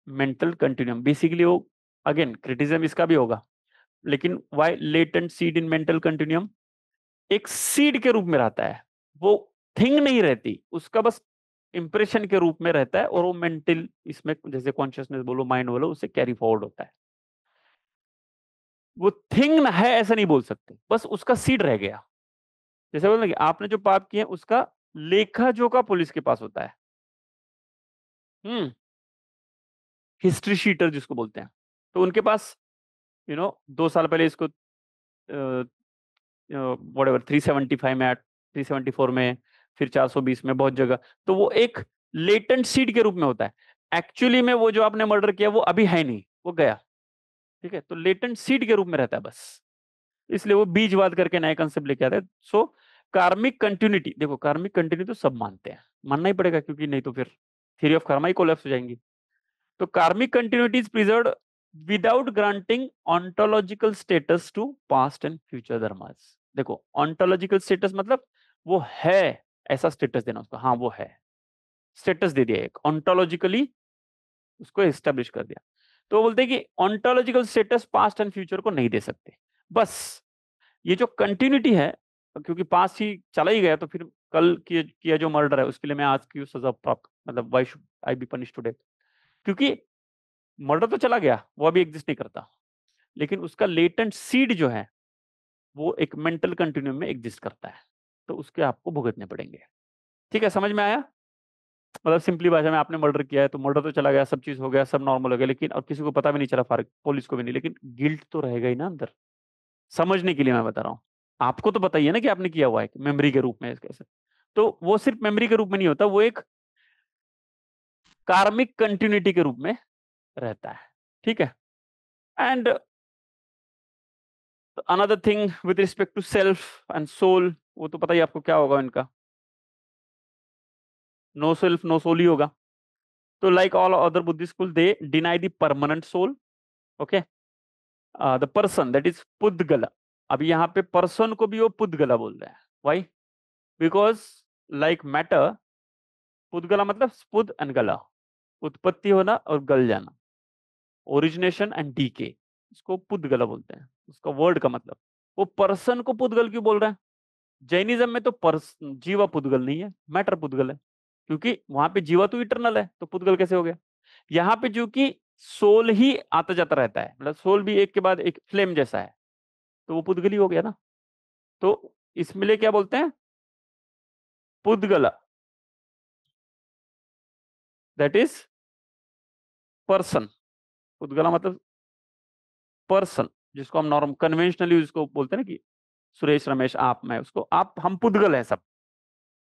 mental continuum, basically वो, अगेन क्रिटिसिज्म इसका भी होगा, लेकिन why latent seed in mental continuum? एक सीड के रूप में रहता है वो, थिंग नहीं रहती, उसका बस इंप्रेशन के रूप में रहता है, और वो मेंटल, इसमें जैसे कॉन्शियसनेस बोलो, माइंड बोलो, उससे कैरी फॉरवर्ड होता है। वो थिंग है ऐसा नहीं बोल सकते, बस उसका सीड रह गया। जैसे बोला कि आपने जो पाप किए उसका लेखा जोखा पुलिस के पास होता है। हम्म, हिस्ट्री शीटर जिसको बोलते हैं, तो उनके पास 2 साल पहले इसको व्हाटएवर 375 में, 374 में, फिर 420 में, बहुत जगह, तो वो एक लेटेंट सीड के रूप में होता है। एक्चुअली में वो जो आपने मर्डर किया वो अभी है नहीं, वो गया। ठीक है, तो लेटेंट सीड के रूप में रहता है बस, इसलिए वो बीजवाद करके नए कंसेप्ट लेके आते हैं। सो कार्मिक कंटिन्यूटी, देखो कार्मिक कंटिन्यूटी तो सब मानते हैं, मानना ही पड़ेगा, क्योंकि नहीं तो फिर थ्योरी ऑफ कर्मा ही कोलैप्स हो जाएंगी। तो karmic continuity is preserved without granting ontological status to past and future dharmas. देखो ऑन्टोलॉजिकल स्टेटस मतलब वो है, ऐसा स्टेटस देना उसको, हाँ वो है, स्टेटस दे दिया, एक ऑन्टोलॉजिकली उसको एस्टेब्लिश कर दिया। तो वो बोलते हैं कि ontological status past and future को नहीं दे सकते। बस ये जो कंटिन्यूटी है, क्योंकि पास्ट ही चला ही गया, तो फिर कल किया जो मर्डर है उसके लिए मैं आज की सजा प्राप्त, मतलब why should I be punish today? क्योंकि मर्डर तो चला गया, वो अभी एग्जिस्ट नहीं करता, लेकिन उसका लेटेंट सीड जो है वो एक मेंटल कंटिन्यूम में एग्जिस्ट करता है, तो उसके आपको भुगतने पड़ेंगे। ठीक है, समझ में आया? मतलब सिंपली भाषा में, आपने मर्डर किया है तो मर्डर तो चला गया, सब चीज हो गया, सब नॉर्मल हो गया, लेकिन और किसी को पता भी नहीं चला, फर्क पुलिस को भी नहीं, लेकिन गिल्ट तो रहेगा ही ना अंदर। समझने के लिए मैं बता रहा हूँ, आपको तो बताइए ना कि आपने किया हुआ है, मेमोरी के रूप में कैसे। तो वो सिर्फ मेमोरी के रूप में नहीं होता, वो एक कार्मिक कंटिन्यूटी के रूप में रहता है। ठीक है, and another thing with respect to self and soul, वो तो पता ही आपको क्या होगा इनका, नो सेल्फ नो सोल ही होगा। तो like all other Buddhist school they deny the permanent soul. Okay, the person that is pudgala, अभी यहाँ पे पर्सन को भी वो पुद्गला बोल रहे हैं। वाई? बिकॉज लाइक मैटर, पुद्गला मतलब स्पुद एंड गला, उत्पत्ति होना और गल जाना, ओरिजिनेशन एंड डीके, इसको पुद्गला बोलते हैं, उसका वर्ड का मतलब। वो पर्सन को पुद्गल क्यों बोल रहे हैं? जैनिज्म में तो जीवा पुद्गल नहीं है, मैटर पुद्गल है, क्योंकि वहां पे जीवा तो इटरनल है, तो पुद्गल कैसे हो गया? यहाँ पे जो कि सोल ही आता जाता रहता है, मतलब सोल भी एक के बाद एक फ्लेम जैसा है, तो वो पुद्गल ही हो गया ना। तो इसमें लिए क्या बोलते हैं? पुद्गला, दैट इज पर्सन। पुद्गला मतलब पर्सन, जिसको हम नॉर्म कन्वेंशनली उसको बोलते हैं ना कि सुरेश रमेश आप मैं, उसको आप हम पुद्गल है सब,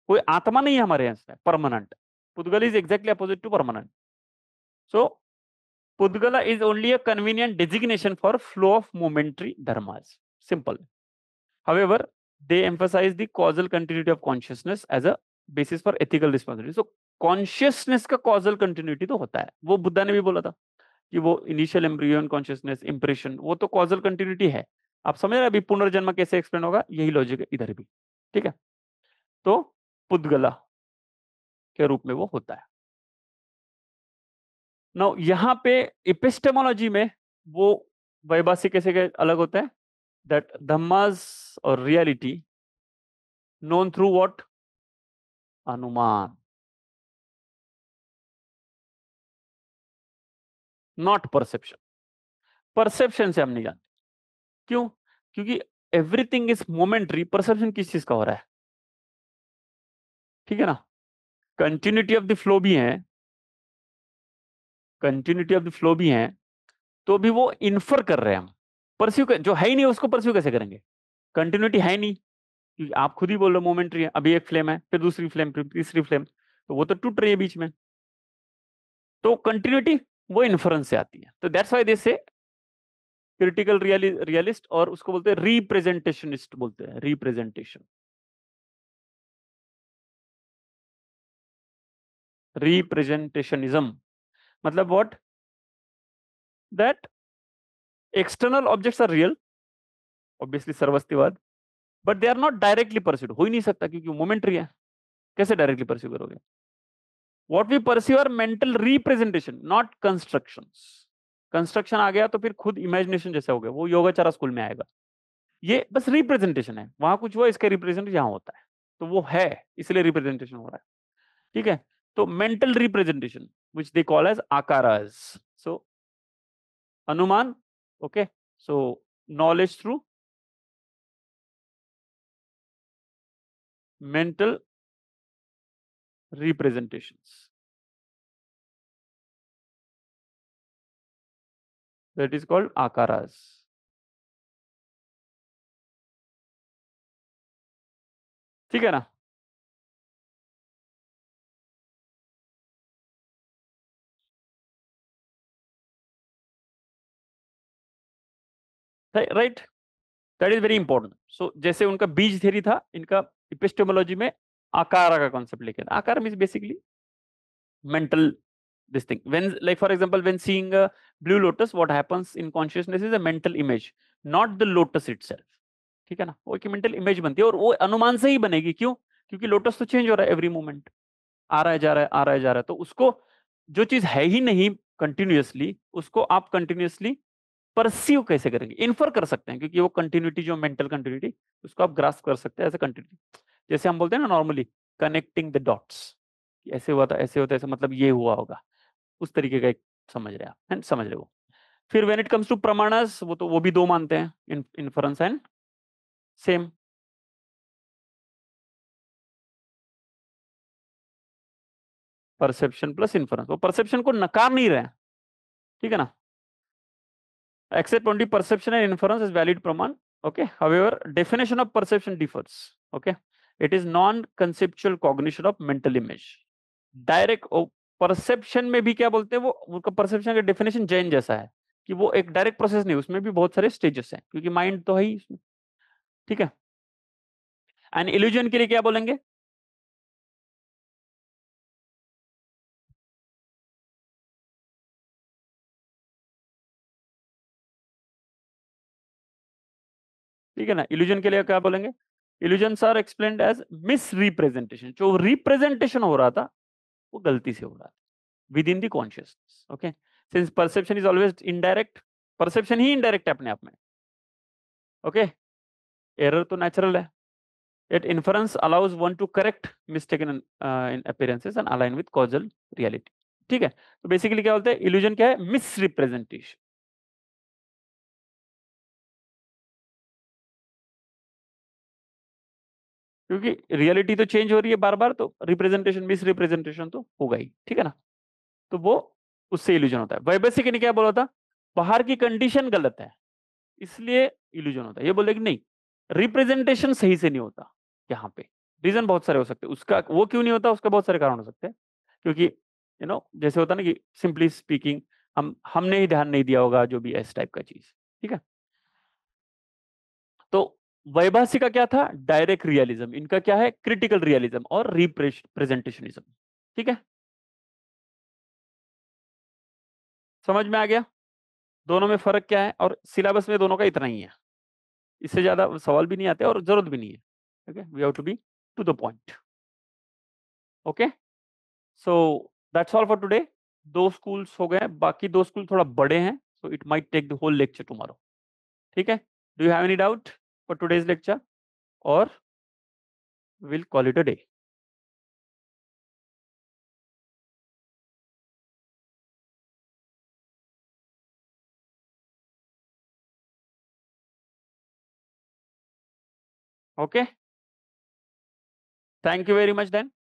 कोई आत्मा नहीं है हमारे यहाँ permanent. Pudgala is exactly opposite to permanent. So pudgala is only a convenient designation for flow of momentary dharmas. Simple. However, they emphasize the causal continuity of consciousness as a basis for ethical responsibility. So, consciousness का causal continuity तो होता है, वो बुद्धा ने भी बोला था कि वो इनिशियल एम्ब्रियन कॉन्शियसनेस इंप्रेशन, वो तो कॉजल कंटिन्यूटी है। आप समझ रहे हैं अभी पुनर्जन्म कैसे एक्सप्लेन होगा, यही लॉजिक है इधर भी। ठीक है, तो पुद्गला के रूप में वो होता है। नो यहाँ पे एपिस्टेमोलॉजी में वो वैभाषिक कैसे अलग होता है, दैट धम्मास और रियलिटी नोन थ्रू व्हाट, अनुमान, नॉट परसेप्शन। परसेप्शन से हम नहीं जानते, क्यों? क्योंकि एवरीथिंग इज मोमेंटरी, परसेप्शन किस चीज का हो रहा है? ठीक है ना, कंटिन्यूटी ऑफ द फ्लो भी है, कंटिन्यूटी ऑफ द फ्लो भी है, तो भी वो इन्फर कर रहे हैं हम, परस्यू जो है ही नहीं उसको परस्यू कैसे करेंगे? कंटिन्यूटी है नहीं, क्योंकि आप खुद ही बोल रहे हो मोमेंट्री है, अभी एक फ्लेम है, फिर दूसरी फ्लेम, फिर तीसरी फ्लेम, तो वो तो टूट रही है बीच में। तो कंटिन्यूटी वो इन्फ्रेंस से आती है। तो दैट्स व्हाई दे से क्रिटिकल रियलिस्ट, और उसको बोलते हैं रिप्रेजेंटेशनिस्ट, बोलते हैं रिप्रेजेंटेशन, रिप्रेजेंटेशनिज्म। मतलब what, that external objects are real, obviously Sarvastivada, but they are not directly perceived, हो ही नहीं सकता क्योंकि मोमेंट्री है, कैसे डायरेक्टली परसीव करोगे। What we perceive are mental representation, not constructions. Construction आ गया तो फिर खुद इमेजिनेशन जैसा हो गया, वो योगाचारा स्कूल में आएगा। ये बस रिप्रेजेंटेशन है, वहां कुछ हुआ, इसका रिप्रेजेंट यहाँ होता है, तो वो है, इसलिए रिप्रेजेंटेशन हो रहा है। ठीक है, तो mental representation which they call as akaras. So anuman, okay, so knowledge through mental representations, that is called akaras। ठीक है ना। Right, that is very important. So जैसे उनका बीज थ्योरी था, इनका इपिस्टेमोलॉजी में आकारा का कॉन्सेप्ट लेके आकार means basically mental this thing. When, like for example, when seeing a blue lotus, what happens in consciousness is a mental image, not the lotus itself। ठीक है ना, वो एक मेंटल इमेज बनती है, और वो अनुमान से ही बनेगी। क्यों? क्योंकि लोटस तो चेंज हो रहा है एवरी मोमेंट, आ रहा है जा रहा है, आ रहा है जा रहा है, तो उसको जो चीज है ही नहीं कंटिन्यूअसली, उसको आप कंटिन्यूअसली परसीव कैसे करेंगे, इन्फर कर सकते हैं, क्योंकि वो कंटिन्यूटी जो मेंटल कंटिन्यूटी, उसको आप ग्रास्प कर सकते हैं एज ए कंटिन्यूटी। जैसे हम बोलते हैं ना नॉर्मली, कनेक्टिंग द डॉट्स, ऐसे हुआ था, ऐसे होता है, ऐसे मतलब ये हुआ होगा, उस तरीके का एक समझ रहे आप, है समझ रहे हो। फिर व्हेन इट कम्स टू प्रमाणस, वो तो वो भी दो मानते हैं, inference and same. Perception plus inference, वो परसेप्शन को नकार नहीं रहे हैं, ठीक है ना। Except only perception and inference is valid praman. Okay. However, definition of perception differs. Okay. It is non-conceptual cognition of mental image. Direct perception में भी क्या बोलते हैं, वो उनका परसेप्शन का डेफिनेशन जैन जैसा है, कि वो एक डायरेक्ट प्रोसेस नहीं, उसमें भी बहुत सारे स्टेजेस हैं, क्योंकि माइंड तो है ही इसमें। ठीक है। एंड इल्यूजन के लिए क्या बोलेंगे? ठीक है ना, इल्यूजन के लिए क्या बोलेंगे? Illusions are explained as misrepresentation, जो रिप्रेजेंटेशन हो रहा था वो गलती से हो रहा था within the consciousness। okay, since perception is always indirect, perception he indirect है अपने आप में। okay, error तो natural है, yet inference allows one to correct mistaken in appearances and align with causal reality। ठीक है, तो बेसिकली क्या बोलते हैं, illusion क्या है? मिसरिप्रेजेंटेशन। क्योंकि रियलिटी तो चेंज हो रही है बार बार, तो रिप्रेजेंटेशन मिस रिप्रेजेंटेशन तो होगा ही। ठीक है ना, तो वो उससे इल्यूजन होता है। वैबसिक ने क्या बोला था? बाहर की कंडीशन गलत है, इसलिए इल्यूजन होता है। ये बोले कि नहीं, रिप्रेजेंटेशन सही से नहीं होता यहाँ पे। रीजन बहुत सारे हो सकते हैं उसका, वो क्यों नहीं होता उसका बहुत सारे कारण हो सकते हैं। क्योंकि जैसे होता है ना कि सिंपली स्पीकिंग, हमने ही ध्यान नहीं दिया होगा, जो भी इस टाइप का चीज। ठीक है, तो वैभाषिक का क्या था? Direct realism. इनका क्या है? क्रिटिकल रियलिज्म और रिप्रेजेंटेशनिज्म। ठीक है, समझ में आ गया दोनों में फर्क क्या है? और सिलेबस में दोनों का इतना ही है, इससे ज्यादा सवाल भी नहीं आते और जरूरत भी नहीं है। Okay, we have to be to the point. Okay, so that's all for today. दो स्कूल्स हो गए, बाकी दो स्कूल थोड़ा बड़े हैं, so it might take the whole lecture tomorrow. ठीक है, do you have any doubt for today's lecture, और will call it a day. Okay, thank you very much then.